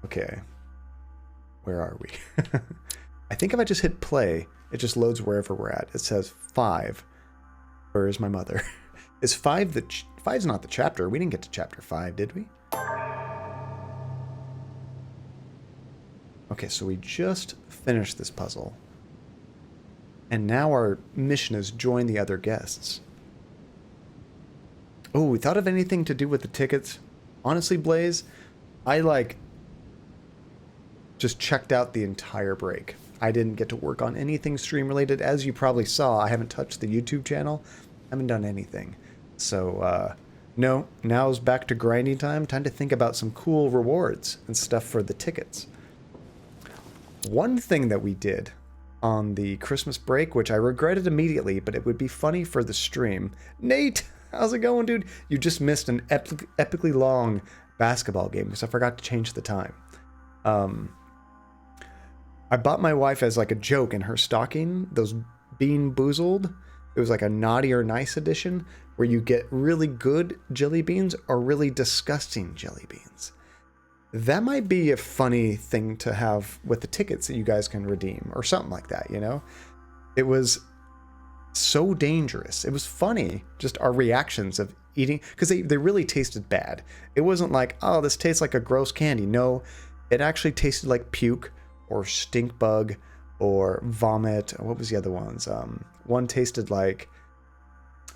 Okay. Where are we? I think if I just hit play, it just loads wherever we're at. It says 5. Where is my mother? Is 5 the... 5's not the chapter. We didn't get to chapter 5, did we? Okay, so we just finished this puzzle. And now our mission is join the other guests. Oh, we thought of anything to do with the tickets? Honestly, Blaze, I just checked out the entire break. I didn't get to work on anything stream related. As you probably saw, I haven't touched the YouTube channel. I haven't done anything. So, no, now's back to grinding time. Time to think about some cool rewards and stuff for the tickets. One thing that we did on the Christmas break, which I regretted immediately, but it would be funny for the stream. Nate, how's it going, dude? You just missed an epically long basketball game because I forgot to change the time. I bought my wife as like a joke in her stocking those Bean Boozled. It was like a naughty or nice edition where you get really good jelly beans or really disgusting jelly beans. That might be a funny thing to have with the tickets that you guys can redeem or something like that, you know? It was so dangerous. It was funny, just our reactions of eating, because they really tasted bad. It wasn't like, oh, this tastes like a gross candy. No, it actually tasted like puke or stink bug or vomit. What was the other ones? One tasted like,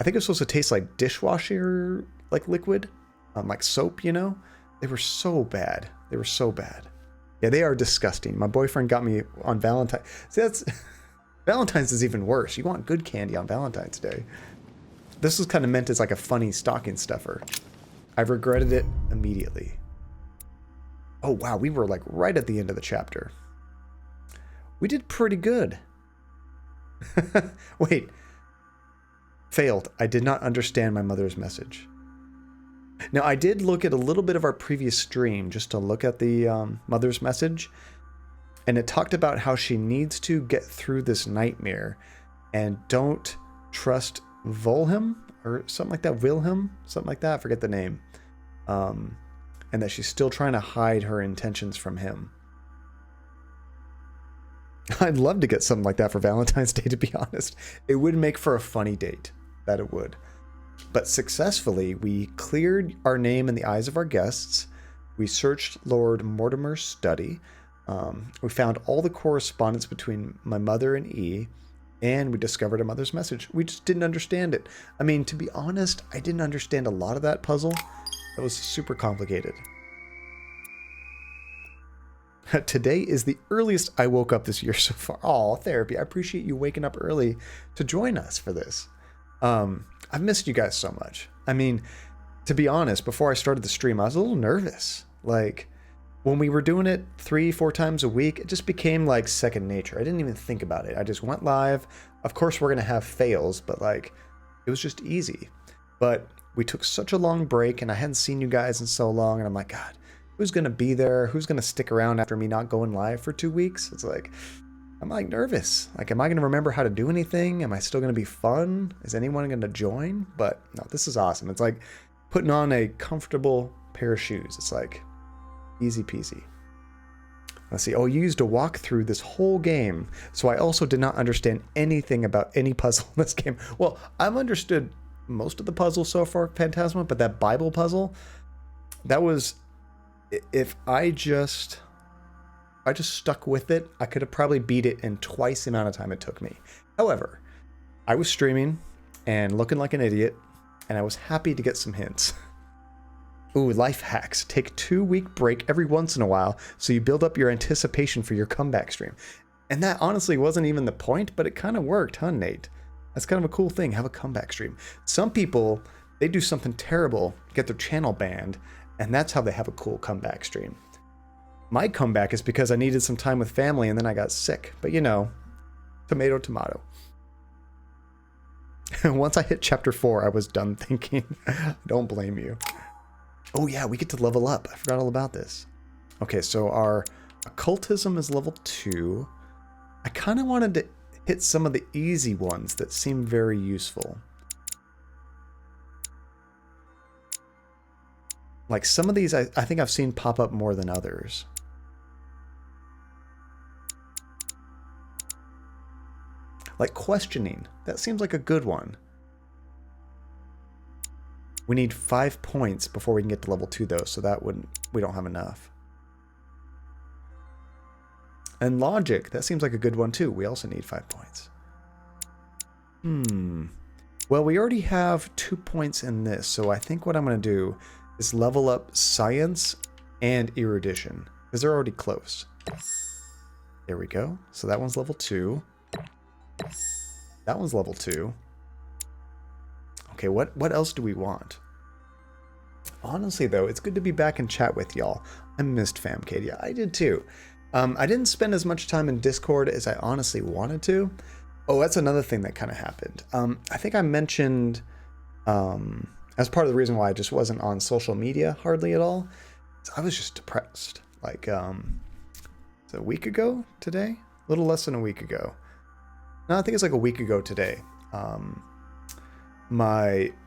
I think it was supposed to taste like dishwasher, like liquid, like soap, you know? They were so bad. They were so bad. Yeah, they are disgusting. My boyfriend got me on Valentine's. See, that's Valentine's is even worse. You want good candy on Valentine's Day. This was kind of meant as like a funny stocking stuffer. I regretted it immediately. Oh, wow. We were like right at the end of the chapter. We did pretty good. Wait. Failed. I did not understand my mother's message. Now, I did look at a little bit of our previous stream just to look at the mother's message. And it talked about how she needs to get through this nightmare and don't trust Volham or something like that. Wilhelm? Something like that. I forget the name. And that she's still trying to hide her intentions from him. I'd love to get something like that for Valentine's Day, to be honest. It would make for a funny date. That it would. But successfully, we cleared our name in the eyes of our guests. We searched Lord Mortimer's study. We found all the correspondence between my mother and E, and we discovered a mother's message. We just didn't understand it. I mean, to be honest, I didn't understand a lot of that puzzle. That was super complicated. Today is the earliest I woke up this year so far. Oh, therapy. I appreciate you waking up early to join us for this. I've missed you guys so much. I mean, to be honest, before I started the stream, I was a little nervous. Like, when we were doing it 3-4 times a week, it just became like second nature. I didn't even think about it. I just went live. Of course, we're going to have fails, but like, it was just easy. But we took such a long break, and I hadn't seen you guys in so long, and I'm like, God, who's going to be there? Who's going to stick around after me not going live for 2 weeks? It's like, I'm like nervous. Like, am I going to remember how to do anything? Am I still going to be fun? Is anyone going to join? But no, this is awesome. It's like putting on a comfortable pair of shoes. It's like easy peasy. Let's see. Oh, you used to walk through this whole game. So I also did not understand anything about any puzzle in this game. Well, I've understood most of the puzzles so far, Phantasma, but that Bible puzzle, that was, if I just stuck with it, I could have probably beat it in twice the amount of time it took me. However, I was streaming and looking like an idiot, and I was happy to get some hints. Ooh, life hacks. Take 2-week break every once in a while so you build up your anticipation for your comeback stream. And that honestly wasn't even the point, but it kind of worked, huh, Nate? That's kind of a cool thing, have a comeback stream. Some people, they do something terrible, get their channel banned, and that's how they have a cool comeback stream. My comeback is because I needed some time with family and then I got sick. But you know, tomato, tomato. Once I hit chapter 4, I was done thinking. Don't blame you. Oh yeah, we get to level up. I forgot all about this. Okay, so our occultism is level 2. I kind of wanted to hit some of the easy ones that seem very useful. Like some of these I think I've seen pop up more than others. Like questioning. That seems like a good one. We need 5 points before we can get to level 2 though, so that wouldn't, we don't have enough. And logic, that seems like a good one too. We also need 5 points. Well, we already have 2 points in this, so I think what I'm going to do is level up science and erudition, because they're already close. There we go. So that one's level 2. That one's level 2. Okay, what else do we want? Honestly, though, it's good to be back in chat with y'all. I missed Famcadia. I did too. I didn't spend as much time in Discord as I honestly wanted to. Oh, that's another thing that kind of happened. I think I mentioned, as part of the reason why I just wasn't on social media hardly at all, I was just depressed. Like, it's a week ago today? A little less than a week ago. No, I think it's like a week ago today. One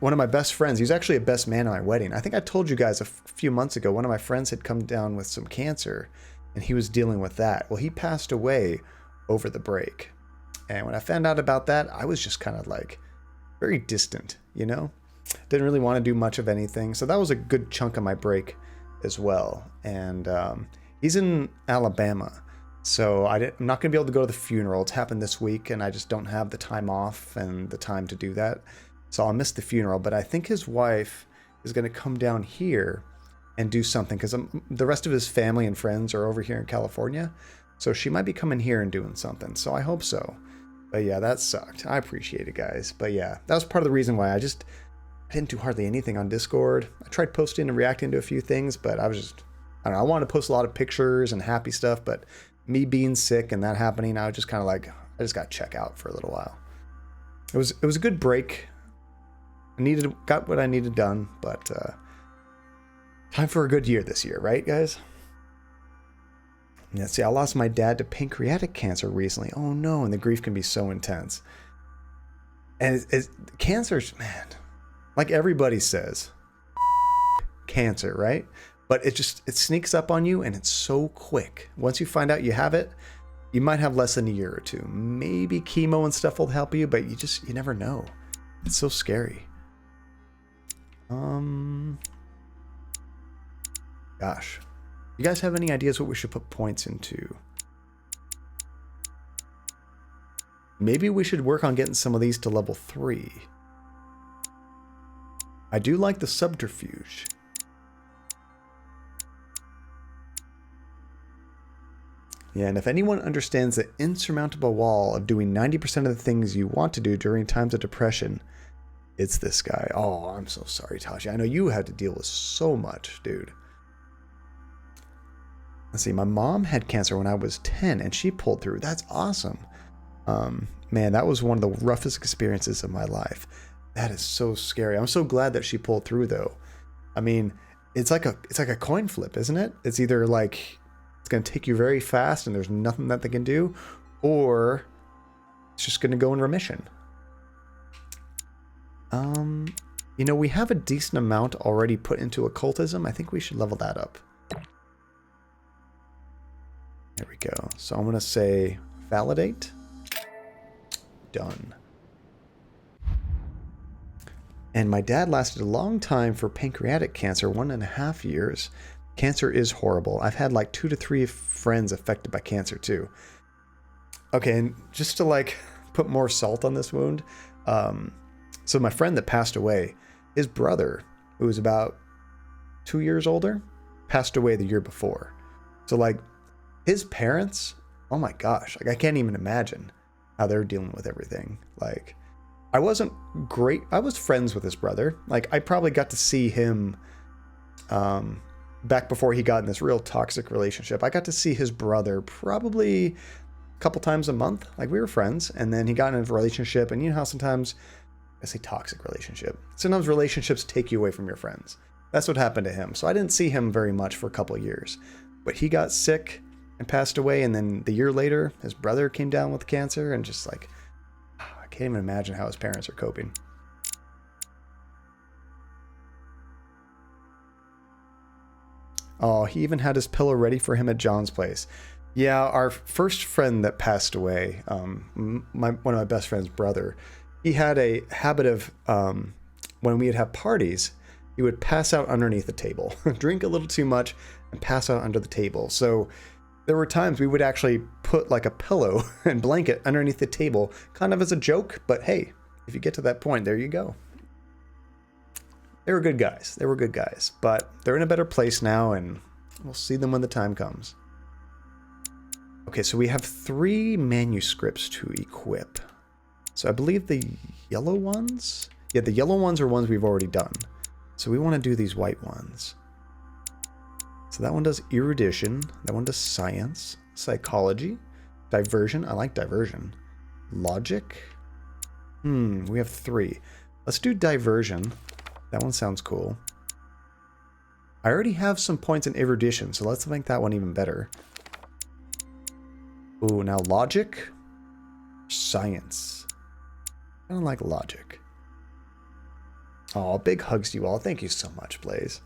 of my best friends, he's actually a best man at my wedding. I think I told you guys a few months ago, one of my friends had come down with some cancer and he was dealing with that. Well, he passed away over the break. And when I found out about that, I was just kind of like very distant, you know? Didn't really want to do much of anything. So that was a good chunk of my break as well. And he's in Alabama. So I'm not going to be able to go to the funeral. It's happened this week and I just don't have the time off and the time to do that. So I'll miss the funeral. But I think his wife is going to come down here and do something because the rest of his family and friends are over here in California. So she might be coming here and doing something. So I hope so. But yeah, that sucked. I appreciate it, guys. But yeah, that was part of the reason why I didn't do hardly anything on Discord. I tried posting and reacting to a few things, but I don't know. I wanted to post a lot of pictures and happy stuff, but me being sick and that happening, I was just kind of like, I just got to check out for a little while. It was a good break. Got what I needed done, but time for a good year this year, right, guys? Let's see, I lost my dad to pancreatic cancer recently. Oh no, and the grief can be so intense. And cancer's, man, like everybody says, cancer, right? But it sneaks up on you and it's so quick. Once you find out you have it, you might have less than a year or two. Maybe chemo and stuff will help you, but you never know. It's so scary. Gosh. You guys have any ideas what we should put points into? Maybe we should work on getting some of these to level 3. I do like the subterfuge. Yeah, and if anyone understands the insurmountable wall of doing 90% of the things you want to do during times of depression, it's this guy. Oh, I'm so sorry, Tashi. I know you had to deal with so much, dude. Let's see, my mom had cancer when I was 10 and she pulled through. That's awesome. Man, that was one of the roughest experiences of my life. That is so scary. I'm so glad that she pulled through though. I mean, it's like a coin flip, isn't it? It's either like it's going to take you very fast and there's nothing that they can do, or it's just going to go in remission. You know, we have a decent amount already put into occultism. I think we should level that up. There we go. So I'm going to say validate. Done. And my dad lasted a long time for pancreatic cancer, 1.5 years. Cancer is horrible. I've had like 2 to 3 friends affected by cancer too. Okay, and just to like put more salt on this wound, so my friend that passed away, his brother, who was about 2 years older, passed away the year before. So like his parents, oh my gosh, like I can't even imagine how they're dealing with everything. Like I wasn't great. I was friends with his brother. Like I probably got to see him back before he got in this real toxic relationship. I got to see his brother probably a couple times a month. Like we were friends, and then he got in a relationship, and you know how sometimes, I say toxic relationship, sometimes relationships take you away from your friends. That's what happened to him. So I didn't see him very much for a couple of years, but he got sick and passed away. And then the year later, his brother came down with cancer, and just like, I can't even imagine how his parents are coping. Oh, he even had his pillow ready for him at John's place. Yeah, our first friend that passed away, one of my best friend's brother, he had a habit of, when we'd have parties, he would pass out underneath the table, drink a little too much, and pass out under the table. So there were times we would actually put like a pillow and blanket underneath the table, kind of as a joke, but hey, if you get to that point, there you go. They were good guys. They were good guys, but they're in a better place now, and we'll see them when the time comes. Okay, so we have 3 manuscripts to equip. So I believe the yellow ones? Yeah, the yellow ones are ones we've already done. So we want to do these white ones. So that one does erudition. That one does science, psychology, diversion. I like diversion. Logic. We have 3. Let's do diversion. That one sounds cool. I already have some points in erudition, so let's make that one even better. Ooh, now logic, science. I don't like logic. Oh, big hugs to you all. Thank you so much, Blaze.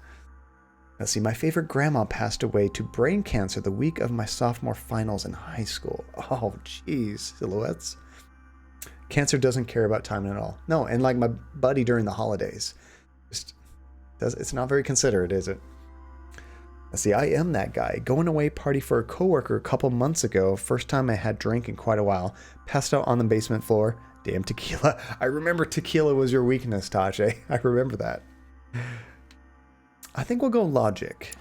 Let's see, my favorite grandma passed away to brain cancer the week of my sophomore finals in high school. Oh, jeez, silhouettes. Cancer doesn't care about time at all. No, and like my buddy during the holidays. It's not very considerate, is it? Let's see, I am that guy. Going away party for a coworker a couple months ago. First time I had drank in quite a while. Passed out on the basement floor. Damn tequila. I remember tequila was your weakness, Tache. I remember that. I think we'll go logic.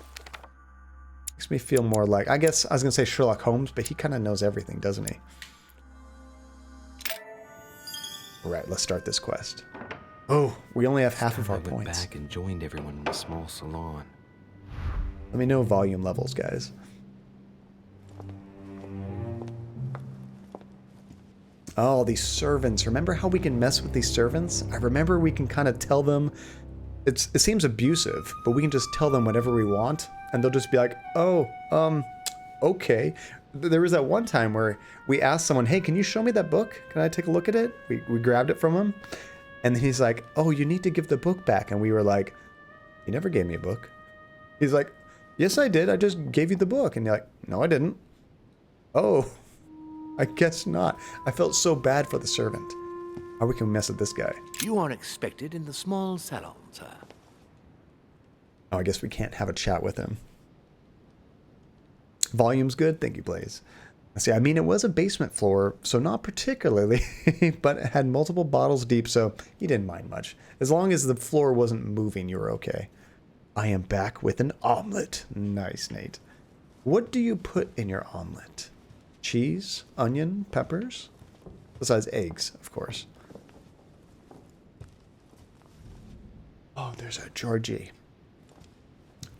Makes me feel more like, I guess I was going to say Sherlock Holmes, but he kind of knows everything, doesn't he? All right, let's start this quest. Oh, we only have half of our points. I went back and joined everyone in a small salon. Let me know volume levels, guys. Oh, these servants. Remember how we can mess with these servants? I remember we can kind of tell them. It seems abusive, but we can just tell them whatever we want, and they'll just be like, oh, okay. There was that one time where we asked someone, hey, can you show me that book? Can I take a look at it? We grabbed it from him, and then he's like, oh, you need to give the book back. And we were like, you never gave me a book. He's like, yes, I did. I just gave you the book. And you're like, no, I didn't. Oh, I guess not. I felt so bad for the servant. How we can mess with this guy? You are expected in the small salon, sir. Oh, I guess we can't have a chat with him. Volume's good. Thank you, Blaze. See, I mean, it was a basement floor, so not particularly, but it had multiple bottles deep, so you didn't mind much. As long as the floor wasn't moving, you were okay. I am back with an omelet. Nice, Nate. What do you put in your omelet? Cheese, onion, peppers? Besides eggs, of course. Oh, there's a Georgie.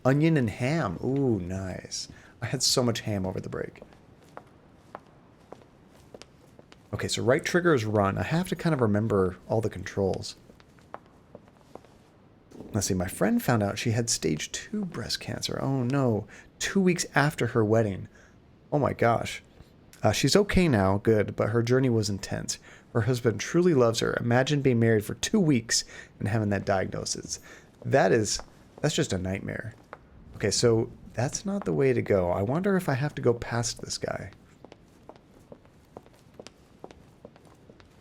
Onion and ham. Ooh, nice. I had so much ham over the break. Okay, so right trigger is run. I have to kind of remember all the controls. Let's see, my friend found out she had stage 2 breast cancer. Oh no, 2 weeks after her wedding. Oh my gosh. She's okay now, good, but her journey was intense. Her husband truly loves her. Imagine being married for 2 weeks and having that diagnosis. That's just a nightmare. Okay, so that's not the way to go. I wonder if I have to go past this guy.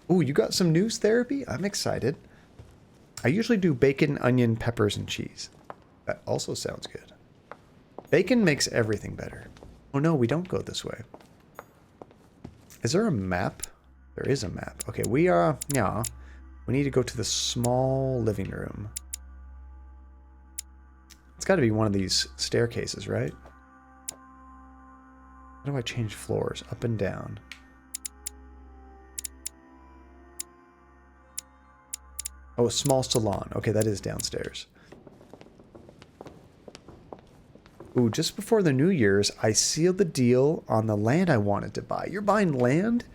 Ooh, you got some news therapy? I'm excited. I usually do bacon, onion, peppers, and cheese. That also sounds good. Bacon makes everything better. Oh no, we don't go this way. Is there a map? There is a map. Okay, we need to go to the small living room. It's got to be one of these staircases, right? How do I change floors? Up and down. Oh, a small salon. Okay, that is downstairs. Ooh, just before the New Year's, I sealed the deal on the land I wanted to buy. You're buying land?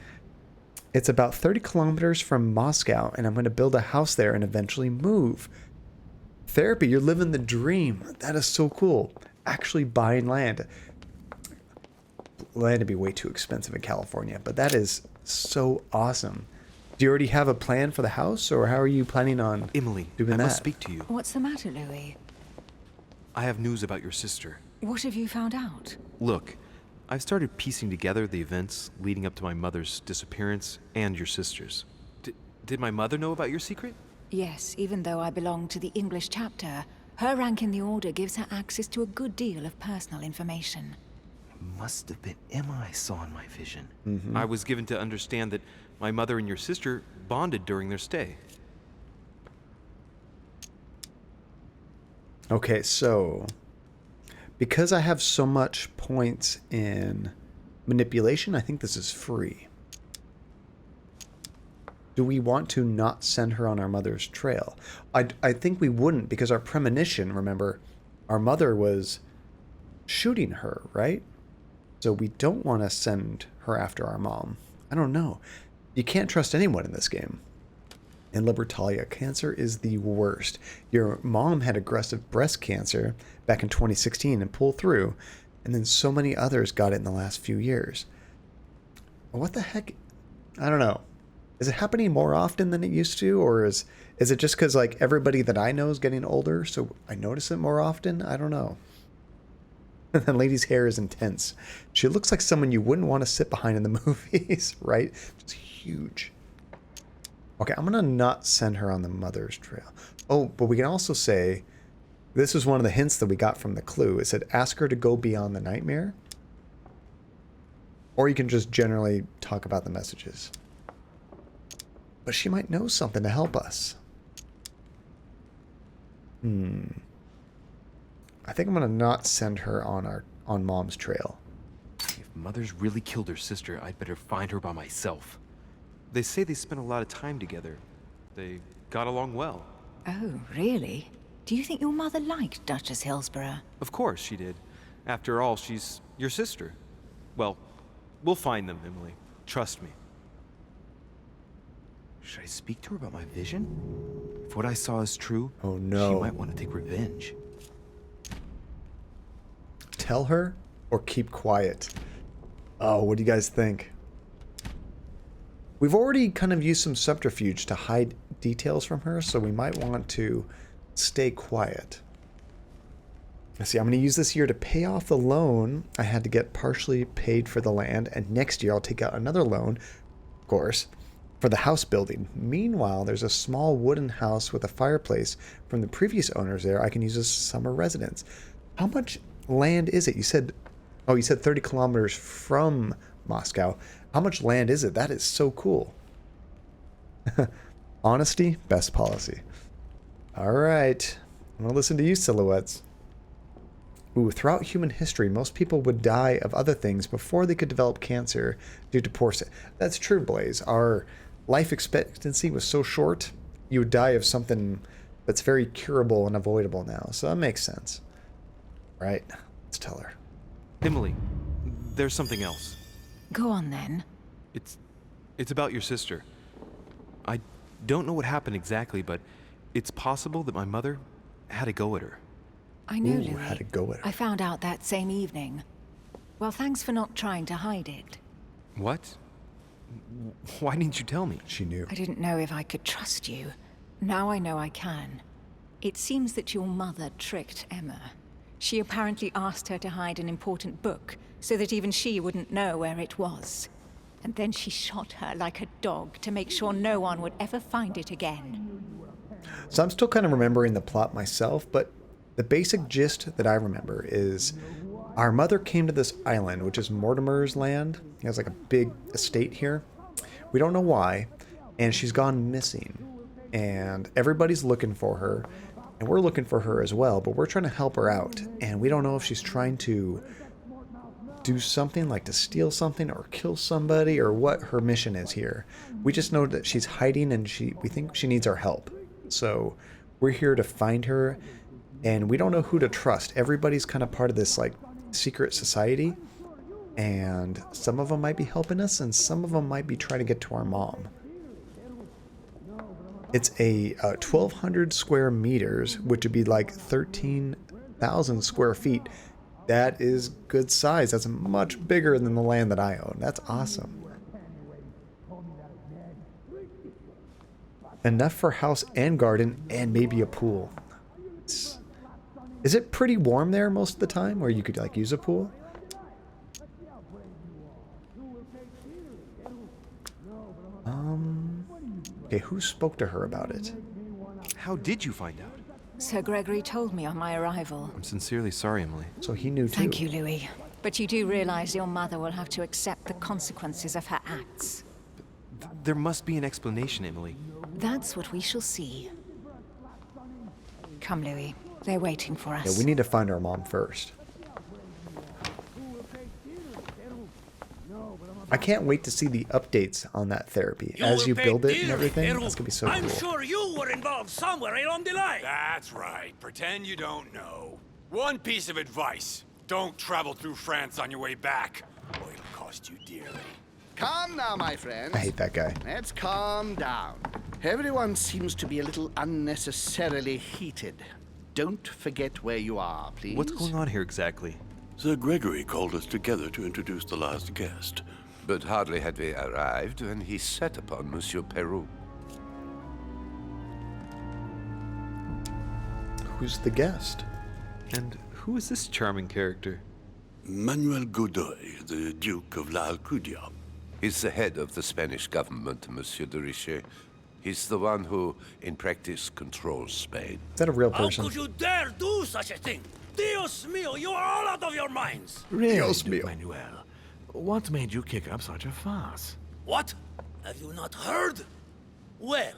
It's about 30 kilometers from Moscow, and I'm going to build a house there and eventually move. Therapy, you're living the dream. That is so cool. Actually buying land. Land would be way too expensive in California, but that is so awesome. Do you already have a plan for the house, or how are you planning on Emily, doing that? I must speak to you. What's the matter, Louis? I have news about your sister. What have you found out? Look, I've started piecing together the events leading up to my mother's disappearance and your sister's. Did my mother know about your secret? Yes, even though I belong to the English chapter, her rank in the Order gives her access to a good deal of personal information. Must have been Emma I saw in my vision. Mm-hmm. I was given to understand that my mother and your sister bonded during their stay. Okay, so because I have so much points in manipulation, I think this is free. Do we want to not send her on our mother's trail? I think we wouldn't, because our premonition, remember, our mother was shooting her, right? So we don't want to send her after our mom. I don't know. You can't trust anyone in this game. In Libertalia, cancer is the worst. Your mom had aggressive breast cancer back in 2016 and pulled through, and then so many others got it in the last few years. What the heck? I don't know. Is it happening more often than it used to, or is it just because like everybody that I know is getting older, so I notice it more often? I don't know. And that lady's hair is intense. She looks like someone you wouldn't want to sit behind in the movies, right? Just huge. Okay, I'm gonna not send her on the mother's trail. Oh, but we can also say, this was one of the hints that we got from the clue. It said, ask her to go beyond the nightmare. Or you can just generally talk about the messages. But she might know something to help us. I think I'm gonna not send her on Mom's trail. If Mother's really killed her sister, I'd better find her by myself. They say they spent a lot of time together. They got along well. Oh, really? Do you think your mother liked Duchess Hillsborough? Of course she did. After all, she's your sister. Well, we'll find them, Emily. Trust me. Should I speak to her about my vision? If what I saw is true, Oh no. she might want to take revenge. Tell her or keep quiet? Oh, what do you guys think? We've already kind of used some subterfuge to hide details from her, so we might want to stay quiet. Let's see, I'm going to use this year to pay off the loan I had to get partially paid for the land, and next year I'll take out another loan, of course, for the house building. Meanwhile, there's a small wooden house with a fireplace from the previous owners there I can use as summer residence. How much land is it? You said 30 kilometers from Moscow. How much land is it? That is so cool. Honesty, best policy. All right. I'm going to listen to you, Silhouettes. Ooh, throughout human history, most people would die of other things before they could develop cancer due to poor... That's true, Blaze. Our life expectancy was so short, you would die of something that's very curable and avoidable now. So that makes sense. Right. Let's tell her. Emily, there's something else. Go on, then. It's about your sister. I don't know what happened exactly, but it's possible that my mother had a go at her. I know, Ooh, Louis. had to go at her. I found out that same evening. Well, thanks for not trying to hide it. What? Why didn't you tell me? She knew. I didn't know if I could trust you. Now I know I can. It seems that your mother tricked Emma. She apparently asked her to hide an important book so that even she wouldn't know where it was. And then she shot her like a dog to make sure no one would ever find it again. So I'm still kind of remembering the plot myself, but the basic gist that I remember is our mother came to this island, which is Mortimer's land. He has like a big estate here. We don't know why, and she's gone missing. And everybody's looking for her, and we're looking for her as well, but we're trying to help her out. And we don't know if she's trying to do something, like to steal something or kill somebody, or what her mission is here. We just know that she's hiding, and we think she needs our help. So we're here to find her, and we don't know who to trust. Everybody's kind of part of this like secret society, and some of them might be helping us, and some of them might be trying to get to our mom. It's a 1,200 square meters, which would be like 13,000 square feet. That is good size. That's much bigger than the land that I own. That's awesome. Enough for house and garden and maybe a pool. Is it pretty warm there most of the time where you could like use a pool? Okay, who spoke to her about it? How did you find out? Sir Gregory told me on my arrival. I'm sincerely sorry, Emily. So he knew too. Thank you, Louis. But you do realize your mother will have to accept the consequences of her acts. There must be an explanation, Emily. That's what we shall see. Come, Louis. They're waiting for us. Yeah, we need to find our mom first. I can't wait to see the updates on that therapy as you build it and everything. That's gonna be so cool. I'm sure you were involved somewhere along the line. That's right. Pretend you don't know. One piece of advice. Don't travel through France on your way back, or it'll cost you dearly. Calm now, my friends. I hate that guy. Let's calm down. Everyone seems to be a little unnecessarily heated. Don't forget where you are, please. What's going on here exactly? Sir Gregory called us together to introduce the last guest. But hardly had we arrived when he set upon Monsieur Peru. Who's the guest? And who is this charming character? Manuel Godoy, the Duke of La Alcudia. He's the head of the Spanish government, Monsieur de Richet. He's the one who, in practice, controls Spain. Is that a real How person? could you dare do such a thing? Dios mío, you are all out of your minds. Really, Dios Duke mío. Manuel? What made you kick up such a fuss? What? Have you not heard? Well,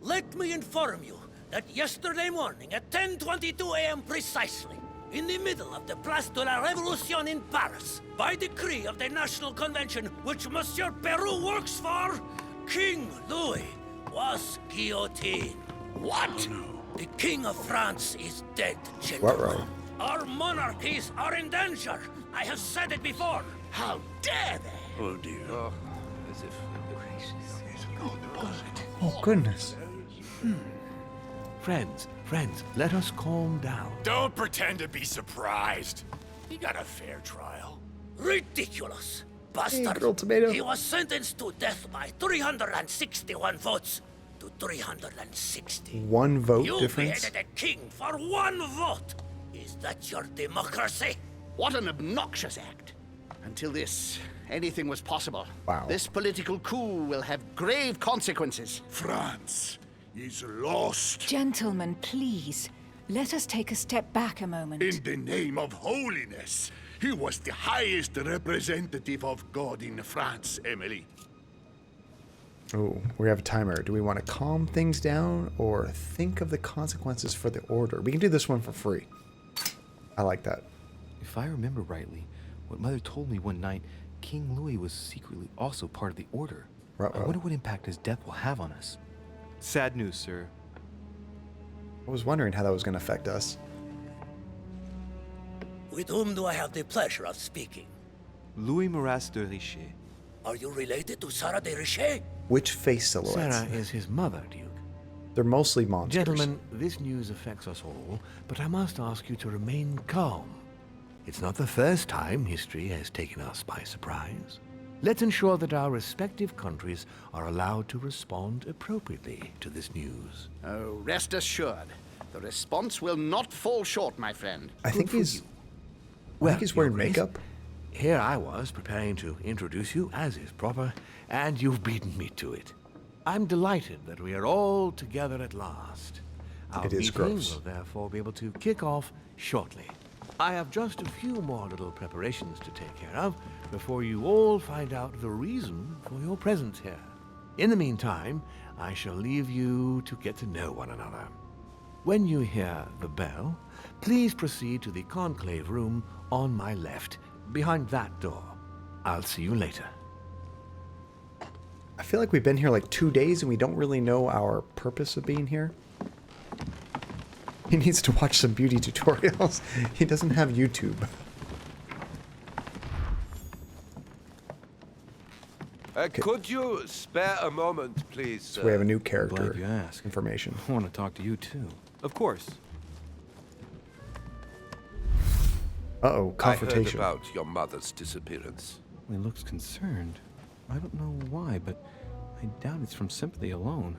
let me inform you that yesterday morning at 10:22 a.m. precisely, in the middle of the Place de la Révolution in Paris, by decree of the National Convention which Monsieur Peru works for, King Louis was guillotined. What? The King of France is dead, What, gentlemen. bro? Our monarchies are in danger. I have said it before. How dare they? Oh dear. As if... Oh, goodness. Friends, let us calm down. Don't pretend to be surprised. He got a fair trial. Ridiculous. Bastard. grilled tomato. He was sentenced to death by 361 votes to 360. One vote You difference? beheaded a king for one vote. Is that your democracy? What an obnoxious act. Until anything was possible. Wow. This political coup will have grave consequences. France is lost. Gentlemen, please. Let us take a step back a moment. In the name of holiness. He was the highest representative of God in France, Emily. Oh, we have a timer. Do we want to calm things down or think of the consequences for the order? We can do this one for free. I like that. If I remember rightly, what Mother told me one night, King Louis was secretly also part of the Order. I wonder what impact his death will have on us. Sad news, sir. I was wondering how that was going to affect us. With whom do I have the pleasure of speaking? Louis de Richet. Are you related to Sarah de Richet? Which face silhouettes? Sarah is his mother, Duke. They're mostly monsters. Gentlemen, this news affects us all, but I must ask you to remain calm. It's not the first time history has taken us by surprise. Let's ensure that our respective countries are allowed to respond appropriately to this news. Oh, rest assured. The response will not fall short, my friend. I think for he's... you. I think he's Your wearing Grace, makeup. Here I was preparing to introduce you as is proper, and you've beaten me to it. I'm delighted that we are all together at last. Our It is meeting gross. will therefore be able to kick off shortly. I have just a few more little preparations to take care of before you all find out the reason for your presence here. In the meantime, I shall leave you to get to know one another. When you hear the bell, please proceed to the conclave room on my left, behind that door. I'll see you later. I feel like we've been here like 2 days and we don't really know our purpose of being here. He needs to watch some beauty tutorials. He doesn't have YouTube. Could you spare a moment, please? So we have a new character Glad you asked. information. I want to talk to you too. Of course. Uh-oh, I heard confrontation. about your mother's disappearance. He looks concerned. I don't know why, but I doubt it's from sympathy alone.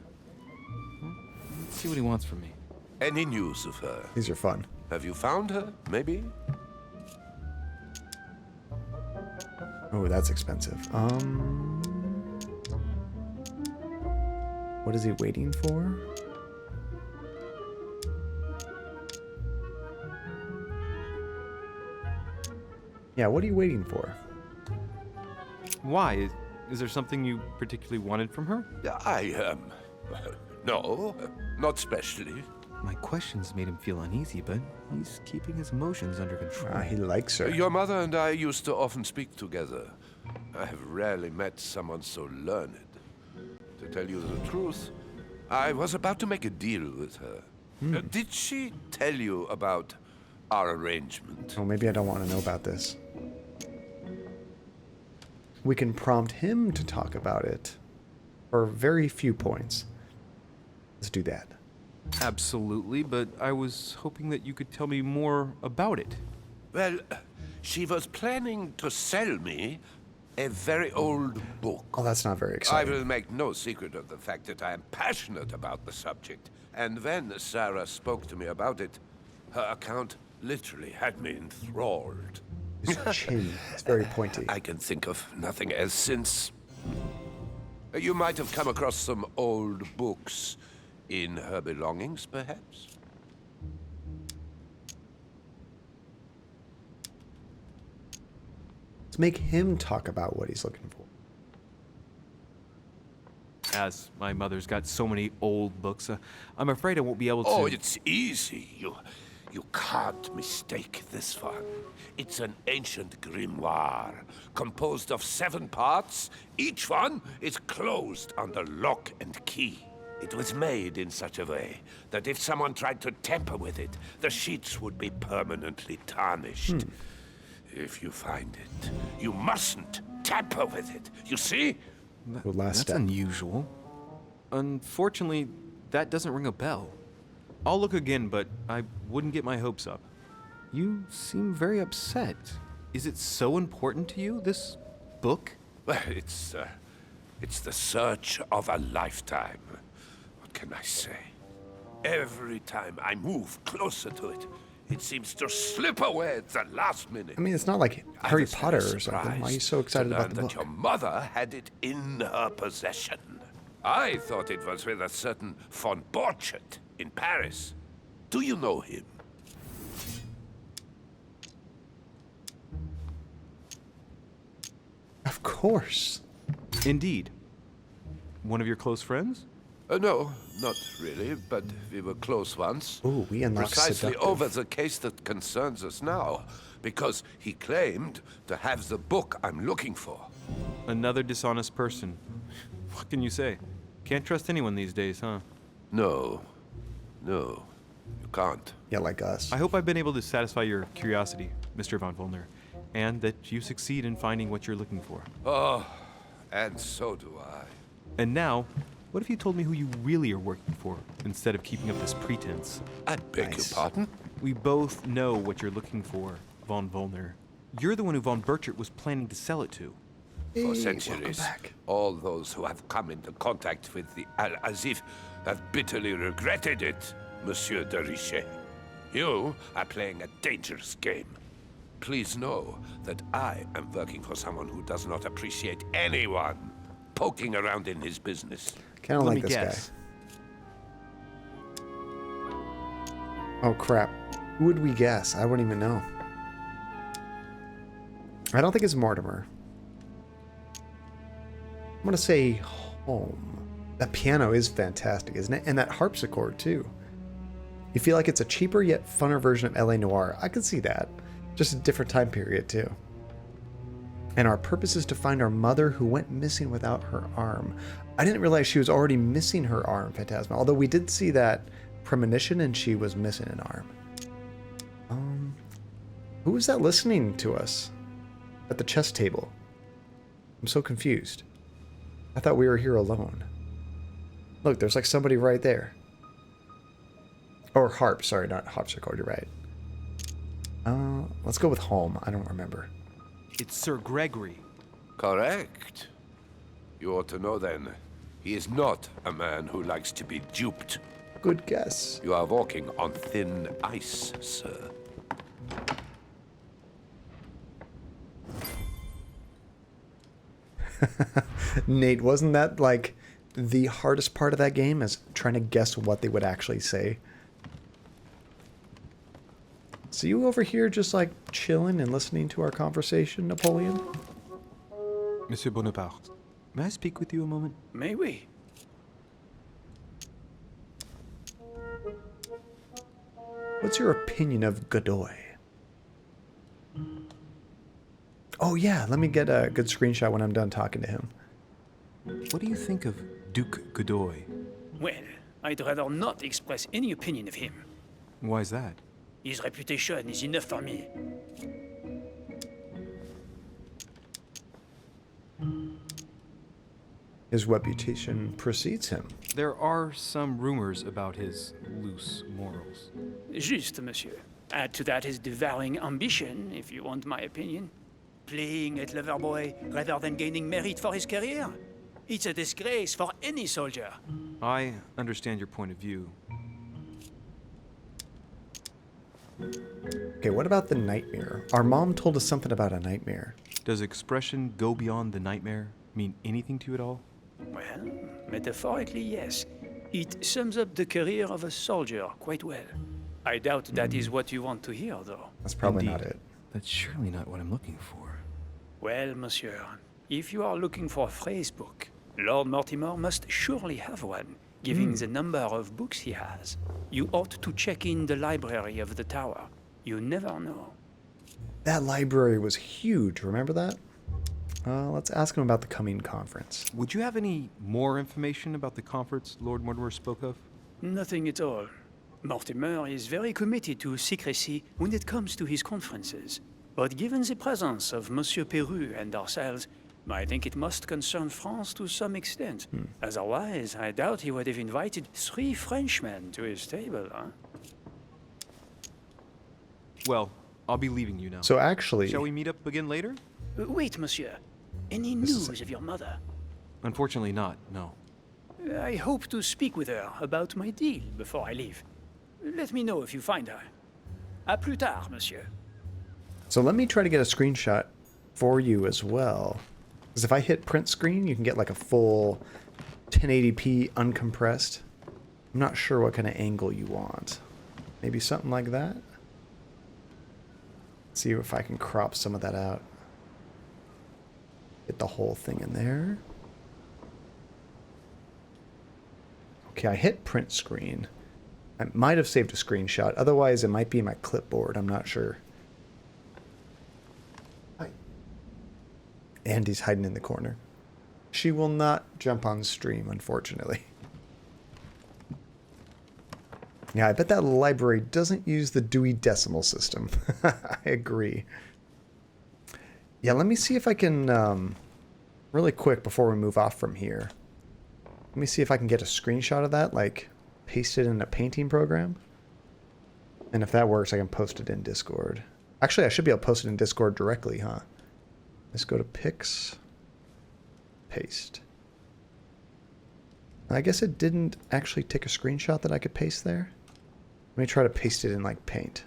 Well, let's see what he wants from me. Any news of her? These are fun. Have you found her, maybe? Oh, that's expensive. What What is he waiting for? Yeah, what are you waiting for? Why? Is there something you particularly wanted from her? No, not specially. My questions made him feel uneasy, but he's keeping his emotions under control. He likes her. Your mother and I used to often speak together. I have rarely met someone so learned. To tell you the truth, I was about to make a deal with her. Did she tell you about our arrangement? Oh, maybe I don't want to know about this. We can prompt him to talk about it for very few points. Let's do that. Absolutely, but I was hoping that you could tell me more about it. Well, she was planning to sell me a very old book. Oh, that's not very I exciting. will make no secret of the fact that I am passionate about the subject. And when Sarah spoke to me about it, her account literally had me enthralled. His chin is very pointy. I can think of nothing else since. You might have come across some old books in her belongings, perhaps? Let's make him talk about what he's looking for. As my mother's got so many old books, I'm afraid I won't be able to... Oh, it's easy. You can't mistake this one. It's an ancient grimoire, composed of 7 parts. Each one is closed under lock and key. It was made in such a way that if someone tried to tamper with it, the sheets would be permanently tarnished. If you find it, you mustn't tamper with it. You see? The last That's step. unusual. Unfortunately, that doesn't ring a bell. I'll look again, but I wouldn't get my hopes up. You seem very upset. Is it so important to you, this book? Well, it's the search of a lifetime. What can I say? Every time I move closer to it, it seems to slip away at the last minute. I mean, it's not like I Harry was Potter very or something. Why are you surprised so excited to about learn the that book? your mother had it in her possession. I thought it was with a certain von Borchet in Paris. Do you know him? Of course. Indeed. One of your close friends? No, not really, but we were close once. Ooh, we unlocked Precisely seductive. over the case that concerns us now, because he claimed to have the book I'm looking for. Another dishonest person. What can you say? Can't trust anyone these days, huh? No, you can't. Yeah, like us. I hope I've been able to satisfy your curiosity, Mr. von Volner, and that you succeed in finding what you're looking for. Oh, and so do I. And now, what if you told me who you really are working for, instead of keeping up this pretense? I beg Nice. your pardon? We both know what you're looking for, von Volner. You're the one who von Burchert was planning to sell it to. Hey, For welcome centuries, back. all those who have come into contact with the Al-Azif have bitterly regretted it, Monsieur de Richet. You are playing a dangerous game. Please know that I am working for someone who does not appreciate anyone poking around in his business. Kind of Let like me this guess. guy. Oh crap. Who would we guess? I wouldn't even know. I don't think it's Mortimer. I'm gonna say home. That piano is fantastic, isn't it? And that harpsichord too. You feel like it's a cheaper yet funner version of LA Noire. I could see that. Just a different time period too. And our purpose is to find our mother who went missing without her arm. I didn't realize she was already missing her arm, Phantasma. Although we did see that premonition and she was missing an arm. Who was that listening to us at the chess table? I'm so confused. I thought we were here alone. Look, there's like somebody right there. Or harp, sorry, not harpsichord, you're right. Let's go with home. I don't remember. It's Sir Gregory. Correct. You ought to know then. He is not a man who likes to be duped. Good guess. You are walking on thin ice, sir. Nate, wasn't that like the hardest part of that game is trying to guess what they would actually say. So you over here just like chilling and listening to our conversation, Napoleon? Monsieur Bonaparte, may I speak with you a moment? May we? What's your opinion of Godoy? Oh yeah, let me get a good screenshot when I'm done talking to him. What do you think of Duke Godoy? Well, I'd rather not express any opinion of him. Why is that? His reputation is enough for me. His reputation precedes him. There are some rumors about his loose morals. Juste, monsieur. Add to that his devouring ambition, if you want my opinion. Playing at Loverboy rather than gaining merit for his career. It's a disgrace for any soldier. I understand your point of view. Okay, what about the nightmare? Our mom told us something about a nightmare. Does expression go beyond the nightmare mean anything to you at all? Well, metaphorically, yes. It sums up the career of a soldier quite well. I doubt that is what you want to hear, though. That's probably not Indeed. it. That's surely not what I'm looking for. Well, monsieur, if you are looking for a phrase book, Lord Mortimer must surely have one, given the number of books he has. You ought to check in the library of the tower. You never know. That library was huge, remember that? Let's ask him about the coming conference. Would you have any more information about the conference Lord Mortimer spoke of? Nothing at all. Mortimer is very committed to secrecy when it comes to his conferences. But given the presence of Monsieur Peru and ourselves, I think it must concern France to some extent. Otherwise, I doubt he would have invited 3 Frenchmen to his table, huh? Well, I'll be leaving you now. So actually, Shall we meet up again later? Wait, monsieur. Any news of your mother? Unfortunately not, no. I hope to speak with her about my deal before I leave. Let me know if you find her. À plus tard, monsieur. so let me try to get a screenshot for you as well. Because if I hit print screen, you can get like a full 1080p uncompressed. I'm not sure what kind of angle you want. Maybe something like that? See if I can crop some of that out. Get the whole thing in there. Okay, I hit print screen. I might have saved a screenshot. Otherwise, it might be in my clipboard. I'm not sure. Hi. Andy's hiding in the corner. She will not jump on stream, unfortunately. Yeah, I bet that library doesn't use the Dewey Decimal System. I agree. Yeah, let me see if I can, really quick before we move off from here. Let me see if I can get a screenshot of that, like, paste it in a painting program. And if that works, I can post it in Discord. Actually, I should be able to post it in Discord directly, huh? Let's go to pics. Paste. I guess it didn't actually take a screenshot that I could paste there. Let me try to paste it in, like, Paint.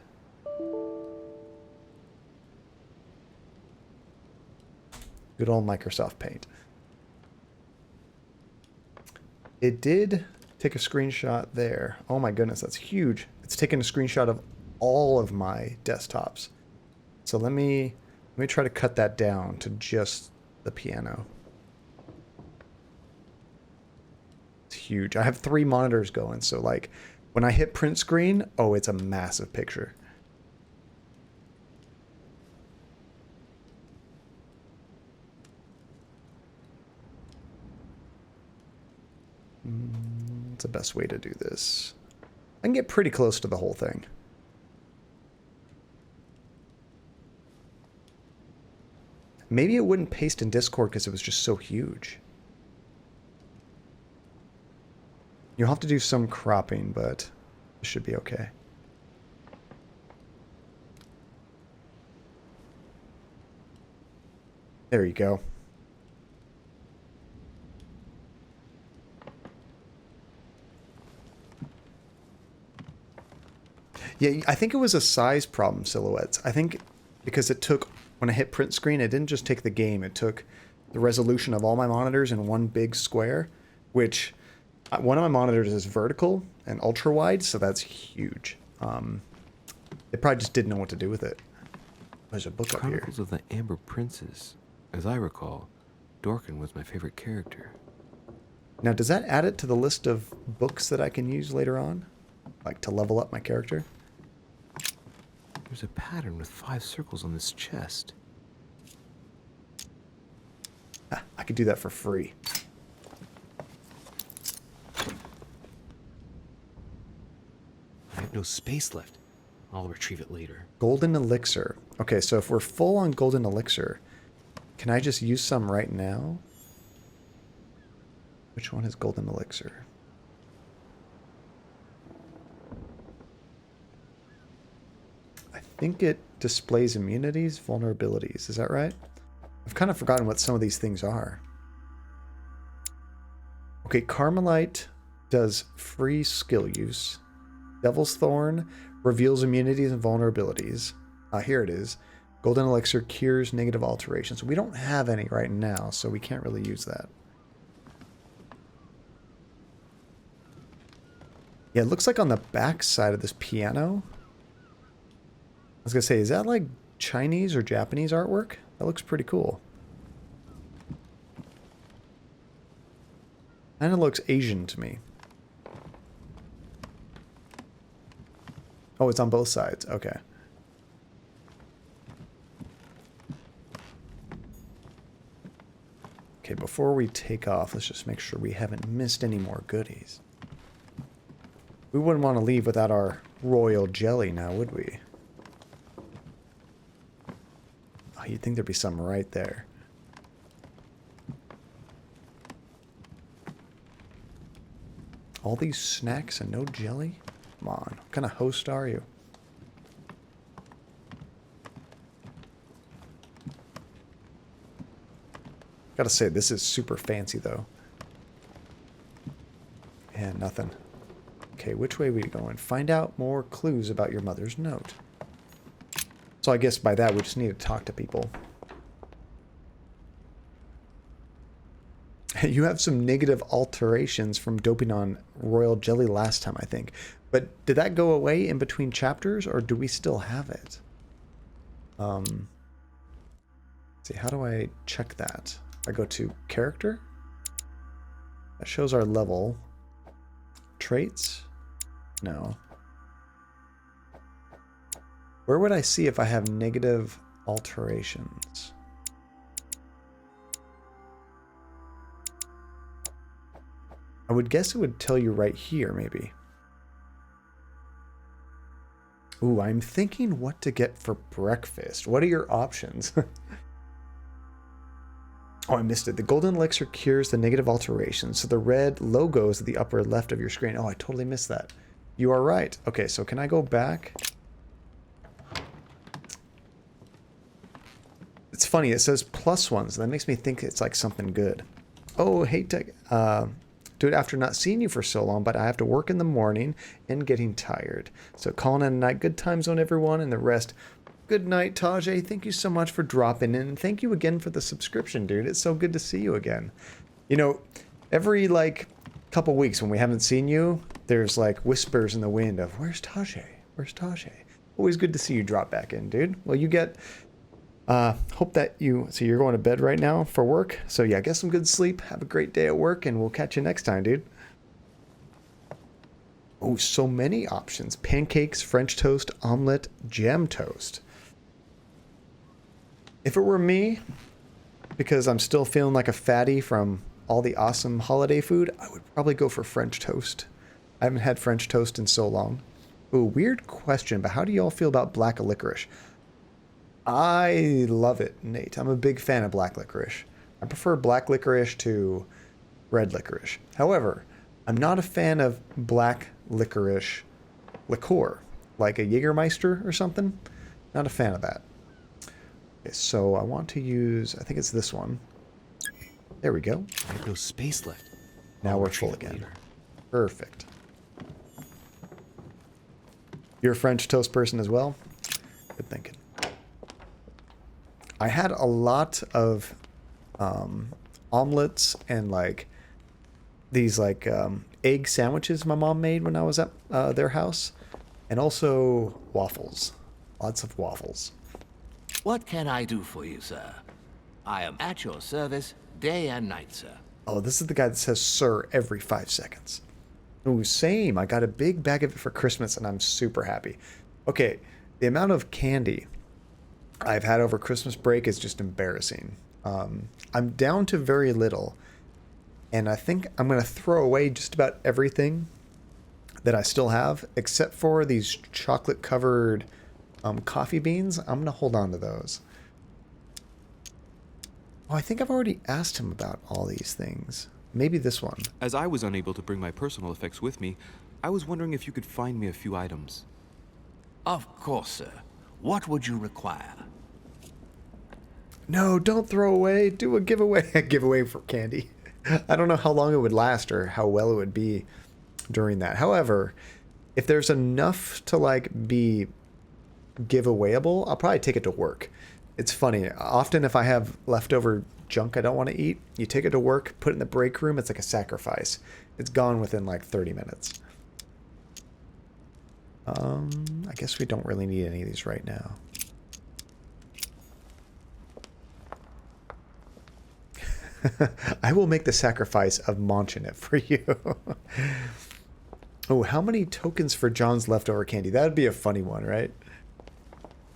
Good old Microsoft Paint. It did take a screenshot there. Oh my goodness, that's huge. It's taken a screenshot of all of my desktops. So let me try to cut that down to just the piano. It's huge. I have 3 monitors going, so like when I hit print screen, oh, it's a massive picture. What's the best way to do this? I can get pretty close to the whole thing. Maybe it wouldn't paste in Discord because it was just so huge. You'll have to do some cropping, but it should be okay. There you go. Yeah, I think it was a size problem, Silhouettes. I think because it took, when I hit print screen, it didn't just take the game, it took the resolution of all my monitors in one big square. which one of my monitors is vertical and ultra wide, so that's huge. They probably just didn't know what to do with it. There's a book up here. Chronicles of the Amber Princess. As I recall, Dorkin was my favorite character. Now, does that add it to the list of books that I can use later on? Like to level up my character? There's a pattern with 5 circles on this chest. I could do that for free. I have no space left. I'll retrieve it later. Golden elixir. Okay, so if we're full on golden elixir, can I just use some right now? Which one is golden elixir? I think it displays immunities, vulnerabilities. Is that right? I've kind of forgotten what some of these things are. Okay, Carmelite does free skill use. Devil's Thorn reveals immunities and vulnerabilities. Here it is. Golden Elixir cures negative alterations. We don't have any right now, so we can't really use that. Yeah, it looks like on the back side of this piano. I was going to say, is that like Chinese or Japanese artwork? That looks pretty cool. Kind of looks Asian to me. Oh, it's on both sides. Okay. Okay, before we take off, let's just make sure we haven't missed any more goodies. We wouldn't want to leave without our royal jelly now, would we? Oh, you'd think there'd be some right there. All these snacks and no jelly? Come on, what kind of host are you? Gotta say, this is super fancy though. And nothing. Okay, which way are we going? Find out more clues about your mother's note. So I guess by that we just need to talk to people. You have some negative alterations from doping on royal jelly last time, I think. But did that go away in between chapters, or do we still have it? Let's see, how do I check that? I go to character. That shows our level. Traits? No. Where would I see if I have negative alterations? I would guess it would tell you right here, maybe. Ooh, I'm thinking what to get for breakfast. What are your options? Oh, I missed it. The golden elixir cures the negative alterations, so the red logo is at the upper left of your screen. Oh, I totally missed that. You are right. Okay, so can I go back? It's funny, it says +1, so that makes me think it's like something good. Oh, hate to do it after not seeing you for so long, but I have to work in the morning and getting tired. So calling it a night. Good time zone, everyone, and the rest. Good night, Tajay. Thank you so much for dropping in. And thank you again for the subscription, dude. It's so good to see you again. You know, every like couple weeks when we haven't seen you, there's like whispers in the wind of, where's Tajay? Where's Tajay? Always good to see you drop back in, dude. Well, you get, hope that you, so you're going to bed right now for work. So yeah, get some good sleep. Have a great day at work, and we'll catch you next time, dude. Oh, so many options. Pancakes, French toast, omelet, jam toast. If it were me, because I'm still feeling like a fatty from all the awesome holiday food, I would probably go for French toast. I haven't had French toast in so long. Ooh, weird question, but how do you all feel about black licorice? I love it, Nate. I'm a big fan of black licorice. I prefer black licorice to red licorice. However, I'm not a fan of black licorice liqueur, like a Jägermeister or something. Not a fan of that. Okay, so I want to use, I think it's this one. There we go. I have no space left. Now we're full again. Perfect. You're a French toast person as well? Good thinking. I had a lot of omelets and like these like egg sandwiches my mom made when I was at their house, and also waffles. Lots of waffles. What can I do for you, sir? I am at your service day and night, sir. Oh, this is the guy that says "sir" every 5 seconds. Ooh, same. I got a big bag of it for Christmas, and I'm super happy. Okay, the amount of candy I've had over Christmas break is just embarrassing. I'm down to very little, and I think I'm going to throw away just about everything that I still have, except for these chocolate-covered coffee beans. I'm going to hold on to those. Oh, I think I've already asked him about all these things. Maybe this one. As I was unable to bring my personal effects with me, I was wondering if you could find me a few items. Of course, sir. What would you require? No, don't throw away. Do a giveaway. A giveaway for candy. I don't know how long it would last or how well it would be during that. However, if there's enough to like be giveawayable, I'll probably take it to work. It's funny. Often if I have leftover junk I don't want to eat, you take it to work, put it in the break room, it's like a sacrifice. It's gone within like 30 minutes. I guess we don't really need any of these right now. I will make the sacrifice of munching it for you. Oh, how many tokens for John's leftover candy? That would be a funny one, right?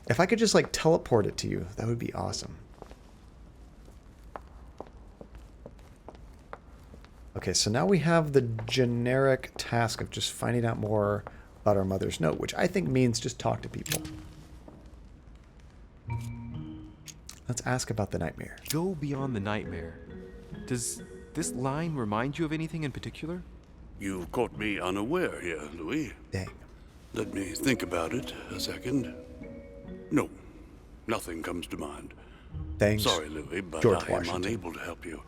If I could just like teleport it to you, that would be awesome. Okay, so now we have the generic task of just finding out more about our mother's note, which I think means just talk to people. Let's ask about the nightmare. Go beyond the nightmare. Does this line remind you of anything in particular? You've caught me unaware here, Louis. Dang. Let me think about it a second. No, nothing comes to mind. Thanks, Sorry, Louis, but George I am Washington. unable to help you.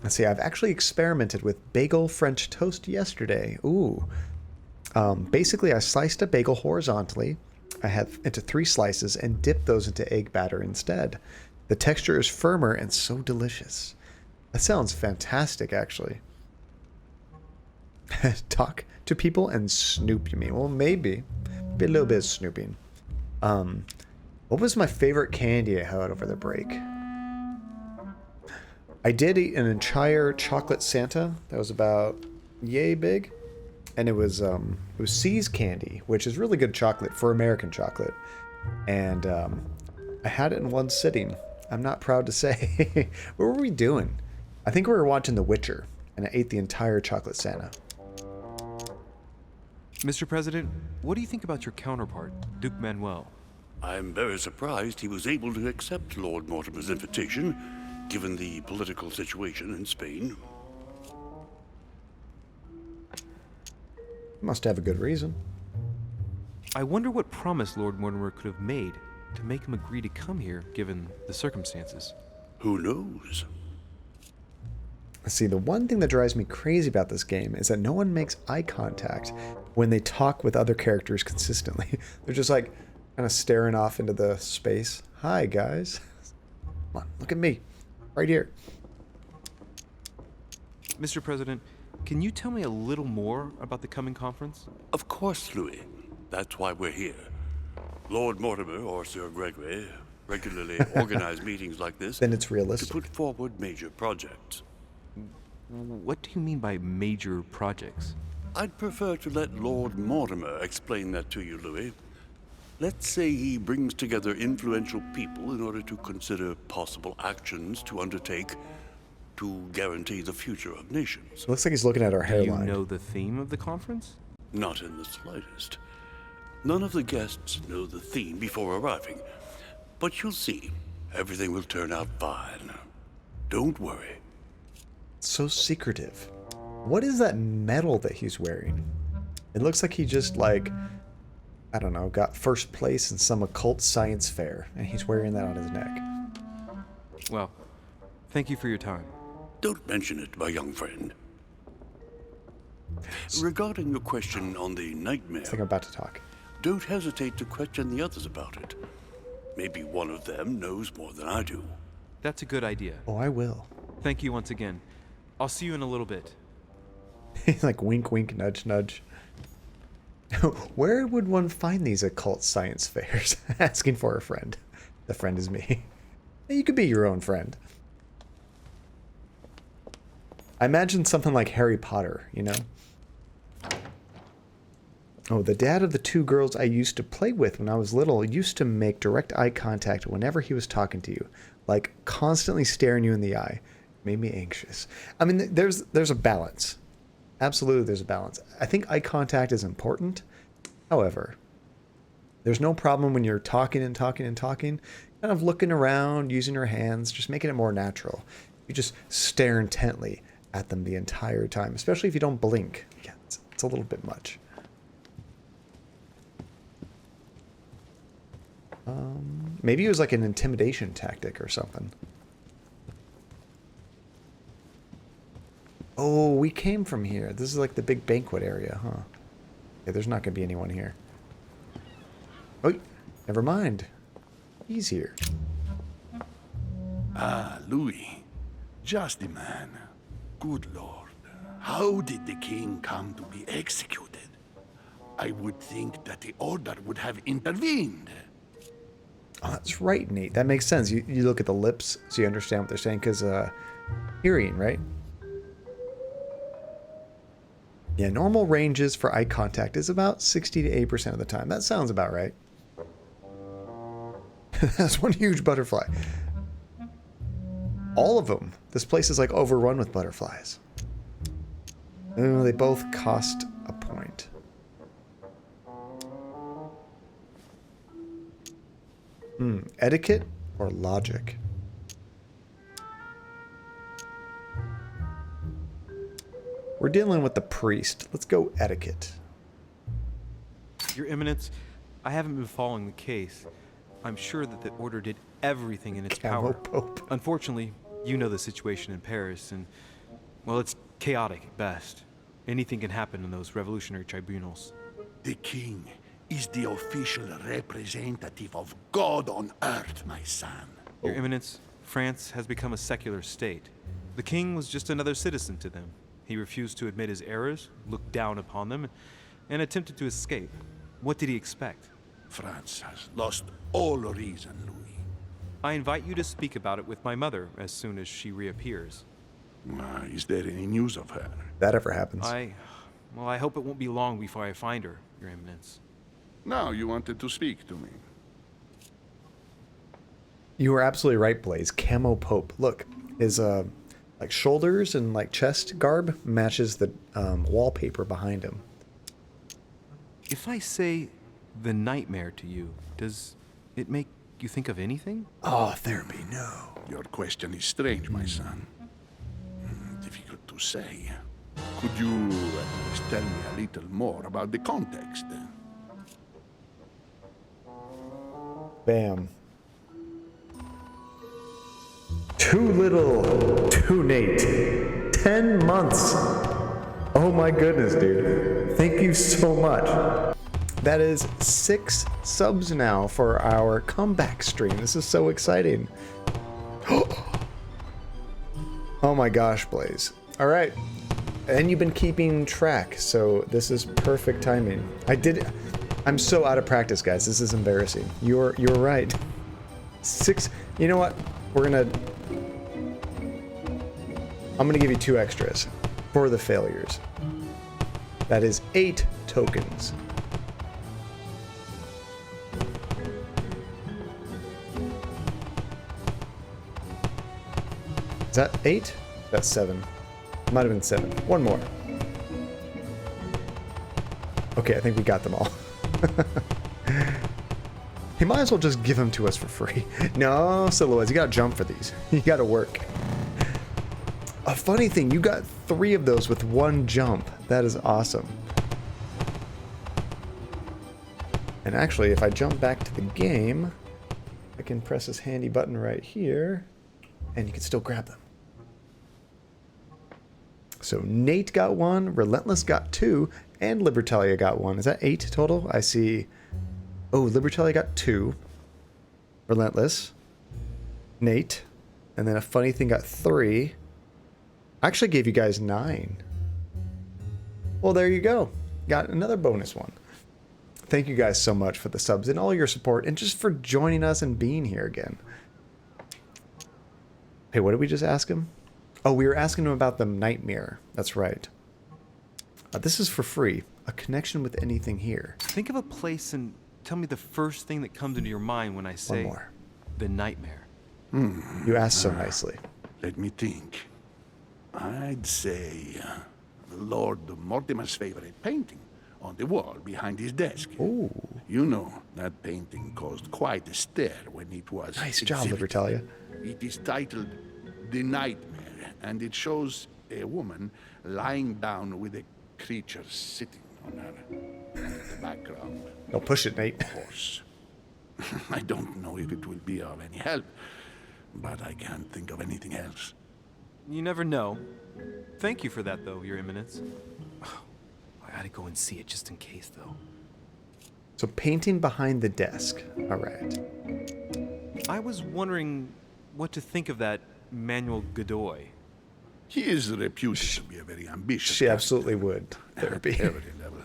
Let's see, I've actually experimented with bagel French toast yesterday. Ooh. Basically, I sliced a bagel horizontally. I had into 3 slices and dipped those into egg batter instead. The texture is firmer and so delicious. That sounds fantastic, actually. Talk to people and snoop, you mean? Well, maybe. Maybe a little bit of snooping. What was my favorite candy I had over the break? I did eat an entire chocolate Santa that was about yay big, and it was C's candy, which is really good chocolate for American chocolate, and I had it in one sitting. I'm not proud to say. What were we doing? I think we were watching The Witcher, and I ate the entire chocolate Santa. Mr. President, what do you think about your counterpart, Duke Manuel? I'm very surprised he was able to accept Lord Mortimer's invitation, given the political situation in Spain. Must have a good reason. I wonder what promise Lord Mortimer could have made to make him agree to come here, given the circumstances. Who knows? See, the one thing that drives me crazy about this game is that no one makes eye contact when they talk with other characters consistently. They're just like kind of staring off into the space. Hi, guys. Come on, look at me. Right here. Mr. President, can you tell me a little more about the coming conference? Of course, Louis. That's why we're here. Lord Mortimer or Sir Gregory regularly organize meetings like this. Then it's realistic. To put forward major projects. What do you mean by major projects? I'd prefer to let Lord Mortimer explain that to you, Louis. Let's say he brings together influential people in order to consider possible actions to undertake to guarantee the future of nations. Looks like he's looking at our Do you hairline. know the theme of the conference? Not in the slightest. None of the guests know the theme before arriving. But you'll see, everything will turn out fine. Don't worry. So secretive. What is that medal that he's wearing? It looks like he just, like, I don't know, got first place in some occult science fair, and he's wearing that on his neck. Well, thank you for your time. Don't mention it, my young friend. Regarding your question on the nightmare, I think I'm about to talk. don't hesitate to question the others about it. Maybe one of them knows more than I do. That's a good idea. Oh, I will. Thank you once again. I'll see you in a little bit. He's like wink, wink, nudge, nudge. Where would one find these occult science fairs? Asking for a friend. The friend is me. You could be your own friend. I imagine something like Harry Potter, you know? Oh, the dad of the two girls I used to play with when I was little used to make direct eye contact whenever he was talking to you. Like, constantly staring you in the eye. Made me anxious. I mean, there's a balance. Absolutely, there's a balance. I think eye contact is important. However, there's no problem when you're talking and talking and talking, kind of looking around, using your hands, just making it more natural. You just stare intently at them the entire time, especially if you don't blink. Yeah, it's a little bit much. Maybe it was like an intimidation tactic or something. Oh, we came from here. This is like the big banquet area, huh? Yeah, there's not going to be anyone here. Oh, never mind. He's here. Ah, Louis. Just the man. Good Lord. How did the king come to be executed? I would think that the order would have intervened. Oh, that's right, Nate. That makes sense. You look at the lips so you understand what they're saying, because hearing, right? Yeah, normal ranges for eye contact is about 60 to 80% of the time. That sounds about right. That's one huge butterfly. All of them. This place is like overrun with butterflies. Oh, they both cost a point. Etiquette or logic? We're dealing with the priest. Let's go etiquette. Your Eminence, I haven't been following the case. I'm sure that the Order did everything in its power. Pope. Unfortunately, you know the situation in Paris, and, well, it's chaotic at best. Anything can happen in those revolutionary tribunals. The king is the official representative of God on earth, my son. Your Eminence, France has become a secular state. The king was just another citizen to them. He refused to admit his errors, looked down upon them, and attempted to escape. What did he expect? France has lost all reason, Louis. I invite you to speak about it with my mother as soon as she reappears. Is there any news of her? That ever happens. I hope it won't be long before I find her, Your Eminence. Now you wanted to speak to me. You were absolutely right, Blaze. Camo Pope. Look, his like shoulders and like chest garb matches the wallpaper behind him. If I say the nightmare to you, does it make you think of anything? Oh, therapy, no. Your question is strange, my son. Difficult to say. Could you at least tell me a little more about the context? Bam. Too little, too Nate. 10 months. Oh my goodness, dude. Thank you so much. That is 6 subs now for our comeback stream. This is so exciting. Oh my gosh, Blaze. All right. And you've been keeping track, so this is perfect timing. I'm so out of practice, guys. This is embarrassing. You're right. 6. You know what? I'm gonna give you 2 extras for the failures. That is 8 tokens. Is that 8? That's 7. Might have been 7. One more. Okay, I think we got them all. You might as well just give them to us for free. No, Silhouettes, you gotta jump for these. You gotta work. A funny thing, you got 3 of those with 1 jump. That is awesome. And actually, if I jump back to the game, I can press this handy button right here, and you can still grab them. So Nate got 1, Relentless got 2, and Libertalia got 1. Is that 8 total? I see. Oh, Libertalia got 2. Relentless. Nate. And then a funny thing got 3. I actually gave you guys 9. Well, there you go. Got another bonus one. Thank you guys so much for the subs and all your support and just for joining us and being here again. Hey, what did we just ask him? Oh, we were asking him about the nightmare. That's right. This is for free. A connection with anything here. Think of a place and tell me the first thing that comes into your mind when I say more. The nightmare. You asked so nicely. Let me think. I'd say Lord Mortimer's favorite painting on the wall behind his desk. Ooh. You know, that painting caused quite a stir when it was Nice job, exhibited. Libertalia. It is titled The Nightmare, and it shows a woman lying down with a creature sitting on her. And in the background, Don't push it, Nate. of course. I don't know if it will be of any help, but I can't think of anything else. You never know. Thank you for that, though, Your Eminence. I gotta go and see it just in case, though. So painting behind the desk. All right. I was wondering what to think of that Manuel Godoy. He is reputed to be a very ambitious She character absolutely would. at Therapy. every level.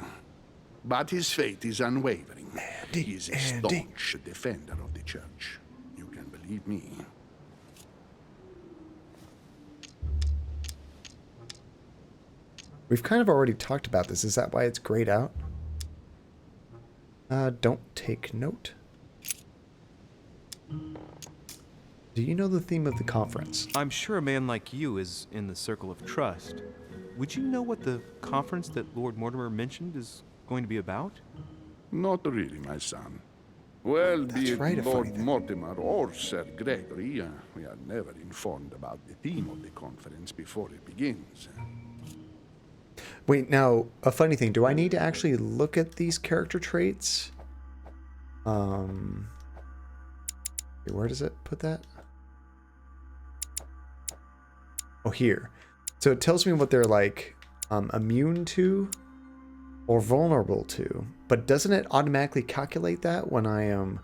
But his faith is unwavering. Andy, He is a Andy. staunch defender of the church. You can believe me. We've kind of already talked about this. Is that why it's grayed out? Don't take note. Do you know the theme of the conference? I'm sure a man like you is in the circle of trust. Would you know what the conference that Lord Mortimer mentioned is going to be about? Not really, my son. Well, be it right, a funny Lord thing. Mortimer or Sir Gregory, we are never informed about the theme of the conference before it begins. Wait, now, a funny thing. Do I need to actually look at these character traits? Where does it put that? Oh, here. So it tells me what they're like immune to or vulnerable to. But doesn't it automatically calculate that when I am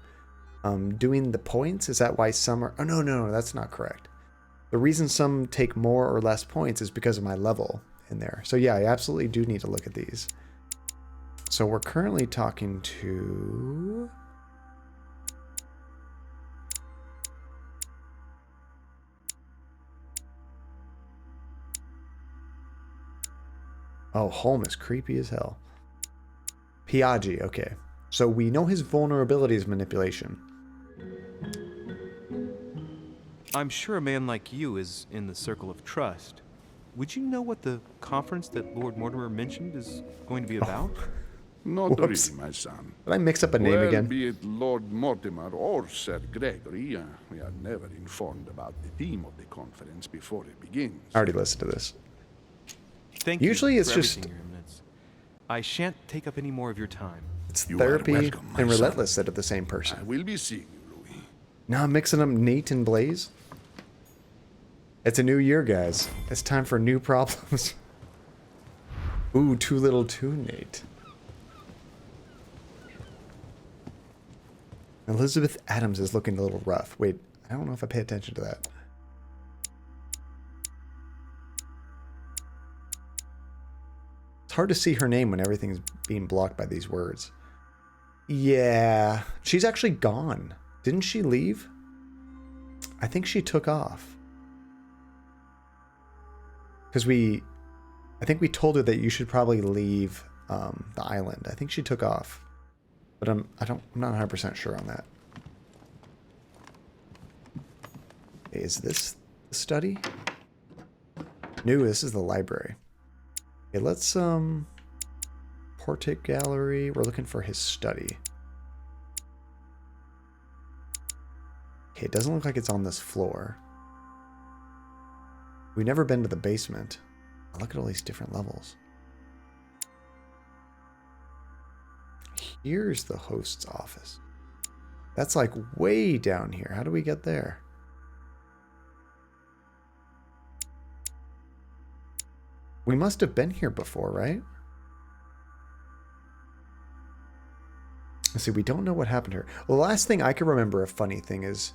doing the points? Is that why some are... Oh, no, that's not correct. The reason some take more or less points is because of my level in there. So yeah, I absolutely do need to look at these. So we're currently talking to... Oh, Holm is creepy as hell. Piaggi, okay. So we know his vulnerability is manipulation. I'm sure a man like you is in the circle of trust. Would you know what the conference that Lord Mortimer mentioned is going to be about? Not Whoops. really, my son. Did I mix up a name Well, again? be it Lord Mortimer or Sir Gregory, we are never informed about the theme of the conference before it begins. I already listened to this. Thank Usually you it's for just- everything, Your Eminence. I shan't take up any more of your time. It's You are therapy welcome, my and son. relentless that are the same person. I will be seeing you, Louis. Now I'm mixing up Nate and Blaze. It's a new year, guys. It's time for new problems. Ooh, too little too Nate. Elizabeth Adams is looking a little rough. Wait, I don't know if I pay attention to that. It's hard to see her name when everything's being blocked by these words. Yeah, she's actually gone. Didn't she leave? I think she took off. Because I think we told her that you should probably leave the island. I think she took off. But I'm not 100% sure on that. Okay, is this the study? No, this is the library. Okay, let's portrait gallery. We're looking for his study. Okay, it doesn't look like it's on this floor. We've never been to the basement. Look at all these different levels. Here's the host's office. That's like way down here. How do we get there? We must have been here before, right? Let's see, we don't know what happened here. Well, the last thing I can remember, a funny thing is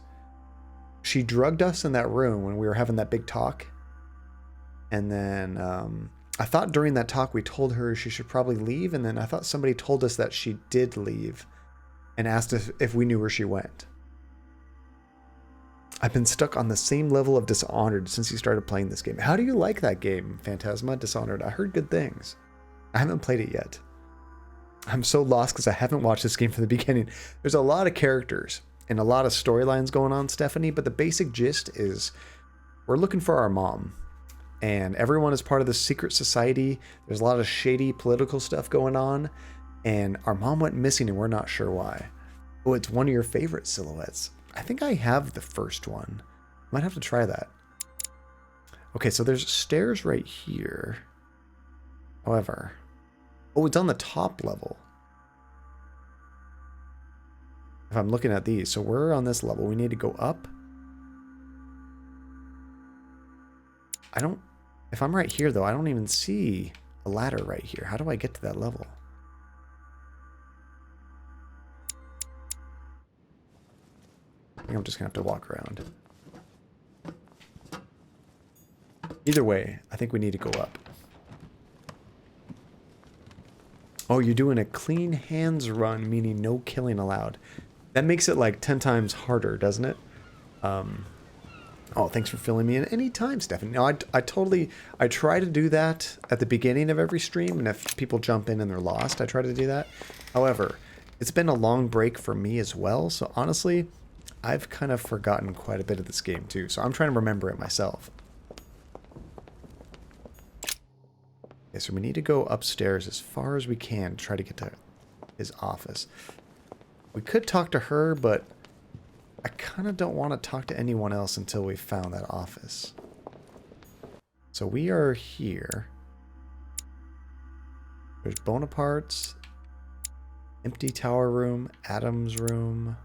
she drugged us in that room when we were having that big talk. And then I thought during that talk we told her she should probably leave. And then I thought somebody told us that she did leave and asked if we knew where she went. I've been stuck on the same level of Dishonored since you started playing this game. How do you like that game, Phantasma? Dishonored. I heard good things. I haven't played it yet. I'm so lost because I haven't watched this game from the beginning. There's a lot of characters and a lot of storylines going on, Stephanie, but the basic gist is we're looking for our mom. And everyone is part of this secret society. There's a lot of shady political stuff going on. And our mom went missing and we're not sure why. Oh, it's one of your favorite silhouettes. I think I have the first one. Might have to try that. Okay, so there's stairs right here. However, oh, it's on the top level. If I'm looking at these, so we're on this level. We need to go up. If I'm right here though, I don't even see a ladder right here. How do I get to that level? I think I'm just gonna have to walk around. Either way, I think we need to go up. Oh, you're doing a clean hands run, meaning no killing allowed. That makes it like 10 times harder, doesn't it? Oh, thanks for filling me in anytime, Stephanie. No, I try to do that at the beginning of every stream, and if people jump in and they're lost, I try to do that. However, it's been a long break for me as well, so honestly, I've kind of forgotten quite a bit of this game too, so I'm trying to remember it myself. Okay, so we need to go upstairs as far as we can to try to get to his office. We could talk to her, but I kind of don't want to talk to anyone else until we've found that office. So we are here. There's Bonaparte's, empty tower room, Adam's room.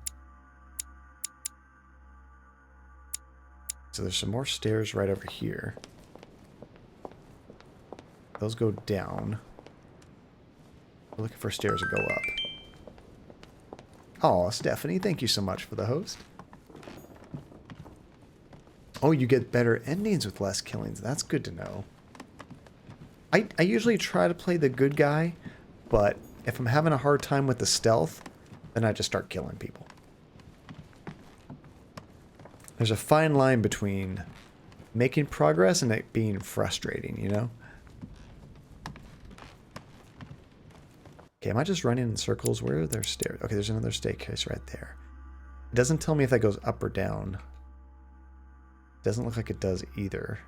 So there's some more stairs right over here. Those go down. We're looking for stairs to go up. Oh, Stephanie, thank you so much for the host. Oh, you get better endings with less killings. That's good to know. I usually try to play the good guy, but if I'm having a hard time with the stealth, then I just start killing people. There's a fine line between making progress and it being frustrating, you know? Okay, am I just running in circles? Where are there stairs? Okay, there's another staircase right there. It doesn't tell me if that goes up or down. Doesn't look like it does either.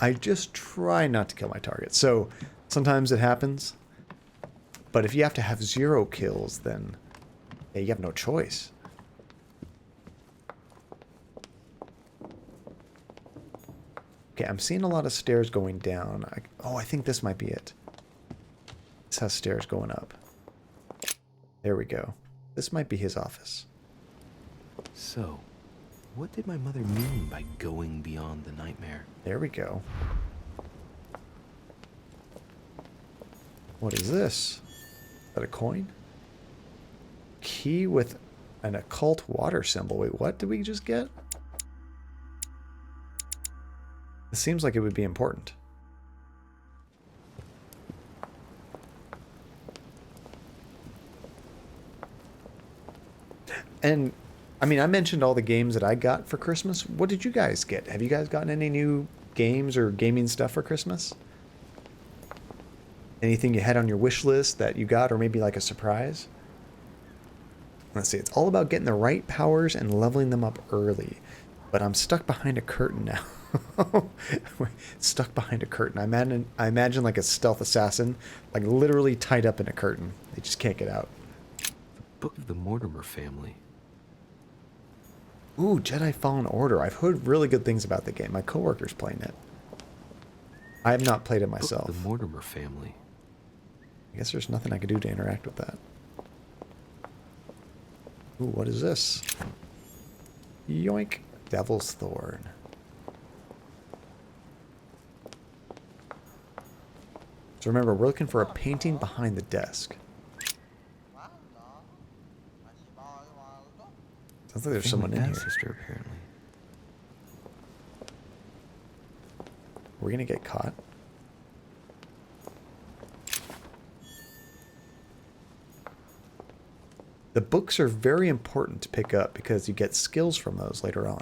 I just try not to kill my target. So sometimes it happens. But if you have to have 0 kills, then yeah, you have no choice. Okay, I'm seeing a lot of stairs going down. I think this might be it. This has stairs going up. There we go. This might be his office. So, what did my mother mean by going beyond the nightmare? There we go. What is this? Is that a coin? Key with an occult water symbol. Wait, what did we just get? It seems like it would be important. And, I mean, I mentioned all the games that I got for Christmas. What did you guys get? Have you guys gotten any new games or gaming stuff for Christmas? Anything you had on your wish list that you got, or maybe like a surprise? Let's see, it's all about getting the right powers and leveling them up early. But I'm stuck behind a curtain now. Stuck behind a curtain. I imagine like a stealth assassin, like literally tied up in a curtain. They just can't get out. The Book of the Mortimer family. Ooh, Jedi Fallen Order. I've heard really good things about the game. My coworker's playing it. I have not played it myself. Book of the Mortimer family. I guess there's nothing I could do to interact with that. Ooh, what is this? Yoink. Devil's Thorn. So remember, we're looking for a painting behind the desk. Sounds like there's someone in here. Sister, apparently. We're gonna get caught. The books are very important to pick up because you get skills from those later on.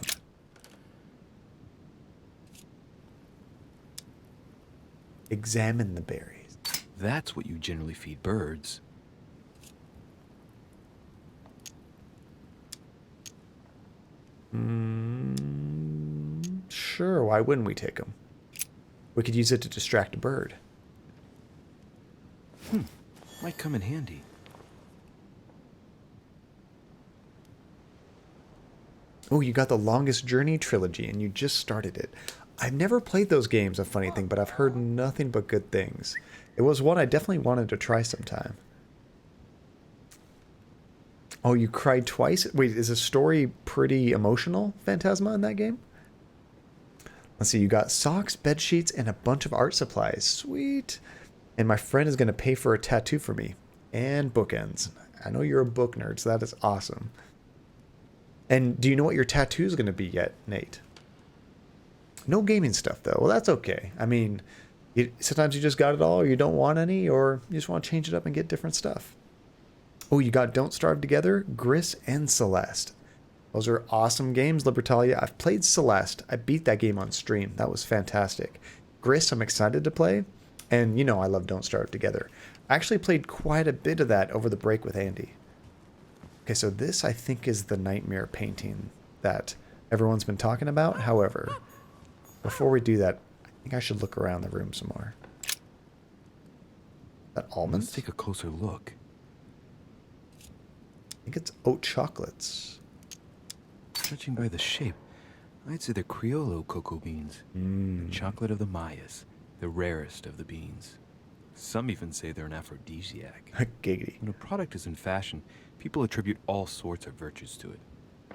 Examine the berries. That's what you generally feed birds. Sure, why wouldn't we take them? We could use it to distract a bird. Might come in handy. Oh, you got the Longest Journey trilogy and you just started it. I've never played those games, a funny thing, but I've heard nothing but good things. It was one I definitely wanted to try sometime. Oh, you cried twice? Wait, is the story pretty emotional, Phantasma, in that game? Let's see, you got socks, bed sheets, and a bunch of art supplies. Sweet. And my friend is going to pay for a tattoo for me. And bookends. I know you're a book nerd, so that is awesome. And do you know what your tattoo is going to be yet, Nate? No gaming stuff, though. Well, that's okay. I mean, sometimes you just got it all, or you don't want any, or you just want to change it up and get different stuff. Oh, you got Don't Starve Together, Gris, and Celeste. Those are awesome games, Libertalia. I've played Celeste. I beat that game on stream. That was fantastic. Gris, I'm excited to play. And you know I love Don't Starve Together. I actually played quite a bit of that over the break with Andy. Okay, so this, I think, is the nightmare painting that everyone's been talking about. However, before we do that, I think I should look around the room some more. Is that almonds? Let's take a closer look. I think it's oat chocolates. Judging by the shape, I'd say they're Criollo cocoa beans. The chocolate of the Mayas, the rarest of the beans. Some even say they're an aphrodisiac. Giggity. When a product is in fashion, people attribute all sorts of virtues to it,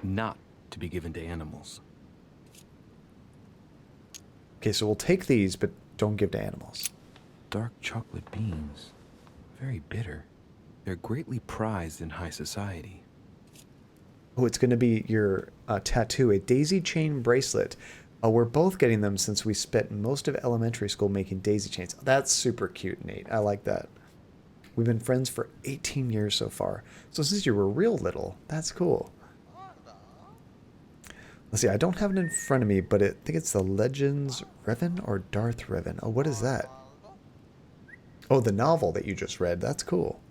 not to be given to animals. Okay, so we'll take these, but don't give to animals. Dark chocolate beans. Very bitter. They're greatly prized in high society. Oh, it's going to be your tattoo, a daisy chain bracelet. We're both getting them since we spent most of elementary school making daisy chains. That's super cute, Nate. I like that. We've been friends for 18 years so far. So since you were real little, that's cool. Let's see, I don't have it in front of me, but I think it's the Legends Revan or Darth Revan. Oh, what is that? Oh, the novel that you just read. That's cool.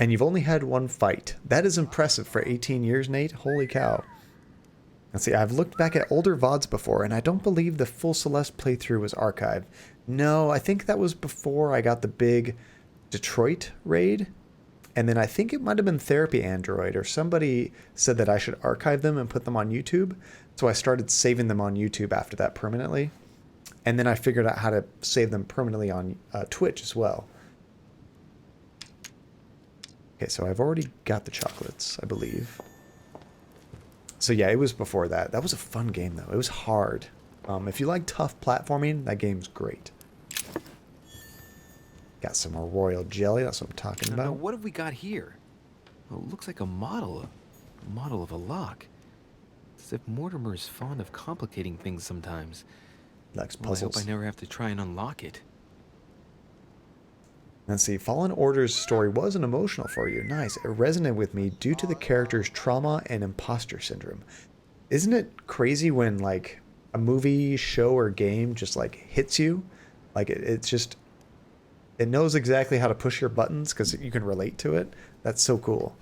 And you've only had one fight. That is impressive for 18 years, Nate. Holy cow. Let's see, I've looked back at older VODs before, and I don't believe the full Celeste playthrough was archived. No, I think that was before I got the big Detroit raid. And then I think it might have been Therapy Android, or somebody said that I should archive them and put them on YouTube. So I started saving them on YouTube after that permanently. And then I figured out how to save them permanently on Twitch as well. Okay, so I've already got the chocolates, I believe. So yeah, it was before that. That was a fun game, though. It was hard. If you like tough platforming, that game's great. Got some more royal jelly. That's what I'm talking about. Now, what have we got here? Well, it looks like a model of a lock. It's as if Mortimer is fond of complicating things sometimes. Likes Well, I puzzles. hope I never have to try and unlock it. Let's see, Fallen Order's story wasn't emotional for you. Nice. It resonated with me due to the character's trauma and imposter syndrome. Isn't it crazy when, like, a movie, show, or game just, like, hits you? Like, it's just... It knows exactly how to push your buttons because you can relate to it. That's so cool.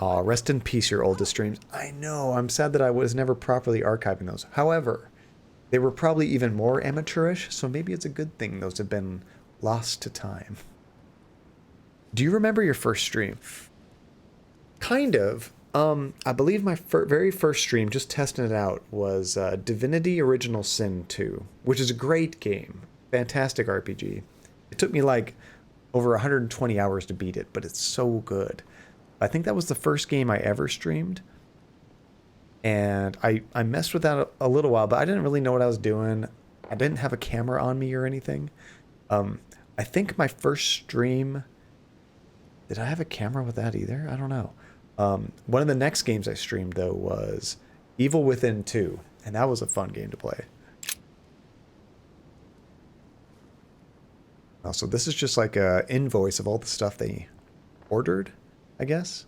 Aw, rest in peace, your oldest streams. I know, I'm sad that I was never properly archiving those. However... They were probably even more amateurish, so maybe it's a good thing those have been lost to time. Do you remember your first stream? Kind of. I believe my very first stream, just testing it out, was Divinity Original Sin 2, which is a great game. Fantastic RPG. It took me like over 120 hours to beat it, but it's so good. I think that was the first game I ever streamed. And I messed with that a little while, but I didn't really know what I was doing. I didn't have a camera on me or anything. I think my first stream... Did I have a camera with that either? I don't know. One of the next games I streamed, though, was Evil Within 2. And that was a fun game to play. So this is just like an invoice of all the stuff they ordered, I guess.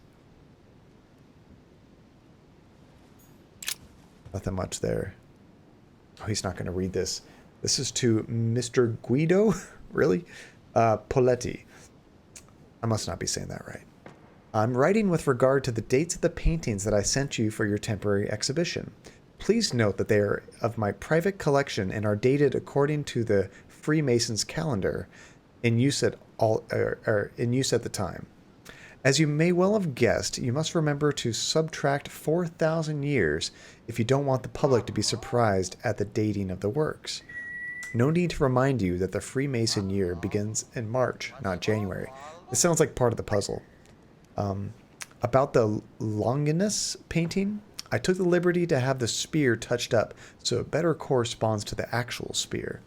Nothing much there. Oh, he's not going to read this. This is to Mr. Guido? Really? Poletti. I must not be saying that right. I'm writing with regard to the dates of the paintings that I sent you for your temporary exhibition. Please note that they are of my private collection and are dated according to the Freemasons calendar in use at the time. As you may well have guessed, you must remember to subtract 4,000 years if you don't want the public to be surprised at the dating of the works. No need to remind you that the Freemason year begins in March, not January. This sounds like part of the puzzle. About the Longinus painting, I took the liberty to have the spear touched up so it better corresponds to the actual spear.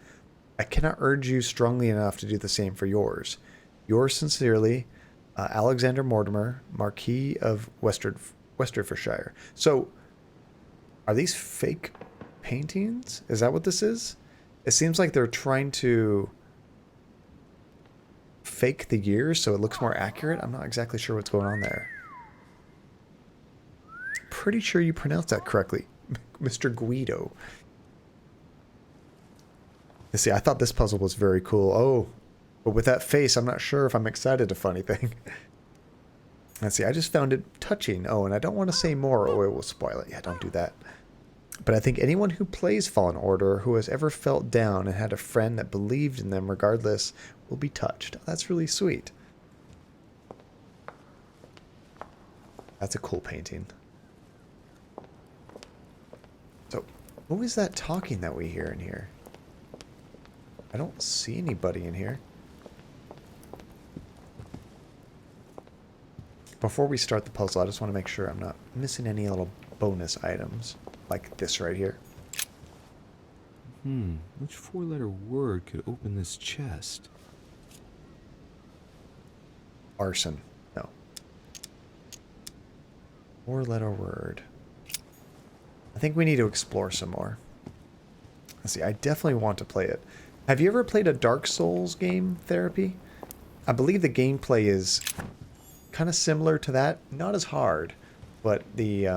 I cannot urge you strongly enough to do the same for yours. Yours sincerely, Alexander Mortimer, Marquis of Westerfordshire. So, are these fake paintings? Is that what this is? It seems like they're trying to fake the years so it looks more accurate. I'm not exactly sure what's going on there. Pretty sure you pronounced that correctly, Mr. Guido. See, I thought this puzzle was very cool. Oh, but with that face, I'm not sure if I'm excited to funny thing. Let's see, I just found it touching. Oh, and I don't want to say more or it will spoil it. Yeah, don't do that. But I think anyone who plays Fallen Order, who has ever felt down and had a friend that believed in them regardless, will be touched. That's really sweet. That's a cool painting. So, what was that talking that we hear in here? I don't see anybody in here. Before we start the puzzle, I just want to make sure I'm not missing any little bonus items. Like this right here. Which four-letter word could open this chest? Arson. No. Four-letter word. I think we need to explore some more. Let's see, I definitely want to play it. Have you ever played a Dark Souls game, Therapy? I believe the gameplay is kind of similar to that. Not as hard, but the,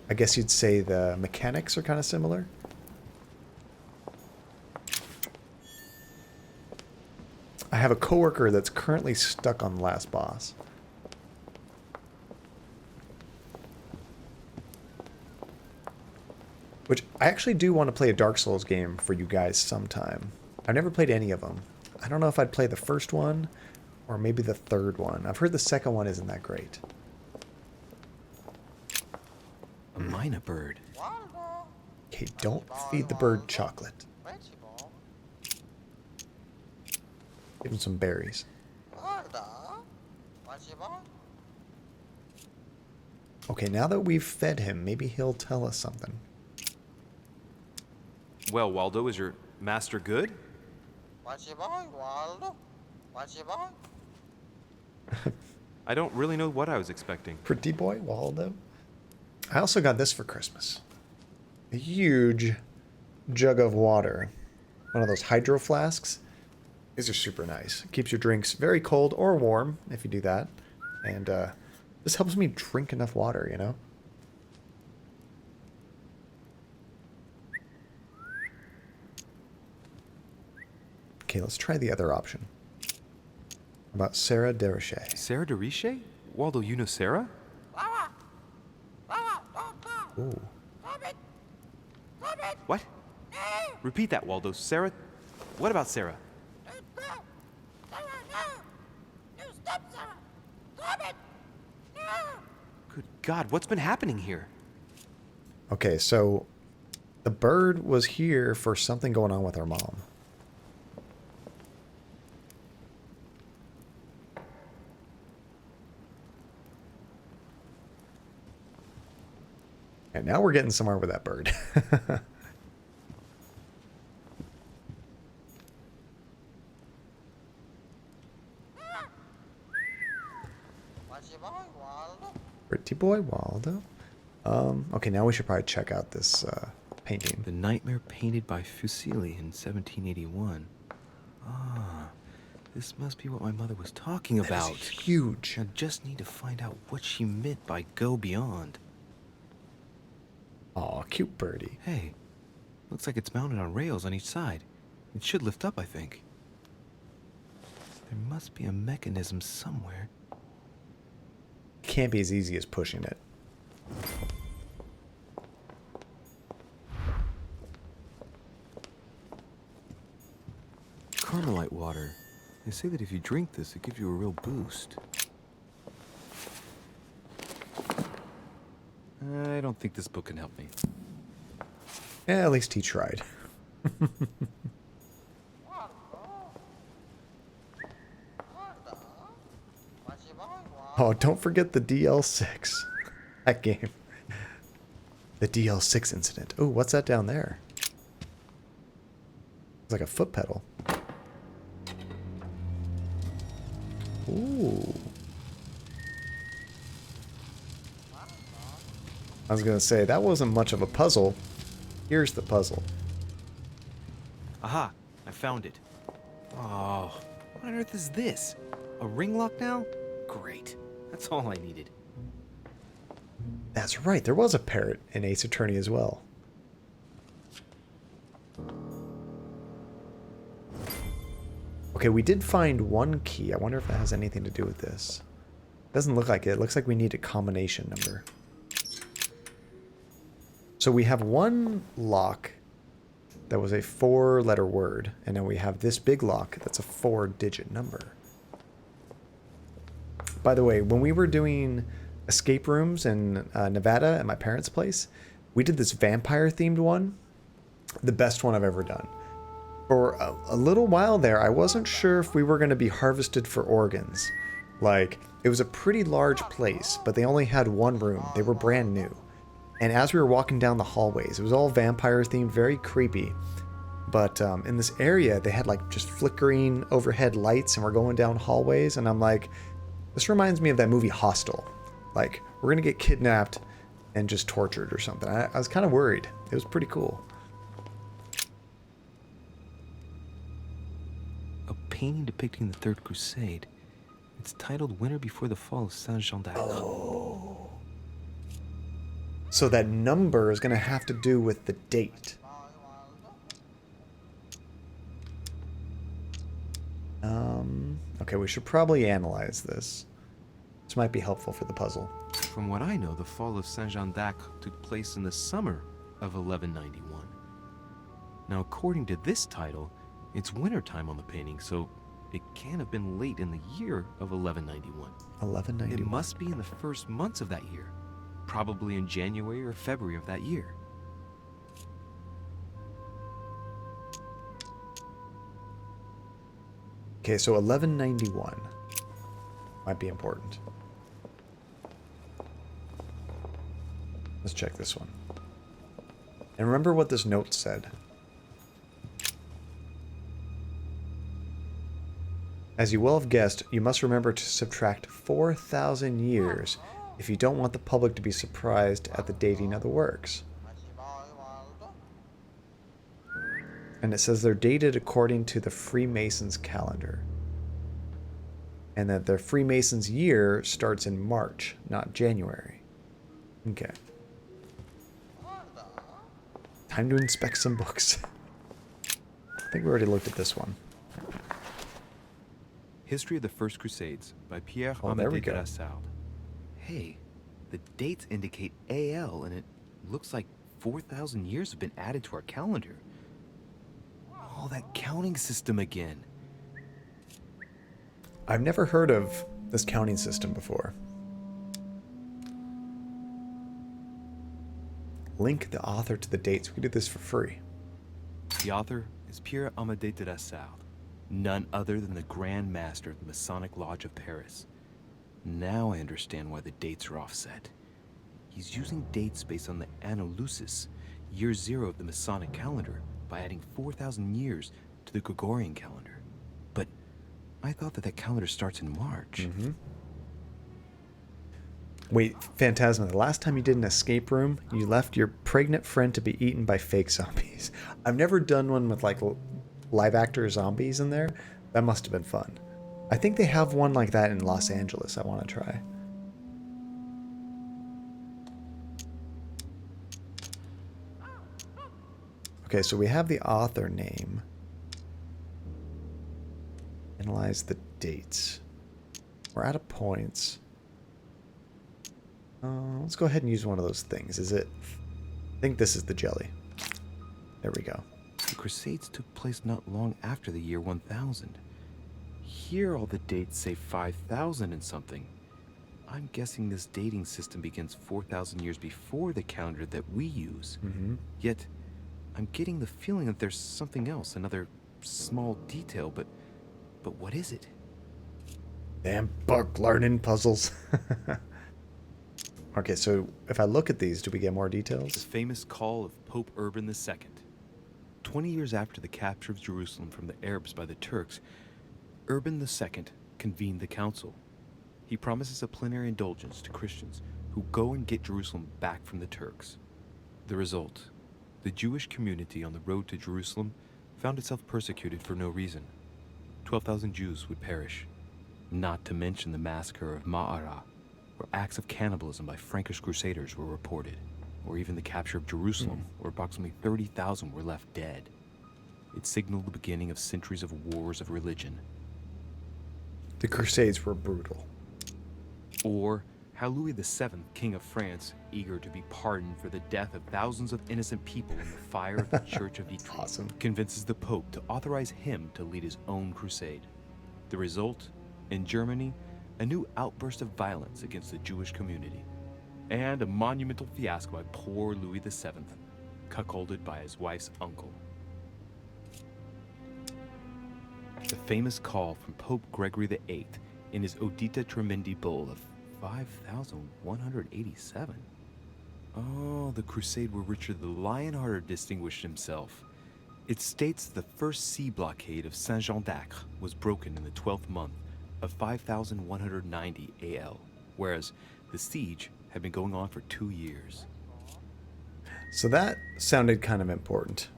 I guess you'd say the mechanics are kind of similar. I have a coworker that's currently stuck on the last boss. Which, I actually do want to play a Dark Souls game for you guys sometime. I've never played any of them. I don't know if I'd play the first one, or maybe the third one. I've heard the second one isn't that great. A mina bird. Okay, don't feed the bird chocolate. Give him some berries. Okay, now that we've fed him, maybe he'll tell us something. Well, Waldo, is your master good? I don't really know what I was expecting. Pretty boy, Waldo. I also got this for Christmas. A huge jug of water. One of those hydro flasks. These are super nice. Keeps your drinks very cold or warm if you do that. And this helps me drink enough water, you know? Okay, let's try the other option. About Sarah de Richet. Sarah de Richet? Waldo, you know Sarah? Ooh. What? Repeat that, Waldo. Sarah? What about Sarah? Good God, what's been happening here? Okay, so the bird was here for something going on with our mom. And now we're getting somewhere with that bird. Pretty boy Waldo. Okay, now we should probably check out this painting. The Nightmare painted by Fuseli in 1781. Ah, this must be what my mother was talking about. That is huge. I just need to find out what she meant by go beyond. Aw, cute birdie. Hey, looks like it's mounted on rails on each side. It should lift up, I think. There must be a mechanism somewhere. Can't be as easy as pushing it. Carmelite water. They say that if you drink this, it gives you a real boost. I don't think this book can help me. Yeah, at least he tried. Oh, don't forget the DL6. That game. The DL6 incident. Oh, what's that down there? It's like a foot pedal. Ooh. I was going to say, that wasn't much of a puzzle. Here's the puzzle. Aha! I found it. Oh, what on earth is this? A ring lock now? Great. That's all I needed. That's right, there was a parrot in Ace Attorney as well. Okay, we did find one key. I wonder if that has anything to do with this. Doesn't look like it. It looks like we need a combination number. So we have one lock that was a 4-letter word, and then we have this big lock that's a 4-digit number. By the way, when we were doing escape rooms in Nevada at my parents' place, we did this vampire-themed one. The best one I've ever done. For a little while there, I wasn't sure if we were going to be harvested for organs. Like, it was a pretty large place, but they only had one room. They were brand new. And as we were walking down the hallways, it was all vampire-themed, very creepy. But in this area, they had like just flickering overhead lights, and we're going down hallways, and I'm like, this reminds me of that movie Hostel. Like, we're going to get kidnapped and just tortured or something. I was kind of worried. It was pretty cool. A painting depicting the Third Crusade. It's titled Winter Before the Fall of Saint-Jean d'Arc. Oh. So that number is going to have to do with the date. Okay, we should probably analyze this. This might be helpful for the puzzle. From what I know, the fall of Saint-Jean d'Arc took place in the summer of 1191. Now, according to this title, it's wintertime on the painting, so it can't have been late in the year of 1191. 1191. It must be in the first months of that year, probably in January or February of that year. Okay, so 1191 might be important. Let's check this one. And remember what this note said. As you well have guessed, you must remember to subtract 4,000 years if you don't want the public to be surprised at the dating of the works. And it says they're dated according to the Freemasons' calendar. And that the Freemasons' year starts in March, not January. Okay. Time to inspect some books. I think we already looked at this one. History of the First Crusades by Pierre there we Amédée de go. la Salle. Hey, the dates indicate AL, and it looks like 4,000 years have been added to our calendar. Oh, that counting system again. I've never heard of this counting system before. Link the author to the dates. We can do this for free. The author is Pierre Amédée de la Salle, none other than the Grand Master of the Masonic Lodge of Paris. Now I understand why the dates are offset. He's using dates based on the Anno Lucis, year 0 of the Masonic calendar, by adding 4,000 years to the Gregorian calendar. But I thought that calendar starts in March. Wait, Phantasma, the last time you did an escape room, you left your pregnant friend to be eaten by fake zombies. I've never done one with like live actor zombies in there. That must have been fun. I think they have one like that in Los Angeles I want to try. Okay, so we have the author name. Analyze the dates. We're out of points. Let's go ahead and use one of those things. Is it? I think this is the jelly. There we go. The Crusades took place not long after the year 1000. Here all the dates say 5000 and something. I'm guessing this dating system begins 4,000 years before the calendar that we use. Yet, I'm getting the feeling that there's something else, another small detail, but what is it? Damn book learning puzzles. Okay, so if I look at these, do we get more details? The famous call of Pope Urban II. 20 years after the capture of Jerusalem from the Arabs by the Turks, Urban II convened the council. He promises a plenary indulgence to Christians who go and get Jerusalem back from the Turks. The result, the Jewish community on the road to Jerusalem found itself persecuted for no reason. 12,000 Jews would perish, not to mention the massacre of Ma'ara, where acts of cannibalism by Frankish crusaders were reported, or even the capture of Jerusalem, where approximately 30,000 were left dead. It signaled the beginning of centuries of wars of religion. The Crusades were brutal. Or how Louis VII, King of France, eager to be pardoned for the death of thousands of innocent people in the fire of the Church of Vitry, convinces the Pope to authorize him to lead his own crusade. The result, in Germany, a new outburst of violence against the Jewish community, and a monumental fiasco by poor Louis VII, cuckolded by his wife's uncle. The famous call from Pope Gregory VIII in his Audita Tremendi bull of 5,187. Oh, the crusade where Richard the Lionhearted distinguished himself. It states the first sea blockade of Saint-Jean d'Acre was broken in the 12th month of 5,190 AL, whereas the siege had been going on for 2 years. So that sounded kind of important.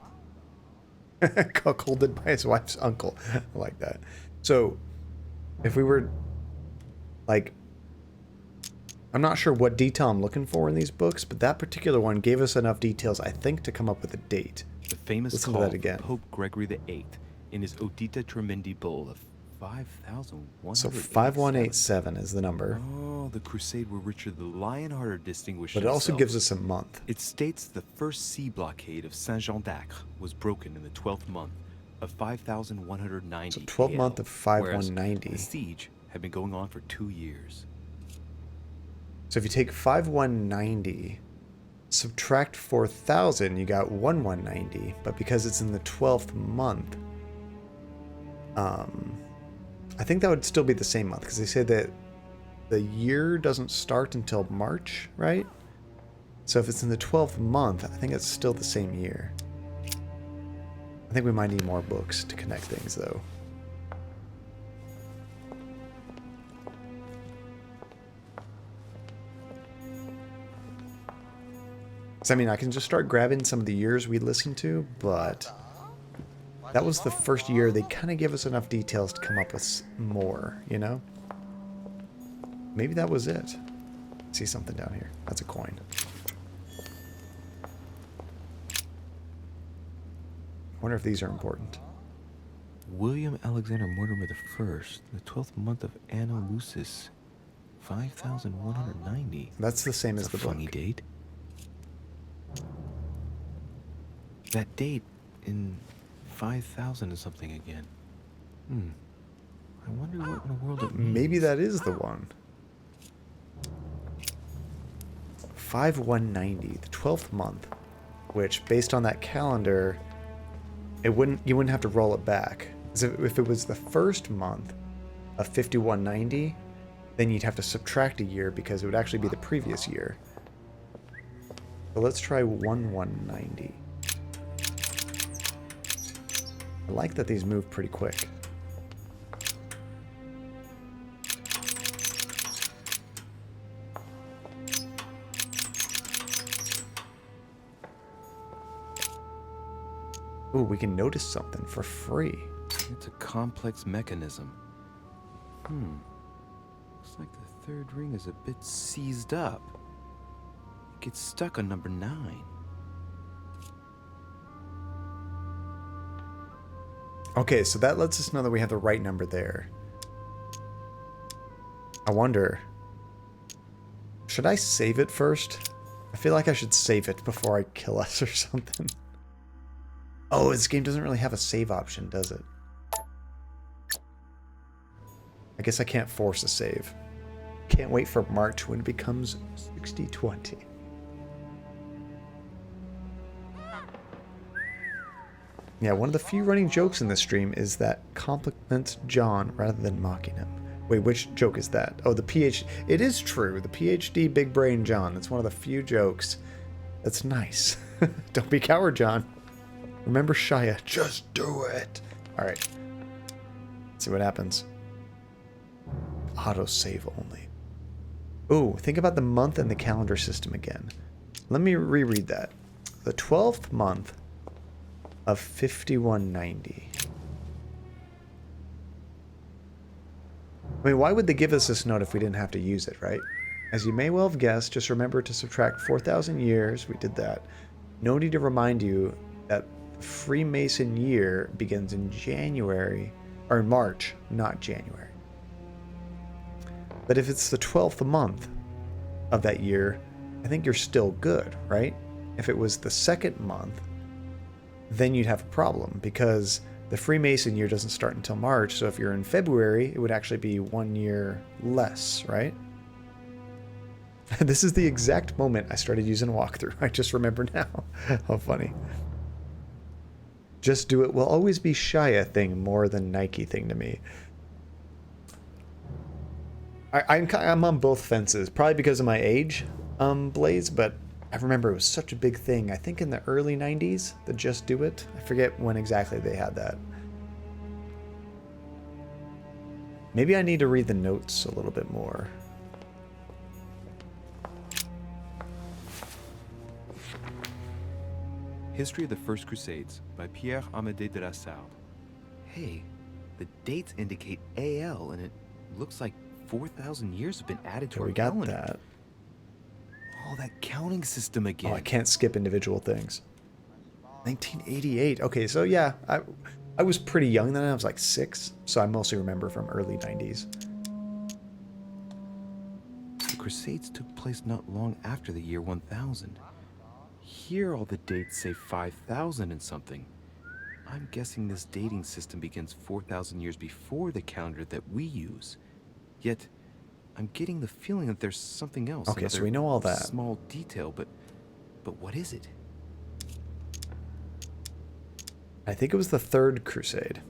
Cuckolded by his wife's uncle. I like that. So, if we were, like, I'm not sure what detail I'm looking for in these books, but that particular one gave us enough details, I think, to come up with a date. The famous Listen call to that again. from Pope Gregory VIII in his Audita Tremendi bull of 5,187. So 5187 is the number. Oh, the crusade where Richard the Lionhearted distinguished But it also himself. gives us a month. It states the first sea blockade of Saint-Jean d'Acre was broken in the 12th month of 5,190 So 12th AL, month of 5190. whereas the siege had been going on for 2 years. So if you take 5190, subtract 4,000, you got 1190. But because it's in the 12th month, I think that would still be the same month, because they say that the year doesn't start until March, right? So if it's in the 12th month, I think it's still the same year. I think we might need more books to connect things, though. So, I mean, I can just start grabbing some of the years we listened to, but that was the first year. They kind of give us enough details to come up with more, you know? Maybe that was it. I see something down here. That's a coin. I wonder if these are important. William Alexander Mortimer I, the 12th month of Anno Lucis, 5,190. That's the same as the book. Funny date. That date in 5,000 is something again. I wonder what in the world it means. Maybe that is the one. 5190, the 12th month, which based on that calendar, you wouldn't have to roll it back. So if it was the first month of 5190, then you'd have to subtract a year because it would actually be the previous year. So let's try 1190. I like that these move pretty quick. Ooh, we can notice something for free. It's a complex mechanism. Looks like the third ring is a bit seized up. It gets stuck on number 9. Okay, so that lets us know that we have the right number there. I wonder, should I save it first? I feel like I should save it before I kill us or something. Oh, this game doesn't really have a save option, does it? I guess I can't force a save. Can't wait for March when it becomes 60-20. Yeah, one of the few running jokes in this stream is that compliments John rather than mocking him. Wait, which joke is that? Oh, the PhD. It is true. The PhD Big Brain John. That's one of the few jokes that's nice. Don't be coward, John. Remember Shia. Just do it. All right. Let's see what happens. Auto save only. Ooh, think about the month and the calendar system again. Let me reread that. The 12th month of 5190. I mean, why would they give us this note if we didn't have to use it, right? As you may well have guessed, just remember to subtract 4,000 years. We did that. No need to remind you that the Freemason year begins in January, or March, not January. But if it's the 12th month of that year, I think you're still good, right? If it was the second month, then you'd have a problem because the Freemason year doesn't start until March. So if you're in February, it would actually be 1 year less, right? This is the exact moment I started using walkthrough. I just remember now. How funny. Just do it will always be Shia thing more than Nike thing to me. I'm on both fences, probably because of my age, Blaze, but I remember it was such a big thing. I think in the early 90s, the Just Do It. I forget when exactly they had that. Maybe I need to read the notes a little bit more. History of the First Crusades by Pierre Amédée de la Salle. Hey, the dates indicate AL, and it looks like 4,000 years have been added to our calendar. We got that. Oh, that counting system again. Oh, I can't skip individual things. 1988. Okay, so yeah, I was pretty young then. I was like 6, so I mostly remember from early 90s. The Crusades took place not long after the year 1000. Here all the dates say 5,000 and something. I'm guessing this dating system begins 4,000 years before the calendar that we use. Yet, I'm getting the feeling that there's something else. Okay, so we know all that. Small detail, but what is it? I think it was the Third Crusade.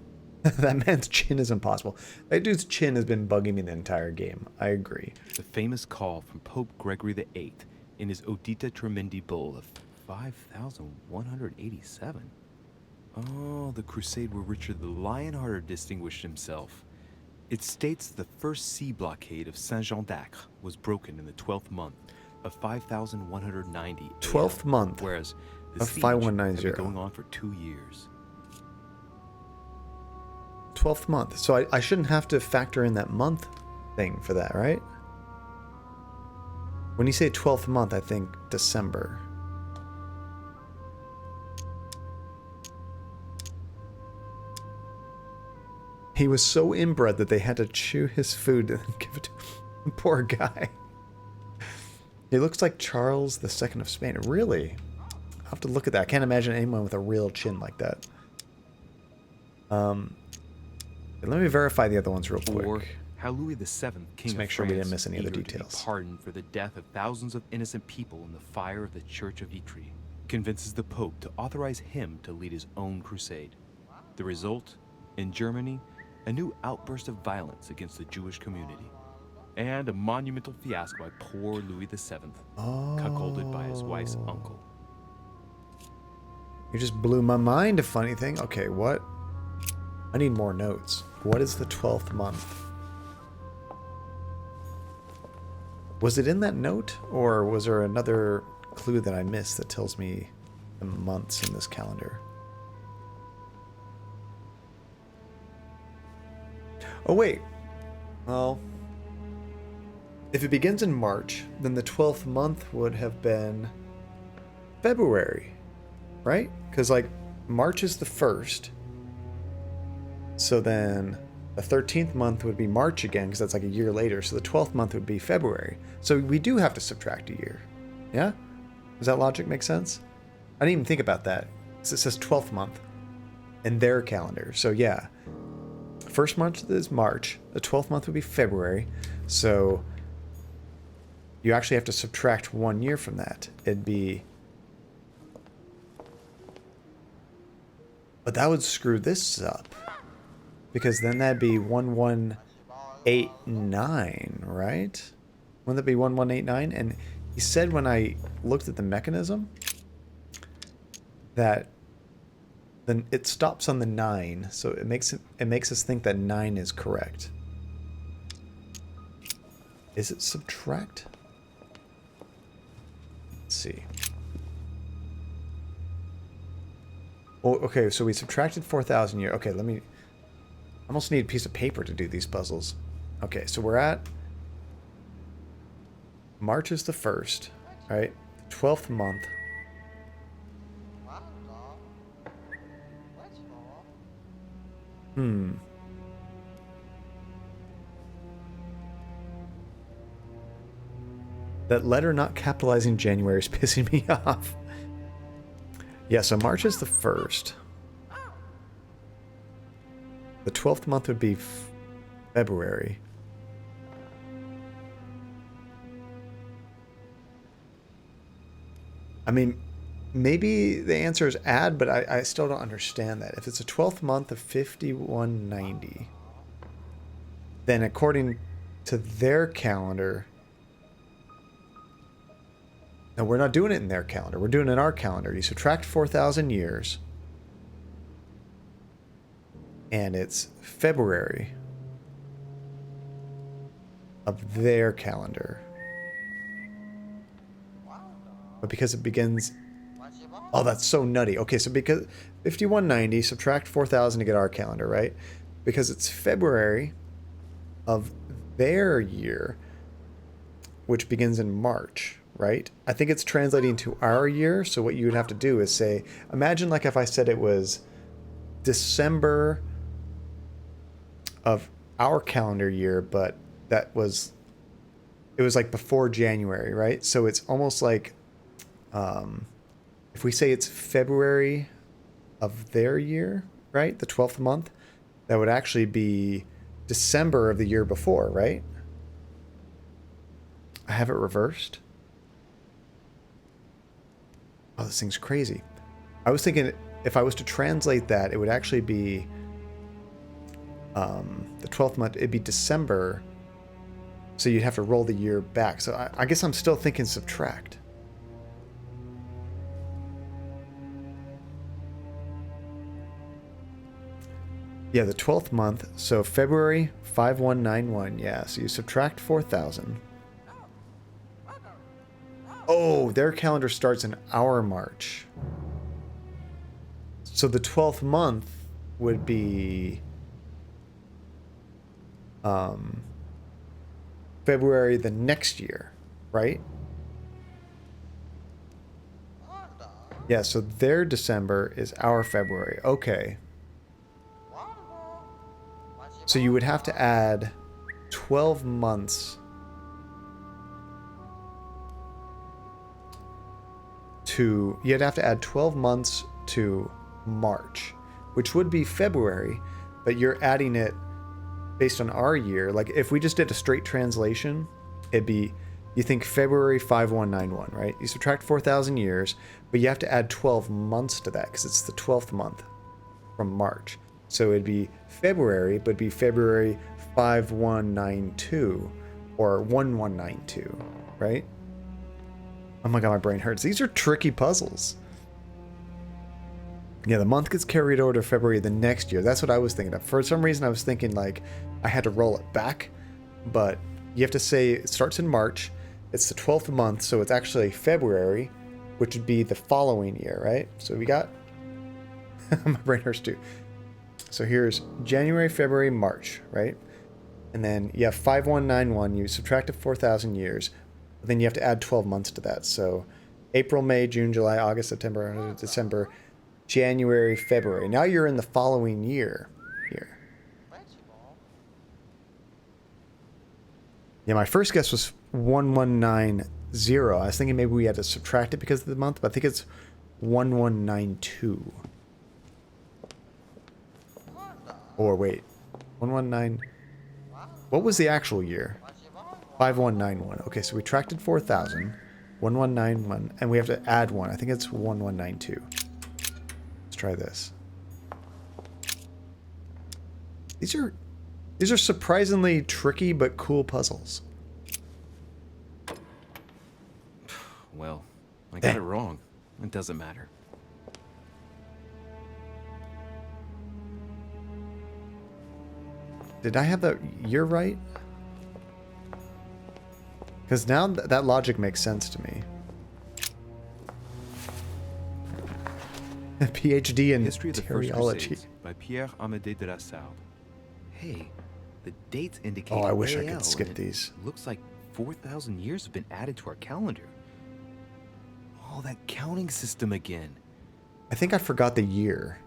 That man's chin is impossible. That dude's chin has been bugging me the entire game. I agree. The famous call from Pope Gregory VIII in his Audita Tremendi Bull of 5,187. Oh, the crusade where Richard the Lionhearted distinguished himself. It states the first sea blockade of Saint-Jean d'Acre was broken in the 12th month of 5,190. 12th month whereas the of siege 5190 had been going on for 2 years. 12th month. So I shouldn't have to factor in that month thing for that, right? When you say 12th month, I think December. He was so inbred that they had to chew his food and give it to him. Poor guy. He looks like Charles II of Spain. Really? I'll have to look at that. I can't imagine anyone with a real chin like that. Let me verify the other ones real quick. Or how Louis VII, King Just make of sure we didn't France, miss any other eager to be details. pardoned for the death of thousands of innocent people in the fire of the Church of Vitry, convinces the Pope to authorize him to lead his own crusade. The result, in Germany, a new outburst of violence against the Jewish community, and a monumental fiasco by poor Louis VII, cuckolded by his wife's uncle. You just blew my mind, a funny thing. Okay, what? I need more notes. What is the 12th month? Was it in that note, or was there another clue that I missed that tells me the months in this calendar? Oh, wait. Well, if it begins in March, then the 12th month would have been February, right? Because, like, March is the 1st. So then the 13th month would be March again, because that's like a year later. So the 12th month would be February. So we do have to subtract a year. Yeah? Does that logic make sense? I didn't even think about that. It says 12th month in their calendar. So yeah, first month is March. The 12th month would be February. So you actually have to subtract 1 year from that. It'd be... But that would screw this up. Because then that'd be 1189, right? Wouldn't that be 1189? And he said when I looked at the mechanism that then it stops on the 9, so it makes us think that 9 is correct. Is it subtract? Let's see. Oh, okay, so we subtracted 4,000 years. Okay, let me... I almost need a piece of paper to do these puzzles. Okay, so we're at... March is the 1st, right? 12th month. That letter not capitalizing January is pissing me off. Yeah, so March is the 1st. The 12th month would be February. I mean, maybe the answer is add, but I still don't understand that. If it's a 12th month of 5190, then according to their calendar... No, we're not doing it in their calendar. We're doing it in our calendar. You subtract 4,000 years, and it's February of their calendar. But because it begins... Oh, that's so nutty. Okay, so because 5190, subtract 4,000 to get our calendar, right? Because it's February of their year, which begins in March, right? I think it's translating to our year. So what you would have to do is say, imagine like if I said it was December of our calendar year, but it was like before January, right? So it's almost like, if we say it's February of their year, right? The 12th month, that would actually be December of the year before, right? I have it reversed. Oh, this thing's crazy. I was thinking if I was to translate that, it would actually be the 12th month. It'd be December. So you'd have to roll the year back. So I guess I'm still thinking subtract. Yeah, the 12th month. So February 5191. Yeah, so you subtract 4,000. Oh, their calendar starts in our March. So the 12th month would be February the next year, right? Yeah, so their December is our February. Okay. So you would have to add 12 months to... You'd have to add 12 months to March, which would be February, but you're adding it based on our year. Like if we just did a straight translation, it'd be, you think February 5191, right? You subtract 4,000 years, but you have to add 12 months to that because it's the 12th month from March. So it'd be February, but it'd be February 5192 or 1192, right? Oh my god, my brain hurts. These are tricky puzzles. Yeah, the month gets carried over to February the next year. That's what I was thinking of. For some reason, I was thinking like I had to roll it back, but you have to say it starts in March. It's the 12th month, so it's actually February, which would be the following year, right? So we got... my brain hurts too. So here's January, February, March, right? And then you have 5191. You subtracted 4,000 years. Then you have to add 12 months to that. So April, May, June, July, August, September, December, January, February. Now you're in the following year here. Yeah, my first guess was 1190. I was thinking maybe we had to subtract it because of the month, but I think it's 1192. Or wait, 119. What was the actual year? 5191. Okay, so we subtracted 4,000. 1191, and we have to add one. I think it's 1192. Let's try this. These are surprisingly tricky but cool puzzles. Well, I got it wrong. It doesn't matter. Did I have the year right? Because now that logic makes sense to me. A PhD in History of the First Teriology. Crusades by Pierre Amédée de la Salle. Hey, the dates indicate. Oh, I wish I AL, could skip and these. Looks like 4,000 years have been added to our calendar. Oh, that counting system again. I think I forgot the year.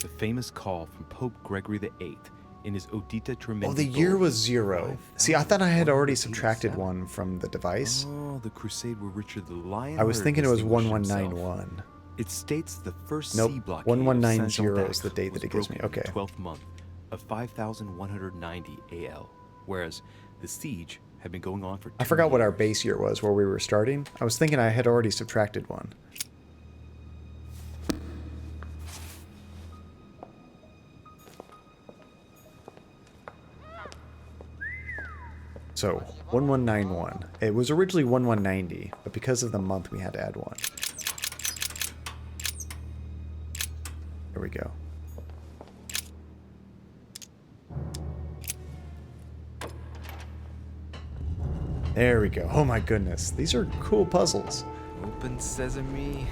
The famous call from Pope Gregory VIII in his Audita Tremendi. Oh, the year was 0. See, I thought I had already subtracted 1 from the device. Oh, the crusade where Richard the Lion. I was thinking it was 1191. It states the first Nope, sea blockade 1190 is the date that it gives me. broken Okay. in the 12th month of 5190 AL, whereas the siege had been going on for 2 I forgot what our years. base year was, where we were starting. I was thinking I had already subtracted 1. So, 1191. It was originally 1190, but because of the month, we had to add 1. There we go. There we go. Oh my goodness. These are cool puzzles. Open sesame.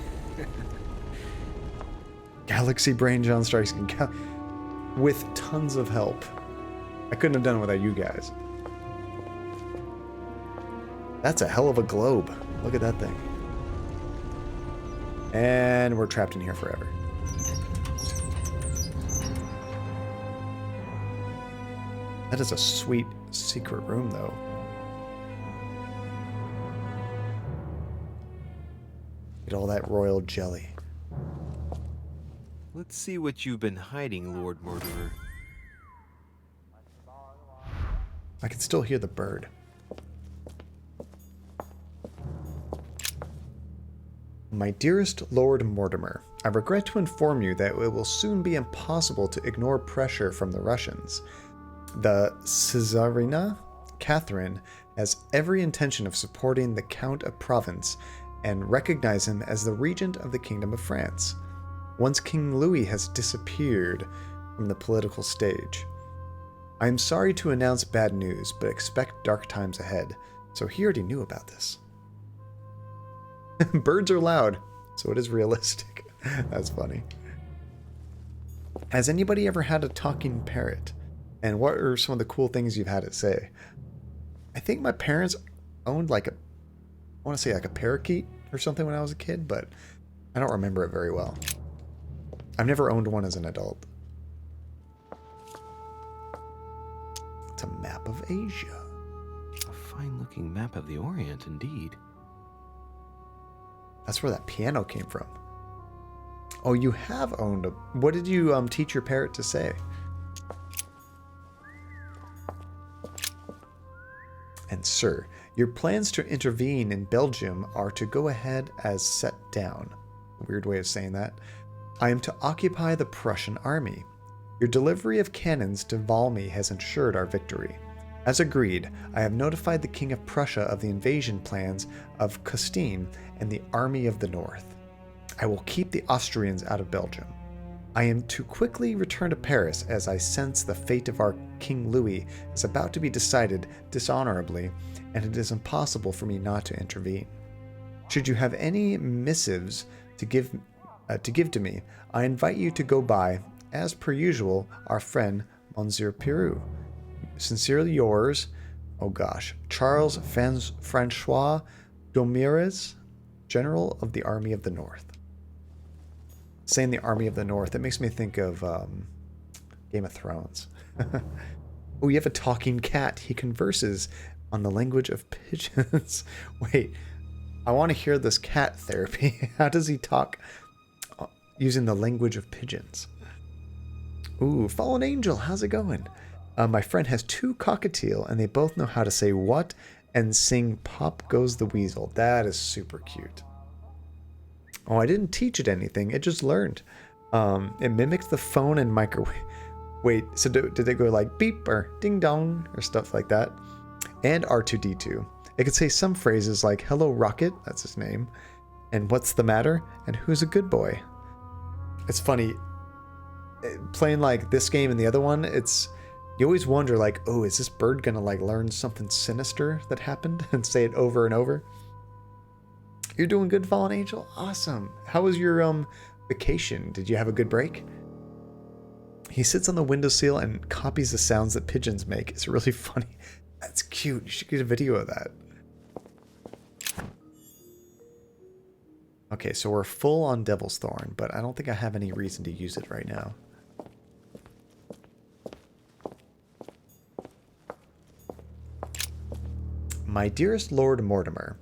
Galaxy Brain John Strikes with tons of help. I couldn't have done it without you guys. That's a hell of a globe. Look at that thing. And we're trapped in here forever. That is a sweet secret room, though. Get all that royal jelly. Let's see what you've been hiding, Lord Mortimer. I can still hear the bird. My dearest Lord Mortimer, I regret to inform you that it will soon be impossible to ignore pressure from the Russians. The Tsarina, Catherine, has every intention of supporting the Count of Provence and recognize him as the regent of the Kingdom of France. Once King Louis has disappeared from the political stage. I am sorry to announce bad news, but expect dark times ahead, so he already knew about this. Birds are loud, so it is realistic. That's funny. Has anybody ever had a talking parrot? And what are some of the cool things you've had it say? I think my parents owned like a, I want to say like a parakeet or something when I was a kid, but I don't remember it very well. I've never owned one as an adult. It's a map of Asia. A fine-looking map of the Orient, indeed. That's where that piano came from. Oh, you have owned a... What did you teach your parrot to say? And sir, your plans to intervene in Belgium are to go ahead as set down. Weird way of saying that. I am to occupy the Prussian army. Your delivery of cannons to Valmy has ensured our victory. As agreed, I have notified the King of Prussia of the invasion plans of Custine and the Army of the North. I will keep the Austrians out of Belgium. I am to quickly return to Paris as I sense the fate of our King Louis is about to be decided dishonorably, and it is impossible for me not to intervene. Should you have any missives to give to me, I invite you to go by, as per usual, our friend Monsieur Peru. Sincerely yours, oh gosh, Charles Francois Domirez, General of the Army of the North. Saying the Army of the North, it makes me think of Game of Thrones. Oh, you have a talking cat. He converses on the language of pigeons. Wait, I want to hear this cat therapy. How does he talk using the language of pigeons? Ooh, Fallen Angel, how's it going? My friend has 2 cockatiel, and they both know how to say what and sing Pop Goes the Weasel. That is super cute. Oh, I didn't teach it anything. It just learned. It mimicked the phone and microwave. Wait, so did it go like beep or ding dong or stuff like that? And R2-D2. It could say some phrases like hello Rocket, that's his name, and what's the matter, and who's a good boy. It's funny, playing like this game and the other one, you always wonder like, oh, is this bird gonna like learn something sinister that happened and say it over and over? You're doing good, Fallen Angel? Awesome. How was your vacation? Did you have a good break? He sits on the windowsill and copies the sounds that pigeons make. It's really funny. That's cute. You should get a video of that. Okay, so we're full on Devil's Thorn, but I don't think I have any reason to use it right now. My dearest Lord Mortimer,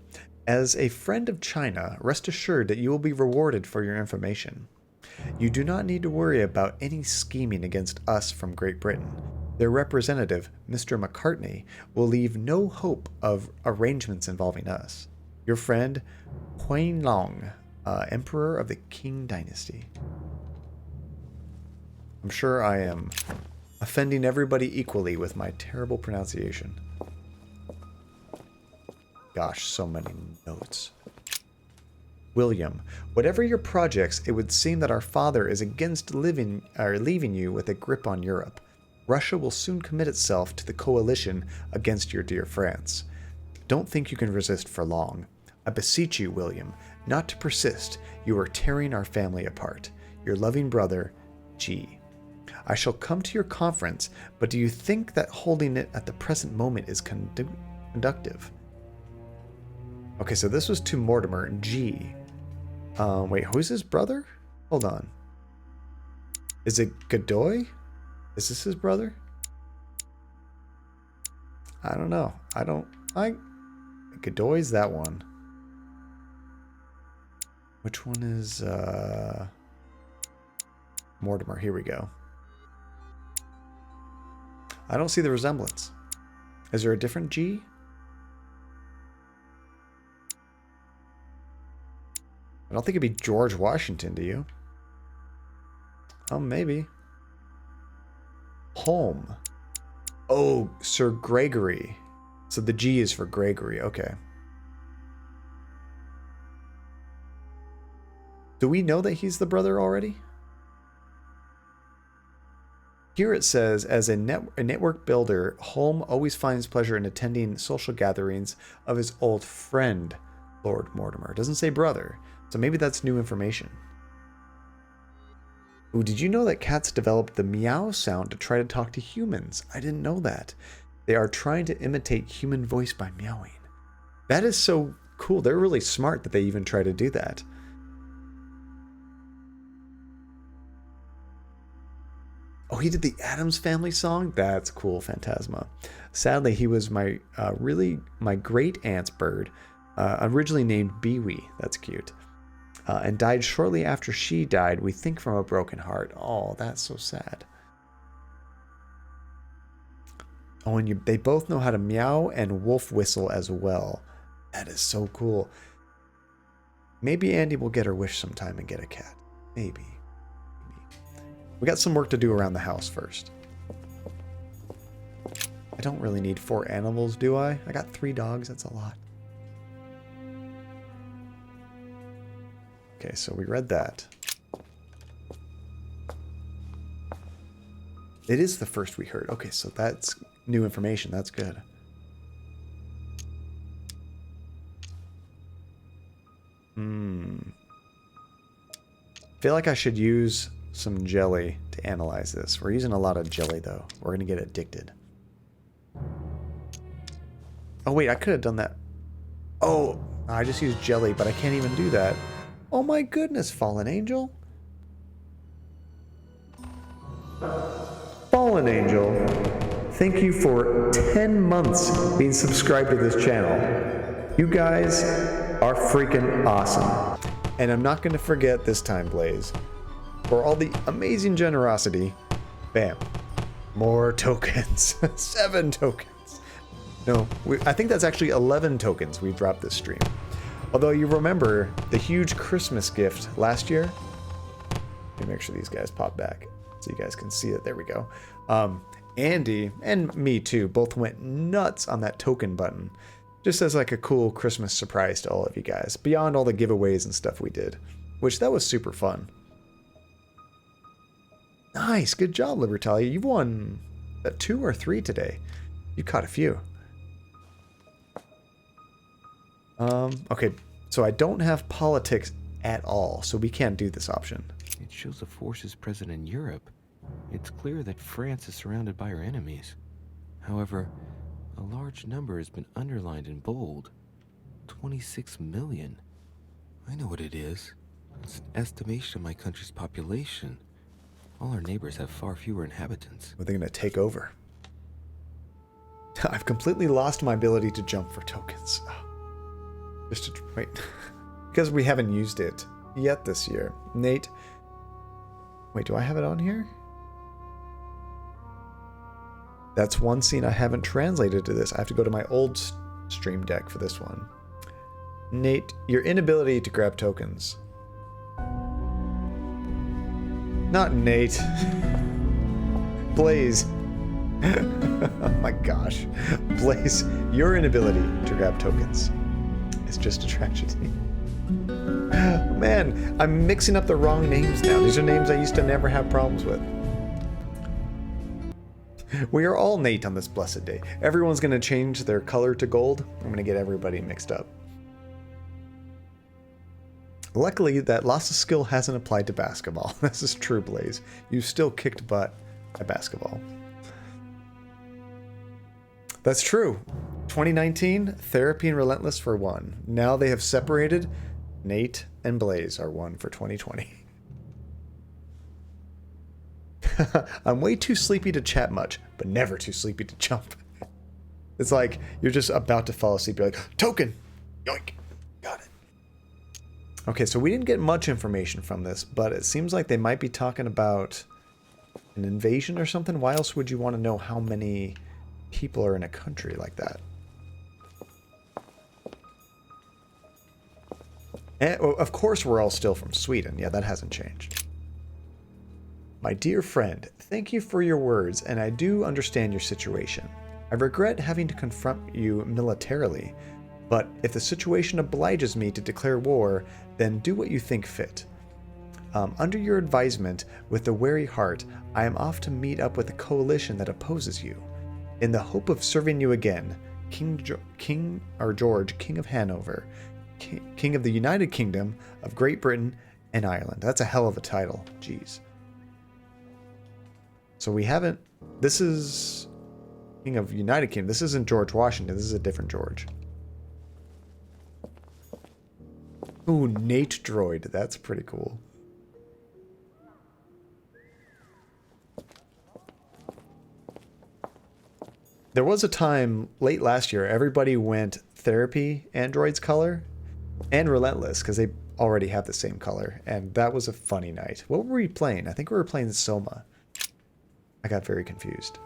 as a friend of China, rest assured that you will be rewarded for your information. You do not need to worry about any scheming against us from Great Britain. Their representative, Mr. McCartney, will leave no hope of arrangements involving us. Your friend, Huan Long, Emperor of the Qing Dynasty. I'm sure I am offending everybody equally with my terrible pronunciation. Gosh, so many notes. William, whatever your projects, it would seem that our father is against leaving you with a grip on Europe. Russia will soon commit itself to the coalition against your dear France. Don't think you can resist for long. I beseech you, William, not to persist. You are tearing our family apart. Your loving brother, G. I shall come to your conference, but do you think that holding it at the present moment is conductive? Okay, so this was to Mortimer, G. Wait, who's his brother? Hold on. Is it Godoy? Is this his brother? I don't know. Godoy's that one. Which one is, Mortimer? Here we go. I don't see the resemblance. Is there a different G? I don't think it'd be George Washington, do you? Oh, maybe. Home. Oh, Sir Gregory. So the G is for Gregory. Okay. Do we know that he's the brother already? Here it says, as a network builder, Holm always finds pleasure in attending social gatherings of his old friend, Lord Mortimer. It doesn't say brother. So maybe that's new information. Ooh, did you know that cats developed the meow sound to try to talk to humans? I didn't know that. They are trying to imitate human voice by meowing. That is so cool. They're really smart that they even try to do that. Oh, he did the Addams Family song? That's cool, Phantasma. Sadly, he was my great aunt's bird, originally named Bewee. That's cute. And died shortly after she died, we think from a broken heart. Oh, that's so sad. Oh, and they both know how to meow and wolf whistle as well. That is so cool. Maybe Andy will get her wish sometime and get a cat. Maybe. We got some work to do around the house first. I don't really need 4 animals, do I? I got 3 dogs, that's a lot. Okay, so we read that. It is the first we heard. Okay, so that's new information. That's good. I feel like I should use some jelly to analyze this. We're using a lot of jelly, though. We're going to get addicted. Oh, wait, I could have done that. Oh, I just used jelly, but I can't even do that. Oh my goodness, Fallen Angel. Fallen Angel, thank you for 10 months being subscribed to this channel. You guys are freaking awesome. And I'm not going to forget this time, Blaze, for all the amazing generosity. Bam. More tokens. 7 tokens. No, I think that's actually 11 tokens we dropped this stream. Although you remember the huge Christmas gift last year. Let me make sure these guys pop back so you guys can see it. There we go. Andy and me too both went nuts on that token button. Just as like a cool Christmas surprise to all of you guys. Beyond all the giveaways and stuff we did. Which that was super fun. Nice. Good job, Libertalia. You've won 2 or 3 today. You caught a few. Okay, so I don't have politics at all, so we can't do this option. It shows the forces present in Europe. It's clear that France is surrounded by her enemies. However, a large number has been underlined in bold. 26 million. I know what it is. It's an estimation of my country's population. All our neighbors have far fewer inhabitants. Are they going to take over? I've completely lost my ability to jump for tokens. Just to wait. Because we haven't used it yet this year. Nate. Wait, do I have it on here? That's one scene I haven't translated to this. I have to go to my old stream deck for this one. Nate, your inability to grab tokens. Not Nate. Blaze. Oh my gosh. Blaze, your inability to grab tokens is just a tragedy. Man, I'm mixing up the wrong names now. These are names I used to never have problems with. We are all Nate on this blessed day. Everyone's going to change their color to gold. I'm going to get everybody mixed up. Luckily, that loss of skill hasn't applied to basketball. This is true, Blaze. You still kicked butt at basketball. That's true. 2019, Therapy and Relentless for 1. Now they have separated. Nate and Blaze are 1 for 2020. I'm way too sleepy to chat much, but never too sleepy to jump. It's like you're just about to fall asleep. You're like, token! Yoink! Got it. Okay, so we didn't get much information from this, but it seems like they might be talking about an invasion or something. Why else would you want to know how many people are in a country like that? And, well, of course we're all still from Sweden. Yeah, that hasn't changed. My dear friend, thank you for your words, and I do understand your situation. I regret having to confront you militarily, but if the situation obliges me to declare war, then do what you think fit. Under your advisement, with a wary heart, I am off to meet up with a coalition that opposes you. In the hope of serving you again, George, King of Hanover, King of the United Kingdom of Great Britain and Ireland. That's a hell of a title. Jeez. So we haven't... This is King of United Kingdom. This isn't George Washington. This is a different George. Ooh, Nate Droid. That's pretty cool. There was a time late last year, everybody went Therapy Android's color and Relentless because they already have the same color. And that was a funny night. What were we playing? I think we were playing Soma. I got very confused.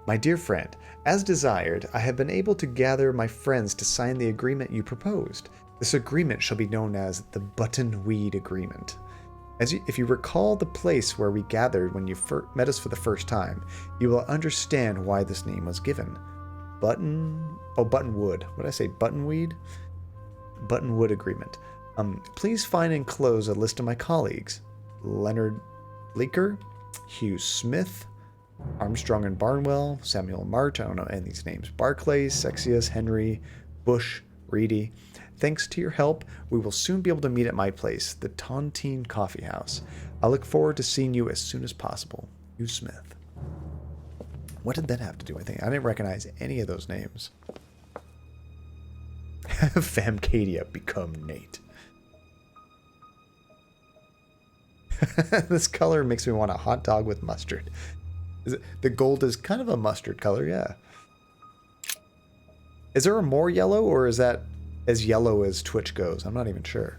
My dear friend, as desired, I have been able to gather my friends to sign the agreement you proposed. This agreement shall be known as the Buttonweed Agreement. If you recall the place where we gathered when you met us for the first time, you will understand why this name was given. Buttonwood. What did I say? Buttonweed? Buttonwood Agreement. Please find and enclose a list of my colleagues. Leonard Bleeker, Hugh Smith, Armstrong and Barnwell, Samuel March, I don't know any of these names, Barclays, Sexius, Henry, Bush, Reedy. Thanks to your help, we will soon be able to meet at my place, the Tontine Coffee House. I look forward to seeing you as soon as possible. You Smith. What did that have to do with anything? I didn't recognize any of those names. Famcadia, become Nate. This color makes me want a hot dog with mustard. The gold is kind of a mustard color, yeah. Is there a more yellow, or is that as yellow as Twitch goes? I'm not even sure.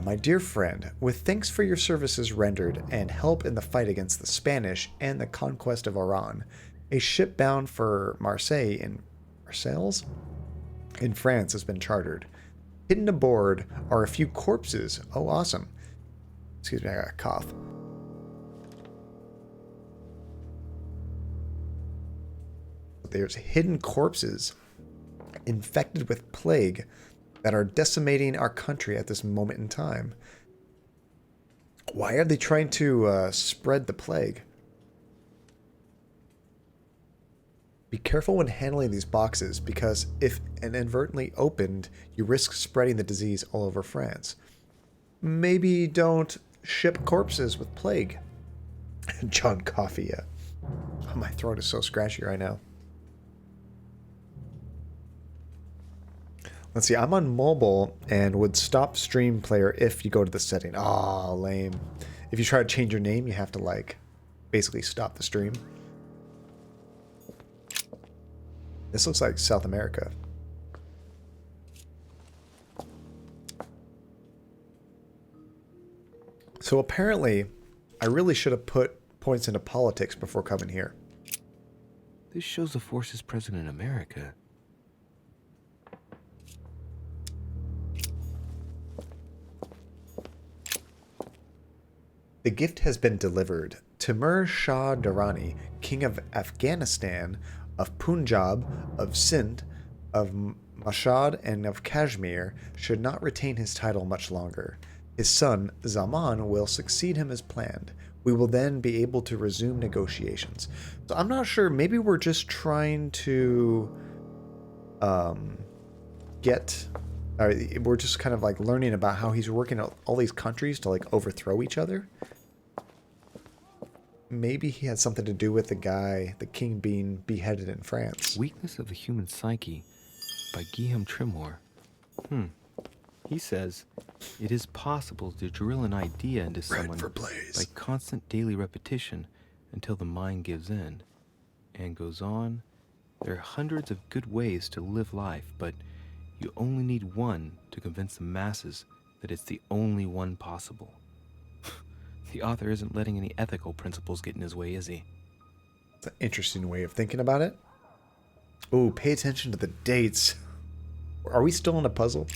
My dear friend, with thanks for your services rendered and help in the fight against the Spanish and the conquest of Oran, a ship bound for Marseille in France has been chartered. Hidden aboard are a few corpses. Oh, awesome. Excuse me, I got a cough. There's hidden corpses infected with plague that are decimating our country at this moment in time. Why are they trying to spread the plague? Be careful when handling these boxes, because if inadvertently opened, you risk spreading the disease all over France. Maybe don't ship corpses with plague. John Coffey, yeah. Oh, my throat is so scratchy right now. Let's see, I'm on mobile and would stop stream player if you go to the setting. Aw, lame. If you try to change your name, you have to, like, basically stop the stream. This looks like South America. So apparently, I really should have put points into politics before coming here. This shows the forces present in America. The gift has been delivered. Timur Shah Durrani, king of Afghanistan, of Punjab, of Sindh, of Mashhad, and of Kashmir, should not retain his title much longer. His son, Zaman, will succeed him as planned. We will then be able to resume negotiations. So I'm not sure. Maybe we're just trying to we're just kind of like learning about how he's working out all these countries to like overthrow each other. Maybe he had something to do with the king being beheaded in France. Weakness of the Human Psyche by Guillaume Tremor. He says, it is possible to drill an idea into someone by constant daily repetition until the mind gives in. And goes on, there are hundreds of good ways to live life, but you only need one to convince the masses that it's the only one possible. The author isn't letting any ethical principles get in his way, is he? It's an interesting way of thinking about it. Ooh, pay attention to the dates. Are we still in a puzzle?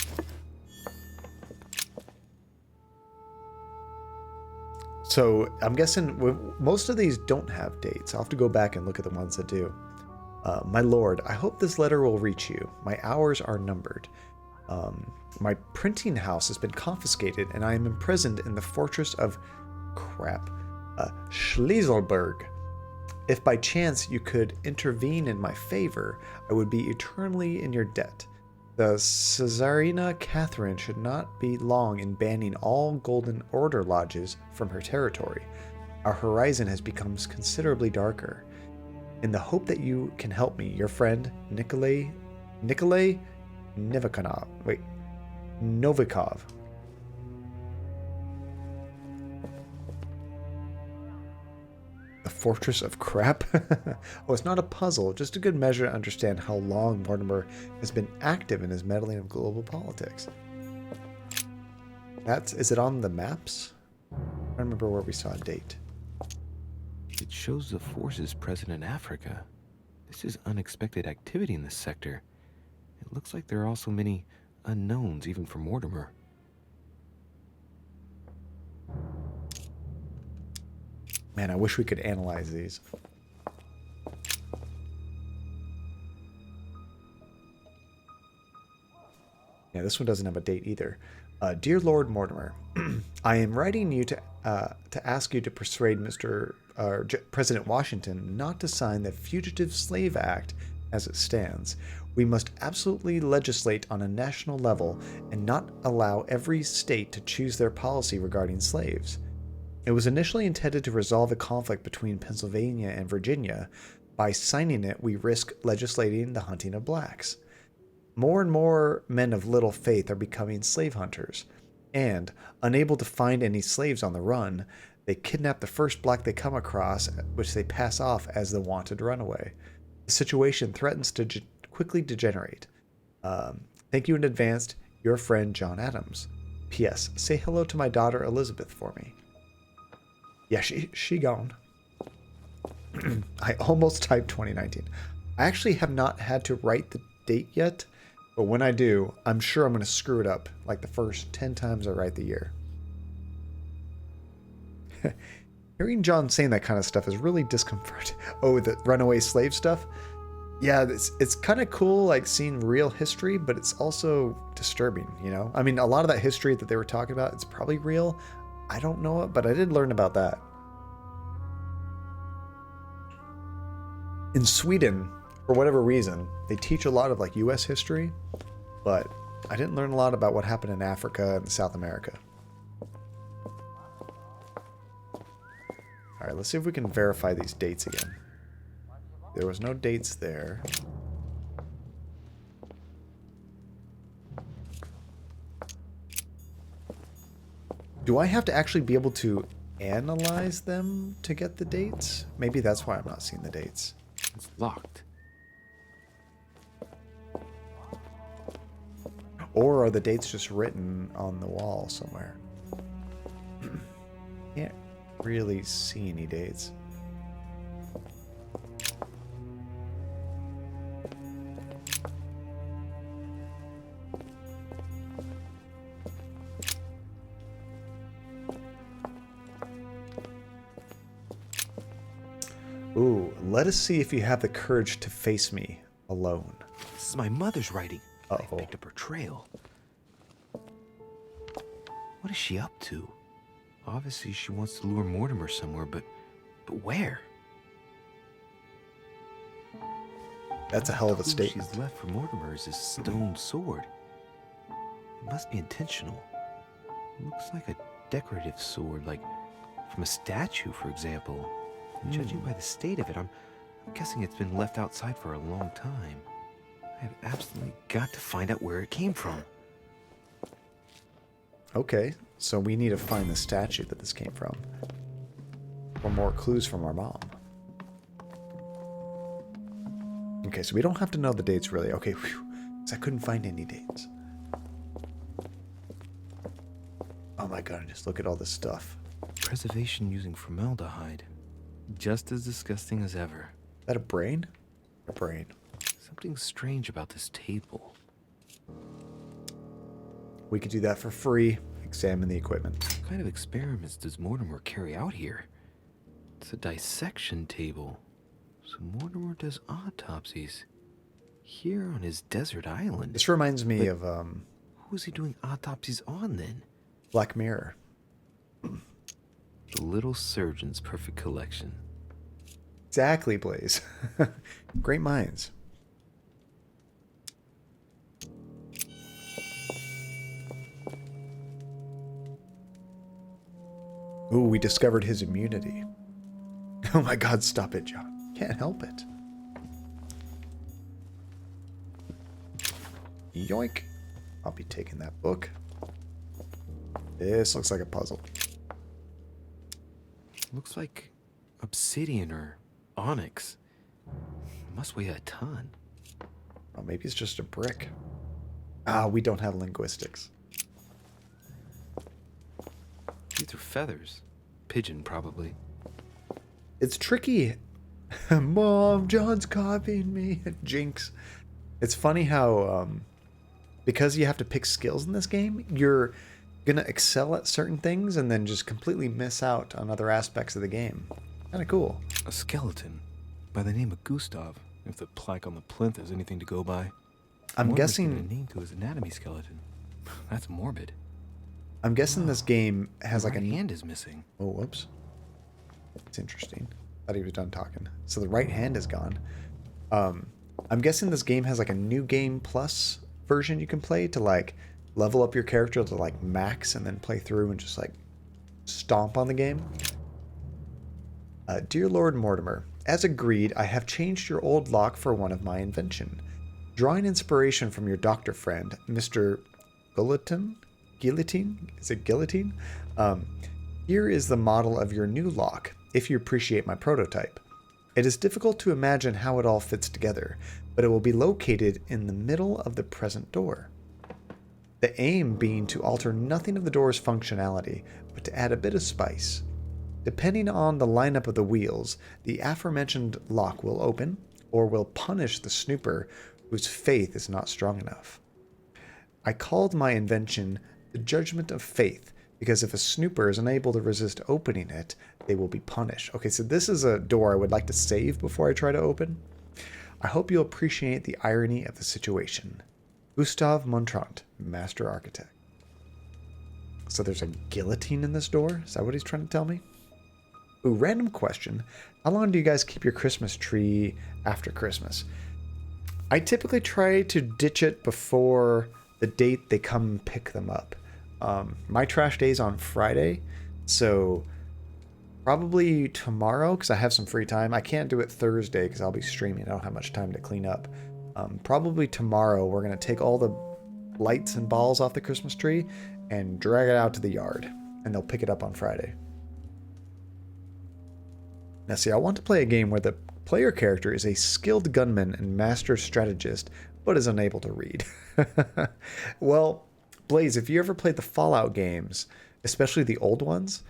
So I'm guessing most of these don't have dates. I'll have to go back and look at the ones that do. My lord, I hope this letter will reach you. My hours are numbered. My printing house has been confiscated, and I am imprisoned in the fortress of Schlesselberg. If by chance you could intervene in my favor, I would be eternally in your debt. The Caesarina Catherine should not be long in banning all Golden Order lodges from her territory. Our horizon has become considerably darker. In the hope that you can help me, your friend Nikolay Novikov. The Fortress of Crap? Oh, it's not a puzzle, just a good measure to understand how long Mortimer has been active in his meddling of global politics. Is it on the maps? I don't remember where we saw a date. It shows the forces present in Africa. This is unexpected activity in this sector. It looks like there are also many unknowns, even for Mortimer. Man, I wish we could analyze these. Yeah, this one doesn't have a date either. Dear Lord Mortimer, I am writing you to ask you to persuade President Washington not to sign the Fugitive Slave Act as it stands, we must absolutely legislate on a national level and not allow every state to choose their policy regarding slaves. It was initially intended to resolve a conflict between Pennsylvania and Virginia. By signing it, we risk legislating the hunting of blacks. More and more men of little faith are becoming slave hunters, and, unable to find any slaves on the run, they kidnap the first black they come across, which they pass off as the wanted runaway. The situation threatens to quickly degenerate. Thank you in advance, your friend John Adams. P.S. Say hello to my daughter Elizabeth for me. Yeah, she gone. I almost typed 2019. I actually have not had to write the date yet, but when I do, I'm sure I'm going to screw it up like the first 10 times I write the year. Hearing John saying that kind of stuff is really discomforting. Oh, the runaway slave stuff? Yeah, it's kind of cool, like seeing real history, but it's also disturbing, you know? I mean, a lot of that history that they were talking about, it's probably real. I don't know it, but I did learn about that. In Sweden, for whatever reason, they teach a lot of like US history, but I didn't learn a lot about what happened in Africa and South America. All right, let's see if we can verify these dates again. There was no dates there. Do I have to actually be able to analyze them to get the dates? Maybe that's why I'm not seeing the dates. It's locked. Or are the dates just written on the wall somewhere? Can't really see any dates. Ooh, let us see if you have the courage to face me alone. This is my mother's writing. Uh-oh. I picked up her trail. What is she up to? Obviously, she wants to lure Mortimer somewhere, but where? That's a hell of a The clue statement. she's left for Mortimer is his stone sword. It must be intentional. It looks like a decorative sword, like from a statue, for example. And judging by the state of it, I'm guessing it's been left outside for a long time. I have absolutely got to find out where it came from. Okay, so we need to find the statue that this came from. For more clues from our mom. Okay, so we don't have to know the dates really. Okay, whew, 'cause I couldn't find any dates. Oh my goodness, look at all this stuff. Preservation using formaldehyde. Just as disgusting as ever. Is that a brain? A brain. Something strange about this table. We could do that for free. Examine the equipment. What kind of experiments does Mortimer carry out here? It's a dissection table. So Mortimer does autopsies. Here on his desert island. This reminds me of Who is he doing autopsies on then? Black Mirror. The Little Surgeon's Perfect Collection. Exactly, Blaze. Great minds. Ooh, we discovered his immunity. Oh my god, stop it, John. Can't help it. Yoink. I'll be taking that book. This looks like a puzzle. Looks like obsidian or onyx. It must weigh a ton. Oh, maybe it's just a brick. Ah, we don't have linguistics. These are feathers. Pigeon, probably. It's tricky. Mom, John's copying me. Jinx. It's funny how, because you have to pick skills in this game, you're going to excel at certain things and then just completely miss out on other aspects of the game. Kind of cool. A skeleton by the name of Gustav, if the plaque on the plinth is anything to go by. I'm Mortimer's guessing... given a name to his anatomy skeleton. That's morbid. I'm guessing this game has like a a... hand is missing. Oh, whoops. It's interesting. Thought he was done talking. So the right hand is gone. I'm I'm guessing this game has like a new game plus version you can play to like level up your character to like max and then play through and just like stomp on the game. Dear Lord Mortimer, as agreed, I have changed your old lock for one of my invention. Drawing inspiration from your doctor friend, Mr. Guillotine? Is it Guillotine? Here is the model of your new lock, if you appreciate my prototype. It is difficult to imagine how it all fits together, but it will be located in the middle of the present door. The aim being to alter nothing of the door's functionality, but to add a bit of spice. Depending on the lineup of the wheels, the aforementioned lock will open, or will punish the snooper whose faith is not strong enough. I called my invention the Judgment of Faith, because if a snooper is unable to resist opening it, they will be punished. Okay, so this is a door I would like to save before I try to open. I hope you'll appreciate the irony of the situation. Gustave Montrant, Master Architect. So there's a guillotine in this door? Is that what he's trying to tell me? Ooh, random question. How long do you guys keep your Christmas tree after Christmas? I typically try to ditch it before the date they come and pick them up. My trash day is on Friday, so probably tomorrow, because I have some free time. I can't do it Thursday because I'll be streaming. I don't have much time to clean up. Probably tomorrow we're going to take all the lights and balls off the Christmas tree and drag it out to the yard, and they'll pick it up on Friday. Now see, I want to play a game where the player character is a skilled gunman and master strategist, but is unable to read. Well, Blaze, if you ever played the Fallout games, especially the old ones,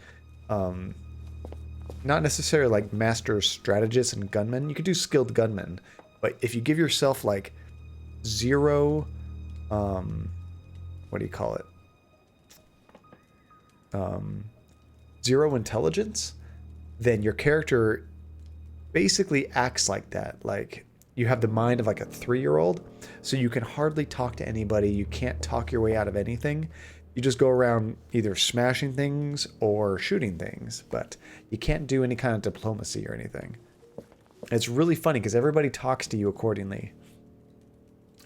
not necessarily like master strategist and gunman, you could do skilled gunman, but if you give yourself like zero, what do you call it? Zero intelligence, then your character basically acts like that. Like you have the mind of like a 3-year-old, so you can hardly talk to anybody. You can't talk your way out of anything. You just go around either smashing things or shooting things, but you can't do any kind of diplomacy or anything. It's really funny because everybody talks to you accordingly.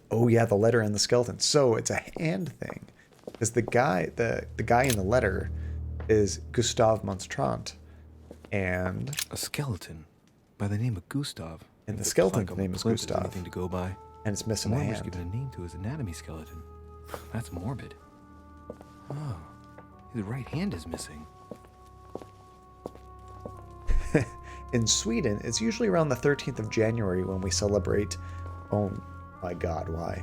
Oh yeah, the letter and the skeleton. So it's a hand thing, because the guy in the letter is Gustave Monstrant, and a skeleton by the name of Gustave. And the skeleton's name is Gustave. Anything to go by. And it's missing a Mortimer's hand. given a name to his anatomy skeleton. That's morbid. Oh, his right hand is missing. In Sweden, it's usually around the 13th of January when we celebrate... Oh my god, why?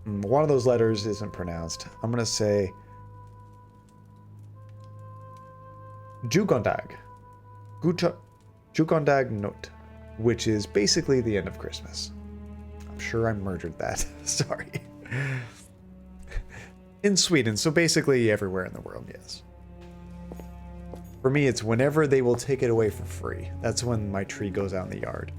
One of those letters isn't pronounced. I'm going to say... Jugondag. Jugondag Note, which is basically the end of Christmas. I'm sure I murdered that. Sorry. In Sweden, so basically everywhere in the world, yes. For me, it's whenever they will take it away for free. That's when my tree goes out in the yard.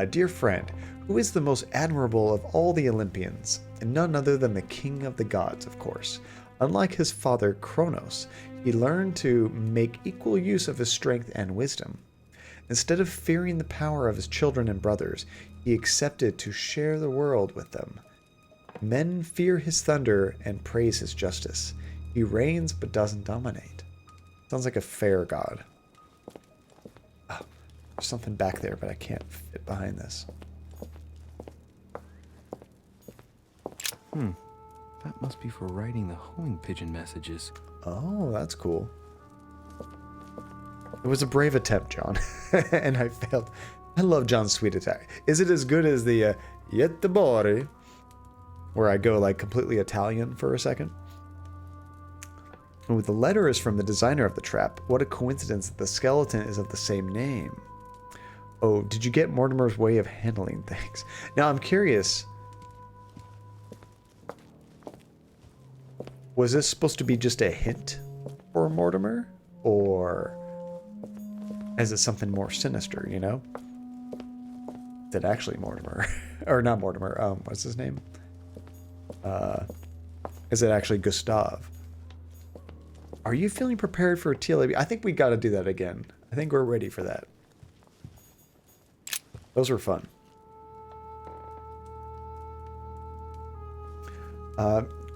Dear friend, who is the most admirable of all the Olympians, and none other than the king of the gods, of course. Unlike his father Kronos, he learned to make equal use of his strength and wisdom. Instead of fearing the power of his children and brothers, he accepted to share the world with them. Men fear his thunder and praise his justice. He reigns but doesn't dominate. Sounds like a fair god. Oh, there's something back there, but I can't fit behind this. That must be for writing the homing pigeon messages. Oh, that's cool. It was a brave attempt, John, and I failed. I love John's sweet attack. Is it as good as the Yette Bore, where I go like completely Italian for a second? Oh, the letter is from the designer of the trap. What a coincidence that the skeleton is of the same name. Oh, did you get Mortimer's way of handling things? Now, I'm curious. Was this supposed to be just a hint for Mortimer? Or is it something more sinister, you know? Is it actually Mortimer? Or not Mortimer, what's his name? Is it actually Gustave? Are you feeling prepared for a TLAB? I think we gotta do that again. I think we're ready for that. Those were fun.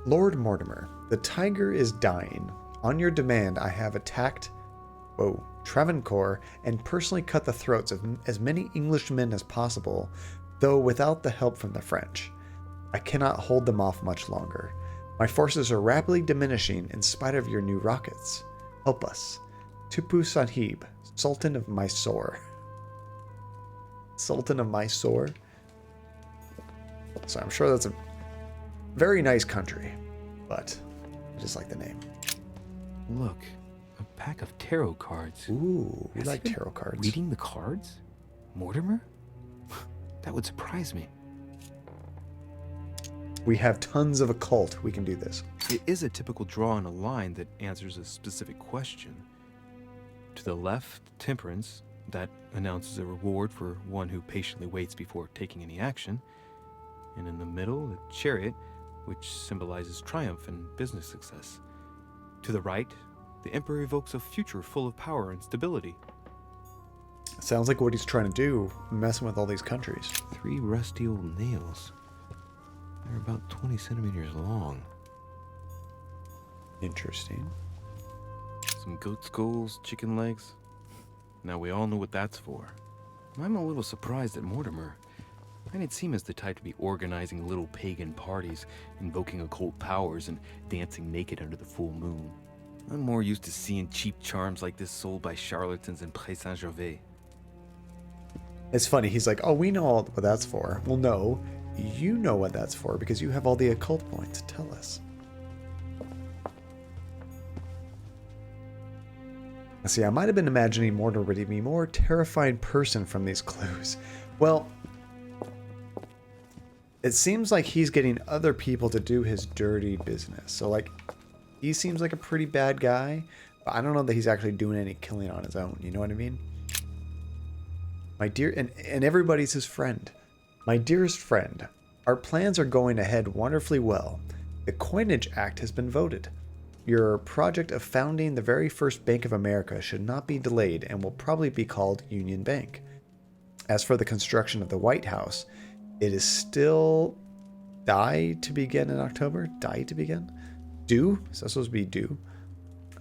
Lord Mortimer, the tiger is dying. On your demand, I have attacked Travancore and personally cut the throats of as many Englishmen as possible, though without the help from the French. I cannot hold them off much longer. My forces are rapidly diminishing in spite of your new rockets. Help us. Tipu Sahib, Sultan of Mysore. Sultan of Mysore? So I'm sure that's a very nice country, but I just like the name. Look, a pack of tarot cards. Ooh, we like tarot cards. Reading the cards? Mortimer? That would surprise me. We have tons of occult. We can do this. It is a typical draw on a line that answers a specific question. To the left, temperance. That announces a reward for one who patiently waits before taking any action. And in the middle, the chariot, which symbolizes triumph and business success. To the right, the Emperor evokes a future full of power and stability. Sounds like what he's trying to do, messing with all these countries. 3 rusty old nails. They're about 20 centimeters long. Interesting. Some goat skulls, chicken legs. Now we all know what that's for. I'm a little surprised at Mortimer. I didn't seem as the type to be organizing little pagan parties, invoking occult powers, and dancing naked under the full moon. I'm more used to seeing cheap charms like this sold by charlatans in Pré Saint-Gervais. It's funny, he's like, oh, we know all what that's for. Well, no, you know what that's for because you have all the occult points. Tell us. See, I might have been imagining Mortimer to be a more terrifying person from these clues. Well, it seems like he's getting other people to do his dirty business. So, like, he seems like a pretty bad guy, but I don't know that he's actually doing any killing on his own. You know what I mean? My dear, and everybody's his friend. My dearest friend, our plans are going ahead wonderfully well. The Coinage Act has been voted. Your project of founding the very first Bank of America should not be delayed and will probably be called Union Bank. As for the construction of the White House, it is still die to begin in October. Die to begin? Due? So supposed to be due.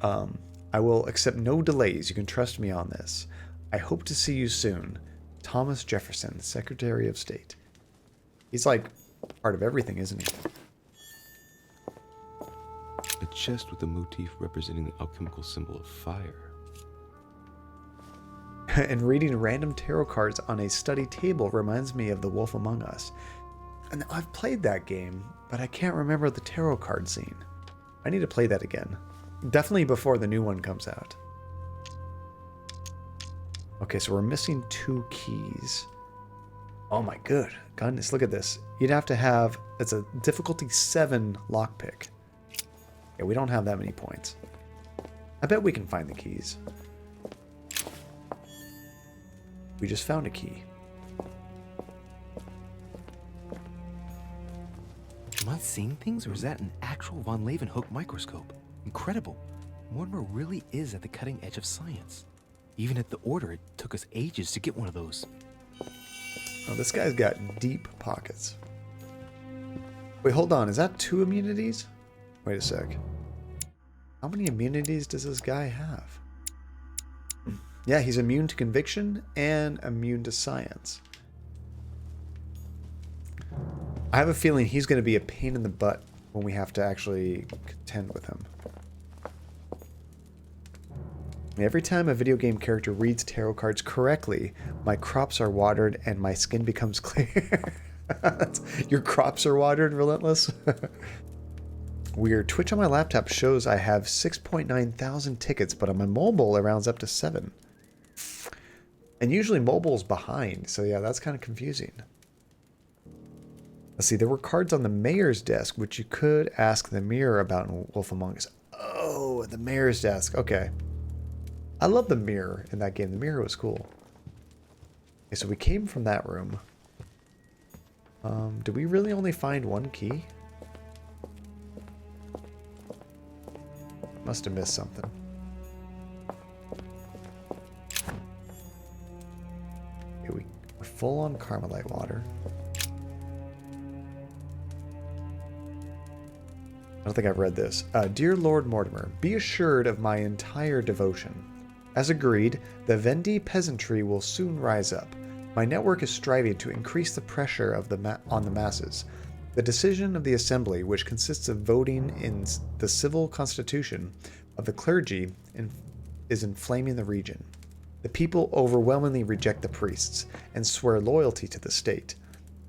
I will accept no delays. You can trust me on this. I hope to see you soon. Thomas Jefferson, Secretary of State. He's like part of everything, isn't he? A chest with a motif representing the alchemical symbol of fire. And reading random tarot cards on a study table reminds me of The Wolf Among Us. And I've played that game, but I can't remember the tarot card scene. I need to play that again. Definitely before the new one comes out. Okay, so we're missing 2 keys. Oh my goodness, look at this. You'd have to have, it's a difficulty 7 lockpick. Yeah, we don't have that many points. I bet we can find the keys. We just found a key. Am I seeing things, or is that an actual von Leeuwenhoek microscope? Incredible. Mortimer really is at the cutting edge of science. Even at the Order, it took us ages to get one of those. Oh, this guy's got deep pockets. Wait, hold on. Is that 2 immunities? Wait a sec. How many immunities does this guy have? Yeah, he's immune to conviction and immune to science. I have a feeling he's going to be a pain in the butt when we have to actually contend with him. Every time a video game character reads tarot cards correctly, my crops are watered and my skin becomes clear. Your crops are watered, Relentless? Weird. Twitch on my laptop shows I have 6.9 thousand tickets, but on my mobile it rounds up to 7. And usually mobile's behind, so yeah, that's kind of confusing. Let's see, there were cards on the mayor's desk, which you could ask the mirror about in Wolf Among Us. Oh, the mayor's desk. Okay. I love the mirror in that game. The mirror was cool. Okay, so we came from that room. Did we really only find 1 key? Must have missed something. full on Carmelite water. I don't think I've read this. Dear Lord Mortimer, be assured of my entire devotion. As agreed, the Vendi peasantry will soon rise up. My network is striving to increase the pressure of on the masses. The decision of the Assembly, which consists of voting in the civil constitution of the clergy, is inflaming the region. The people overwhelmingly reject the priests and swear loyalty to the state.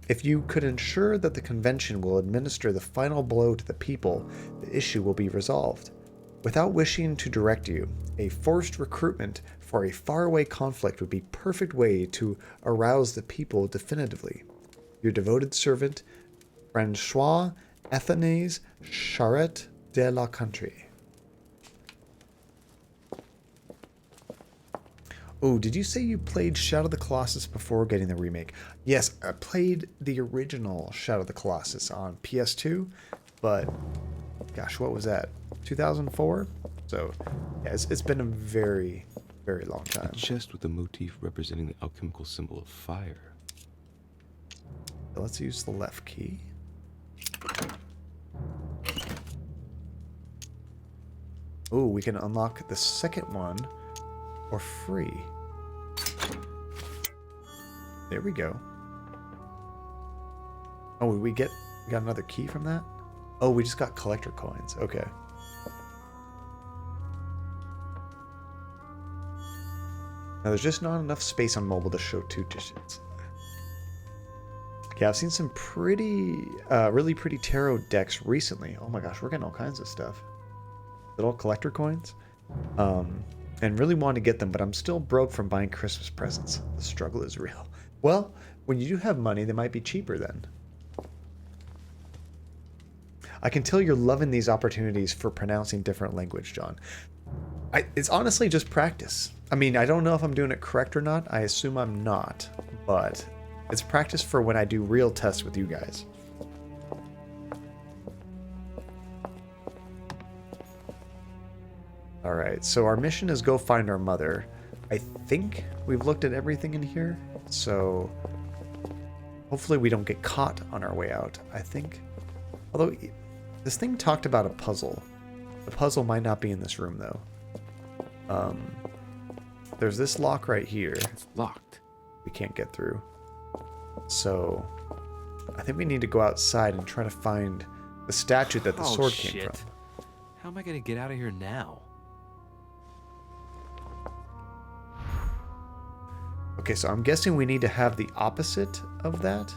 If you could ensure that the convention will administer the final blow to the people, the issue will be resolved. Without wishing to direct you, a forced recruitment for a faraway conflict would be a perfect way to arouse the people definitively. Your devoted servant, Francois Athanase Charette de la Country. Oh, did you say you played Shadow of the Colossus before getting the remake? Yes, I played the original Shadow of the Colossus on PS2, but gosh, what was that? 2004? So, yeah, it's been a very, very long time. A chest with a motif representing the alchemical symbol of fire. So let's use the left key. Oh, we can unlock the second one for free. There we go. Oh, we got another key from that? Oh, we just got collector coins. Okay. Now, there's just not enough space on mobile to show 2 digits. Yeah, I've seen some really pretty tarot decks recently. Oh my gosh, we're getting all kinds of stuff. Little collector coins. And really want to get them, but I'm still broke from buying Christmas presents. The struggle is real. Well, when you do have money, they might be cheaper then. I can tell you're loving these opportunities for pronouncing different language, John. It's honestly just practice. I mean, I don't know if I'm doing it correct or not. I assume I'm not, but it's practice for when I do real tests with you guys. Alright, so our mission is go find our mother. I think we've looked at everything in here, so hopefully we don't get caught on our way out, I think. Although, this thing talked about a puzzle. The puzzle might not be in this room, though. There's this lock right here. It's locked. We can't get through. So, I think we need to go outside and try to find the statue that the sword came from. How am I going to get out of here now? Okay, so I'm guessing we need to have the opposite of that.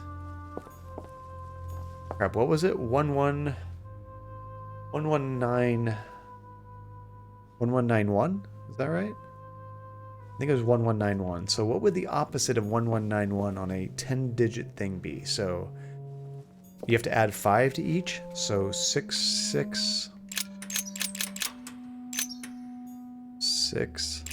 Crap, what was it? 1191? Is that right? I think it was 1191. So what would the opposite of 1191 on a 10-digit thing be? So you have to add 5 to each. So 6, 6, 6.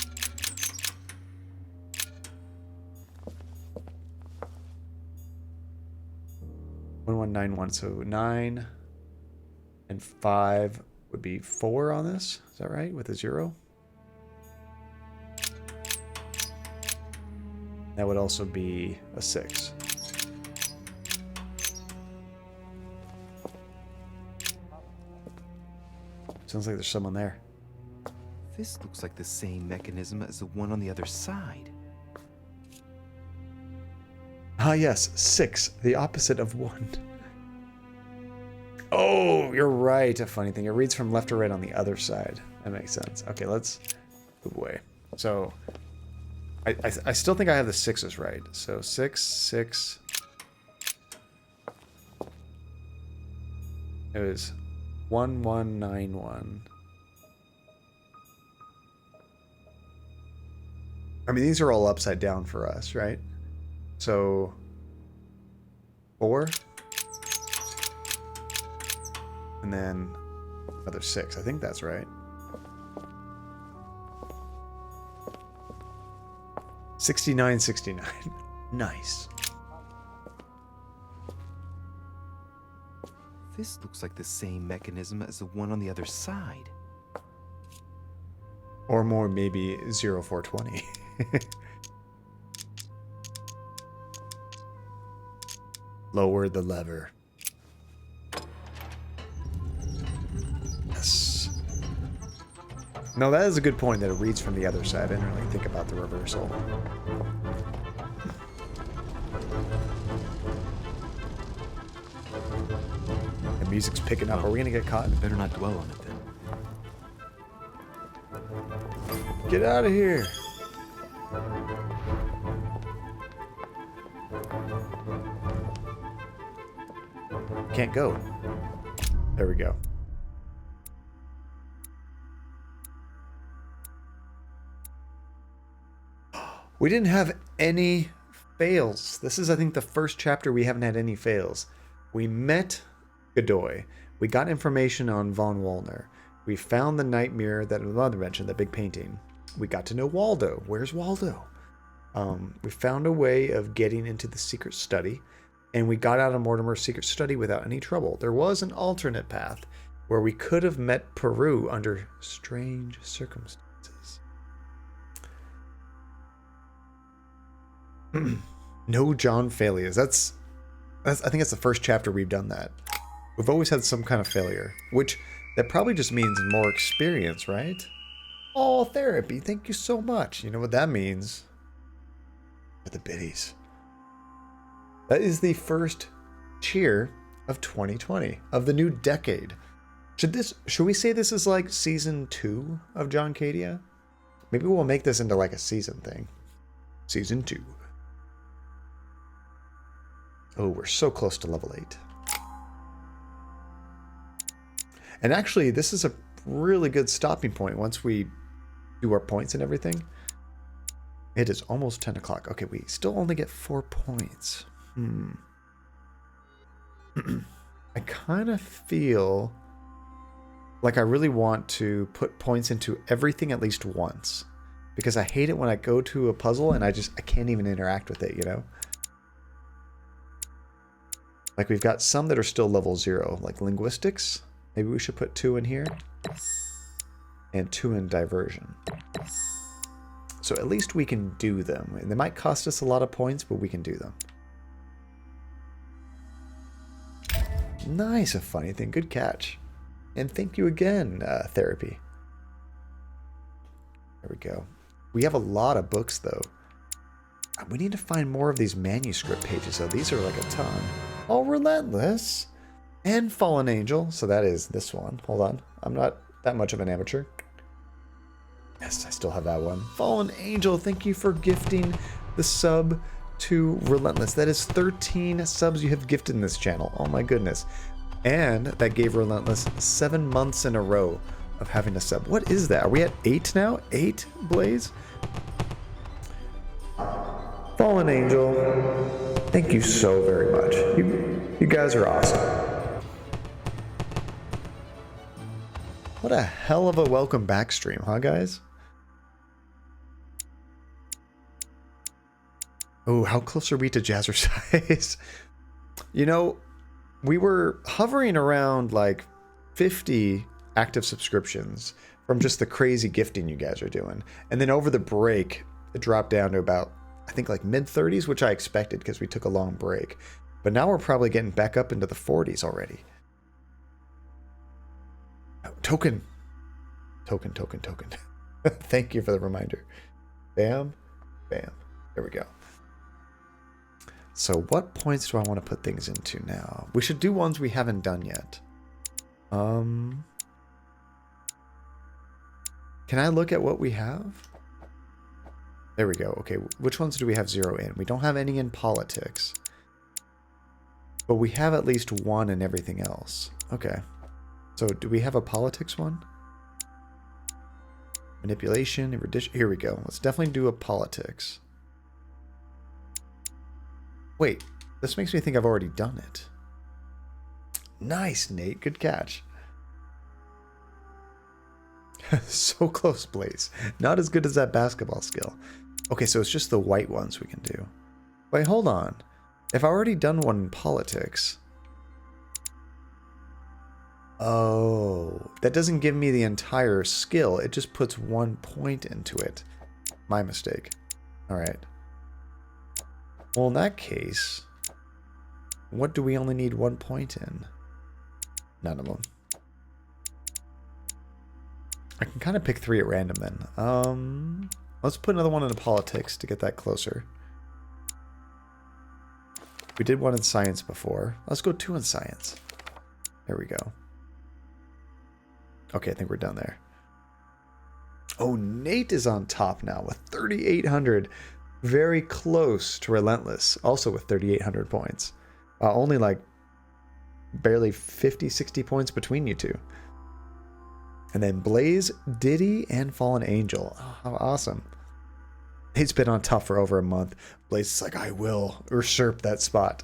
1191, so 9 and 5 would be 4 on this. Is that right? With a 0? That would also be a 6. Sounds like there's someone there. This looks like the same mechanism as the one on the other side. Ah, yes, 6, the opposite of 1. Oh, you're right. A funny thing. It reads from left to right on the other side. That makes sense. Okay, let's move away. So, I still think I have the 6s right. So, 6, 6. It was 1191. I mean, these are all upside down for us, right? So, 4. And then another 6. I think that's right. 69, 69. Nice. This looks like the same mechanism as the one on the other side. Or more, maybe 0420. Lower the lever. Yes. No, that is a good point that it reads from the other side. I didn't really think about the reversal. The music's picking up. Are we gonna get caught? Better not dwell on it then. Get out of here. Can't go. There we go. We didn't have any fails. This is, I think, the first chapter we haven't had any fails. We met Godoy. We got information on von Wallner. We found the night mirror that Mother mentioned, that big painting. We got to know Waldo. Where's Waldo? We found a way of getting into the secret study, and we got out of Mortimer's secret study without any trouble. There was an alternate path where we could have met Peru under strange circumstances. No John failures. That's I think that's the first chapter we've done that. We've always had some kind of failure, which that probably just means more experience, right? Oh, therapy. Thank you so much. You know what that means? For the biddies. That is the first cheer of 2020, of the new decade. Should we say this is like season 2 of John Cadia? Maybe we'll make this into like a season thing. Season 2. Oh, we're so close to level 8. And actually, this is a really good stopping point once we do our points and everything. It is almost 10 o'clock. Okay, we still only get 4 points. I kind of feel like I really want to put points into everything at least once. Because I hate it when I go to a puzzle and I can't even interact with it, you know? Like we've got some that are still level 0, like linguistics. Maybe we should put 2 in here. And 2 in diversion. So at least we can do them. And they might cost us a lot of points, but we can do them. Nice, a funny thing. Good catch. And thank you again, Therapy. There we go. We have a lot of books, though. We need to find more of these manuscript pages, though. These are like a ton. Oh, Relentless. And Fallen Angel. So that is this one. Hold on. I'm not that much of an amateur. Yes, I still have that one. Fallen Angel, thank you for gifting the sub to Relentless. That is 13 subs you have gifted in this channel. Oh my goodness. And that gave Relentless 7 months in a row of having a sub. What is that? Are we at 8 now? 8, Blaze? Fallen Angel, thank you so very much. You guys are awesome. What a hell of a welcome back stream, huh, guys? Oh, how close are we to Jazzercise? You know, we were hovering around like 50 active subscriptions from just the crazy gifting you guys are doing. And then over the break, it dropped down to about, I think like mid-30s, which I expected because we took a long break. But now we're probably getting back up into the 40s already. Oh, token. Thank you for the reminder. Bam. Bam. There we go. So what points do I want to put things into now? We should do ones we haven't done yet. Can I look at what we have? There we go. Okay, which ones do we have 0 in? We don't have any in politics. But we have at least 1 in everything else. Okay. So do we have a politics one? Manipulation, erudition. Here we go. Let's definitely do a politics. Wait, this makes me think I've already done it. Nice, Nate. Good catch. So close, Blaze. Not as good as that basketball skill. Okay, so it's just the white ones we can do. Wait, hold on. If I've already done one in politics... Oh, that doesn't give me the entire skill. It just puts 1 point into it. My mistake. All right. Well, in that case, What do we only need 1 point in? None of them. I can kind of pick 3 at random then. Let's put another one into politics to get that closer. We did 1 in science before. Let's go 2 in science. There we go. Okay, I think we're done there. Oh, Nate is on top now with 3,800. Very close to Relentless, also with 3,800 points. Only like barely 50, 60 points between you two. And then Blaze, Diddy, and Fallen Angel. Oh, how awesome. Nate's been on top for over a month. Blaze is like, I will usurp that spot.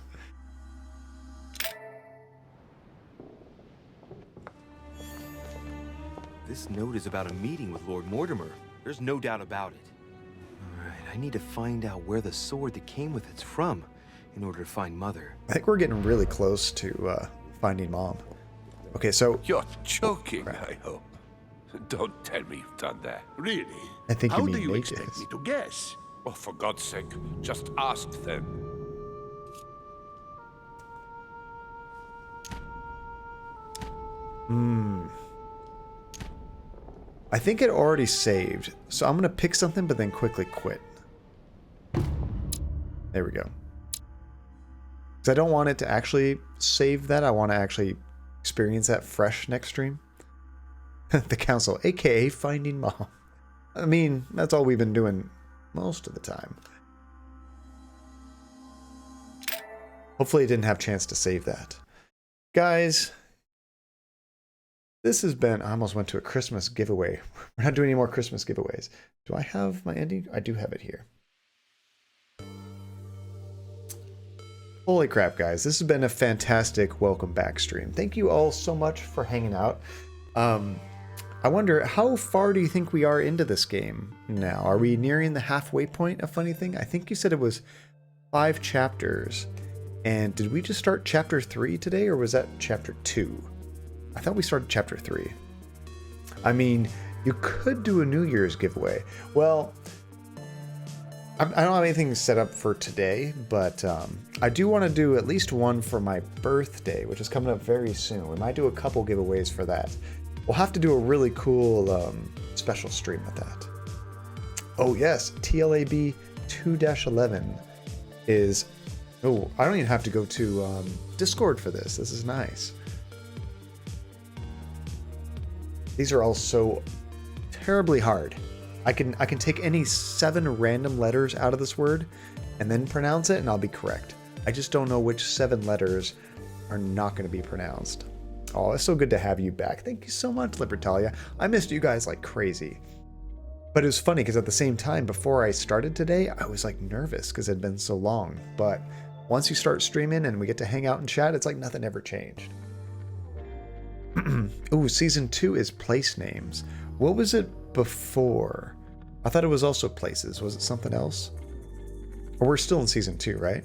This note is about a meeting with Lord Mortimer. There's no doubt about it. Alright, I need to find out where the sword that came with it's from in order to find Mother. I think we're getting really close to finding Mom. Okay, so... You're joking, I hope. Don't tell me you've done that. Really? I think How you mean do you Nate expect is. me to guess? Oh, for God's sake, just ask them. I think it already saved, so I'm going to pick something but then quickly quit. There we go. Because I don't want it to actually save that. I want to actually experience that fresh next stream. The council, aka finding Mom. I mean, that's all we've been doing most of the time. Hopefully it didn't have a chance to save that. Guys, this has been... I almost went to a Christmas giveaway. We're not doing any more Christmas giveaways. Do I have my ending? I do have it here. Holy crap, guys. This has been a fantastic welcome back stream. Thank you all so much for hanging out. I wonder, how far do you think we are into this game now? Are we nearing the halfway point, a funny thing? I think you said it was 5 chapters. And did we just start chapter 3 today, or was that chapter 2? I thought we started chapter 3. I mean, you could do a New Year's giveaway. Well, I don't have anything set up for today, but I do want to do at least one for my birthday, which is coming up very soon. We might do a couple giveaways for that. We'll have to do a really cool special stream with that. Oh yes, TLAB 2-11 is... Oh, I don't even have to go to Discord for this. This is nice. These are all so terribly hard. I can take any 7 random letters out of this word and then pronounce it, and I'll be correct. I just don't know which 7 letters are not going to be pronounced. Oh, it's so good to have you back. Thank you so much, Libertalia. I missed you guys like crazy. But it was funny because at the same time, before I started today, I was like nervous because it had been so long. But once you start streaming and we get to hang out and chat, it's like nothing ever changed. Ooh, season 2 is place names. What was it before? I thought it was also places. Was it something else? Or we're still in season 2, right?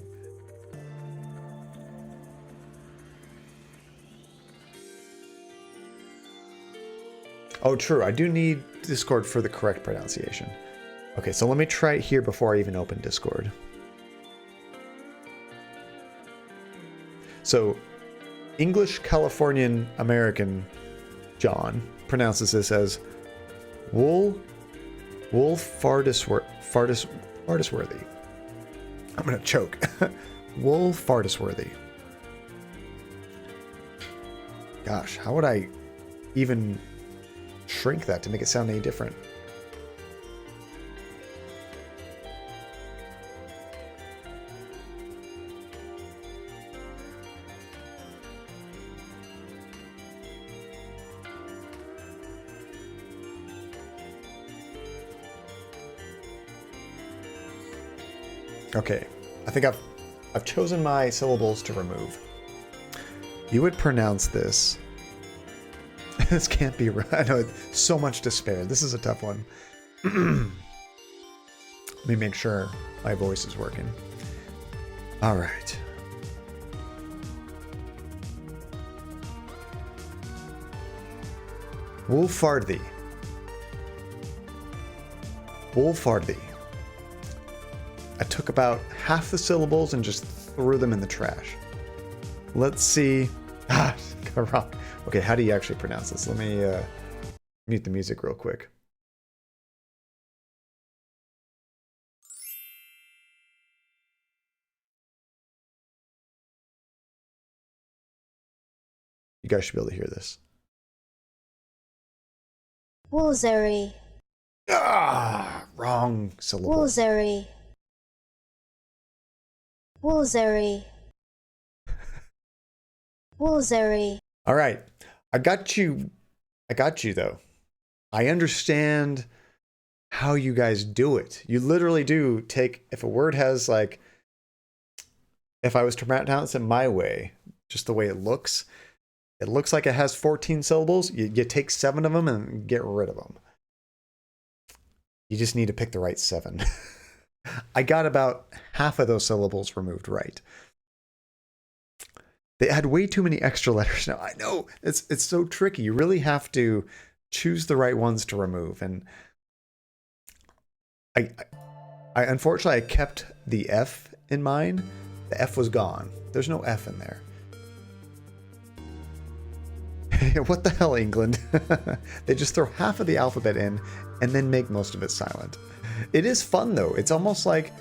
Oh, true. I do need Discord for the correct pronunciation. Okay, so let me try it here before I even open Discord. So, English Californian American John pronounces this as Fardisworthy. I'm gonna choke. Fardisworthy. Gosh, how would I even shrink that to make it sound any different? Okay, I think I've chosen my syllables to remove. You would pronounce this. This can't be right. I know, so much despair. This is a tough one. Let me make sure my voice is working. All right. Wolfardhy. Wolfardhy. I took about half the syllables and just threw them in the trash. Let's see. Ah, wrong. Okay, how do you actually pronounce this? Let me mute the music real quick. You guys should be able to hear this. Woolsbury. Ah, wrong syllable. Woolsbury. Woolsbury. Woolsbury. All right. I got you though. I understand how you guys do it. You literally do take, if a word has like, if I was to pronounce it my way, just the way it looks like it has 14 syllables. You take 7 of them and get rid of them. You just need to pick the right 7. I got about half of those syllables removed right. They add way too many extra letters now. I know, it's so tricky. You really have to choose the right ones to remove. And I unfortunately, I kept the F in mind. The F was gone. There's no F in there. What the hell, England? They just throw half of the alphabet in and then make most of it silent. It is fun though. It's almost like,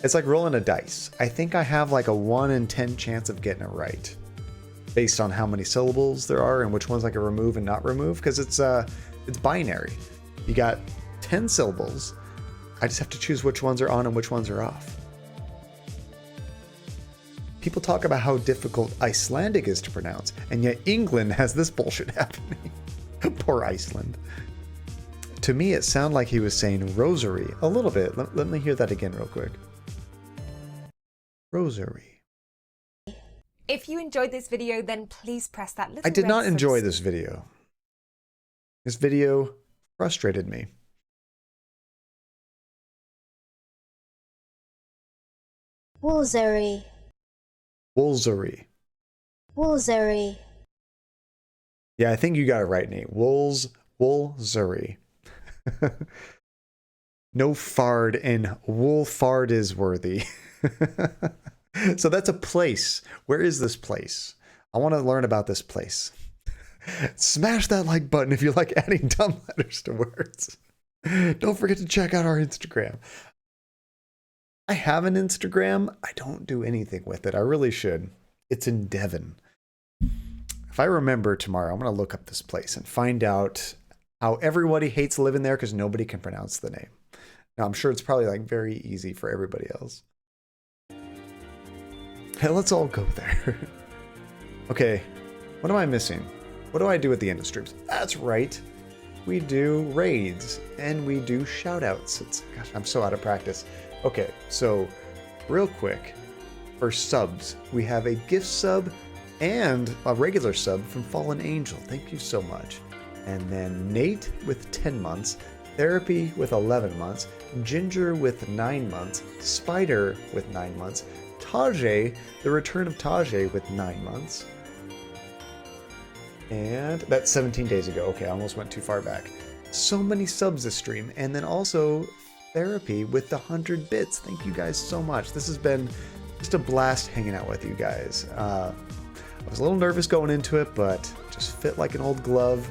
it's like rolling a dice. I think I have like a 1 in 10 chance of getting it right based on how many syllables there are and which ones I can remove and not remove, because it's binary. You got 10 syllables. I just have to choose which ones are on and which ones are off. People talk about how difficult Icelandic is to pronounce, and yet England has this bullshit happening. Poor Iceland. To me, it sounded like he was saying rosary a little bit. Let me hear that again real quick. Rosary. If you enjoyed this video, then please press that little I did red not enjoy this video. This video frustrated me. Woolsbury. Woolsbury. Woolsbury. Yeah, I think you got it right, Nate. Woolsbury. No fard in Woolfard is worthy. So that's a place. Where is this place? I want to learn about this place. Smash that like button if you like adding dumb letters to words. Don't forget to check out our Instagram. I have an Instagram. I don't do anything with it. I really should. It's in Devon. If I remember tomorrow, I'm going to look up this place and find out how everybody hates living there because nobody can pronounce the name. Now, I'm sure it's probably like very easy for everybody else. Hey, let's all go there. Okay, what am I missing? What do I do at the end of streams? That's right. We do raids and we do shoutouts. Gosh, I'm so out of practice. Okay, so real quick, for subs, we have a gift sub and a regular sub from Fallen Angel. Thank you so much. And then Nate with 10 months, Therapy with 11 months, Ginger with 9 months, Spider with 9 months, Tajay, the return of Tajay with 9 months. And that's 17 days ago. Okay, I almost went too far back. So many subs this stream. And then also Therapy with the 100 bits. Thank you guys so much. This has been just a blast hanging out with you guys. I was a little nervous going into it, but just fit like an old glove.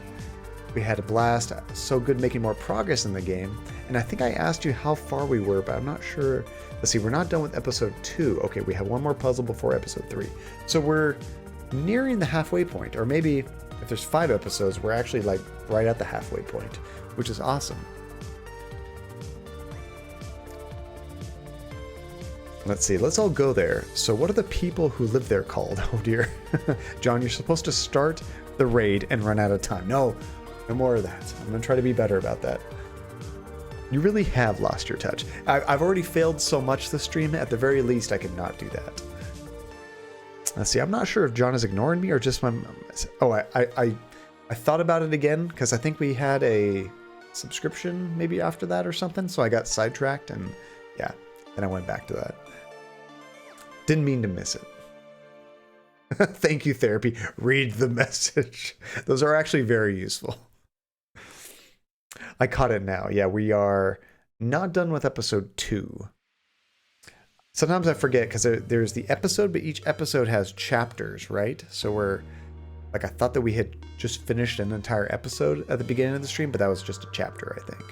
We had a blast. So good making more progress in the game. And I think I asked you how far we were, but I'm not sure. Let's see, we're not done with episode 2. Okay, we have one more puzzle before episode 3. So we're nearing the halfway point, or maybe if there's 5 episodes, we're actually like right at the halfway point, which is awesome. Let's see, let's all go there. So what are the people who live there called? Oh dear. John, you're supposed to start the raid and run out of time. No more of that. I'm gonna try to be better about that. You really have lost your touch. I've already failed so much this stream. At the very least, I could not do that. Let's see, I'm not sure if John is ignoring me or just my... Oh, I thought about it again because I think we had a subscription maybe after that or something. So I got sidetracked and yeah, then I went back to that. Didn't mean to miss it. Thank you, Therapy. Read the message. Those are actually very useful. I caught it now. Yeah, we are not done with episode 2. Sometimes I forget because there's the episode, but each episode has chapters, right? So we're like, I thought that we had just finished an entire episode at the beginning of the stream, but that was just a chapter, I think.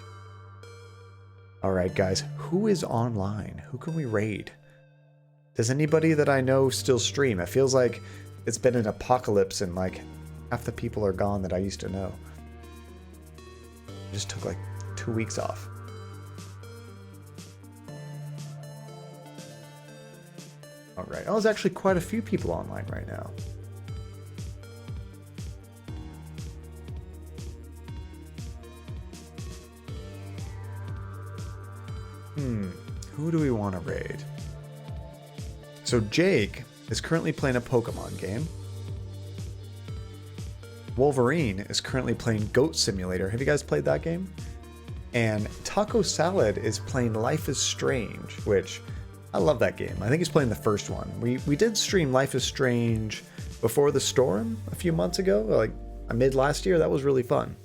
All right, guys, who is online? Who can we raid? Does anybody that I know still stream? It feels like it's been an apocalypse and like half the people are gone that I used to know. I just took like 2 weeks off. All right. Oh, there's actually quite a few people online right now. Who do we want to raid? So Jake is currently playing a Pokemon game. Wolverine is currently playing Goat Simulator. Have you guys played that game? And Taco Salad is playing Life is Strange, which I love that game. I think he's playing the first one. We did stream Life is Strange before the storm a few months ago, like mid last year. That was really fun.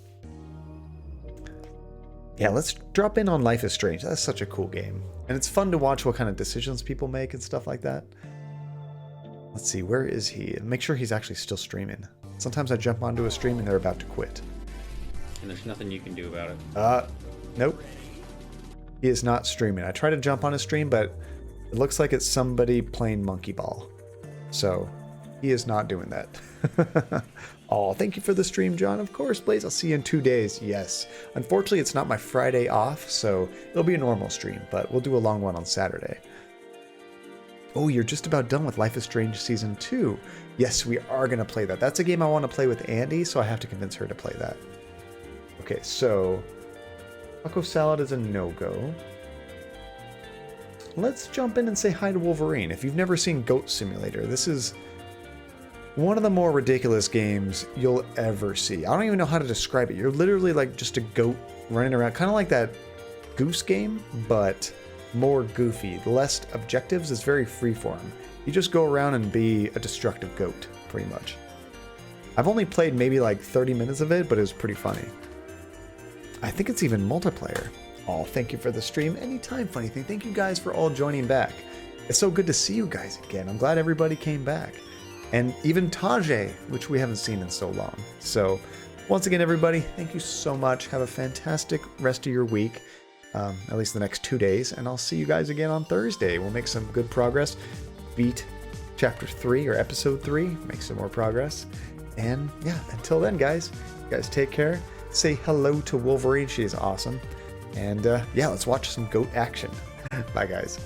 Yeah, let's drop in on Life is Strange. That's such a cool game. And it's fun to watch what kind of decisions people make and stuff like that. Let's see, where is he? And make sure he's actually still streaming. Sometimes I jump onto a stream and they're about to quit. And there's nothing you can do about it. Nope. He is not streaming. I tried to jump on his stream, but it looks like it's somebody playing Monkey Ball. So he is not doing that. Oh, thank you for the stream, John. Of course, Blaze. I'll see you in 2 days. Yes. Unfortunately, it's not my Friday off, so it'll be a normal stream, but we'll do a long one on Saturday. Oh, you're just about done with Life is Strange Season 2. Yes, we are going to play that. That's a game I want to play with Andy, so I have to convince her to play that. Okay, so Taco Salad is a no-go. Let's jump in and say hi to Wolverine. If you've never seen Goat Simulator, this is one of the more ridiculous games you'll ever see. I don't even know how to describe it. You're literally like just a goat running around, kind of like that Goose game, but more goofy. Less objectives. It's very freeform. You just go around and be a destructive goat, pretty much. I've only played maybe like 30 minutes of it, but it was pretty funny. I think it's even multiplayer. Oh, thank you for the stream. Anytime, Funny Thing. Thank you guys for all joining back. It's so good to see you guys again. I'm glad everybody came back. And even Tajay, which we haven't seen in so long. So, once again, everybody, thank you so much. Have a fantastic rest of your week, at least the next 2 days. And I'll see you guys again on Thursday. We'll make some good progress. Beat Chapter 3 or Episode 3. Make some more progress. And yeah, until then, guys, you guys take care. Say hello to Wolverine. She is awesome. And yeah, let's watch some goat action. Bye, guys.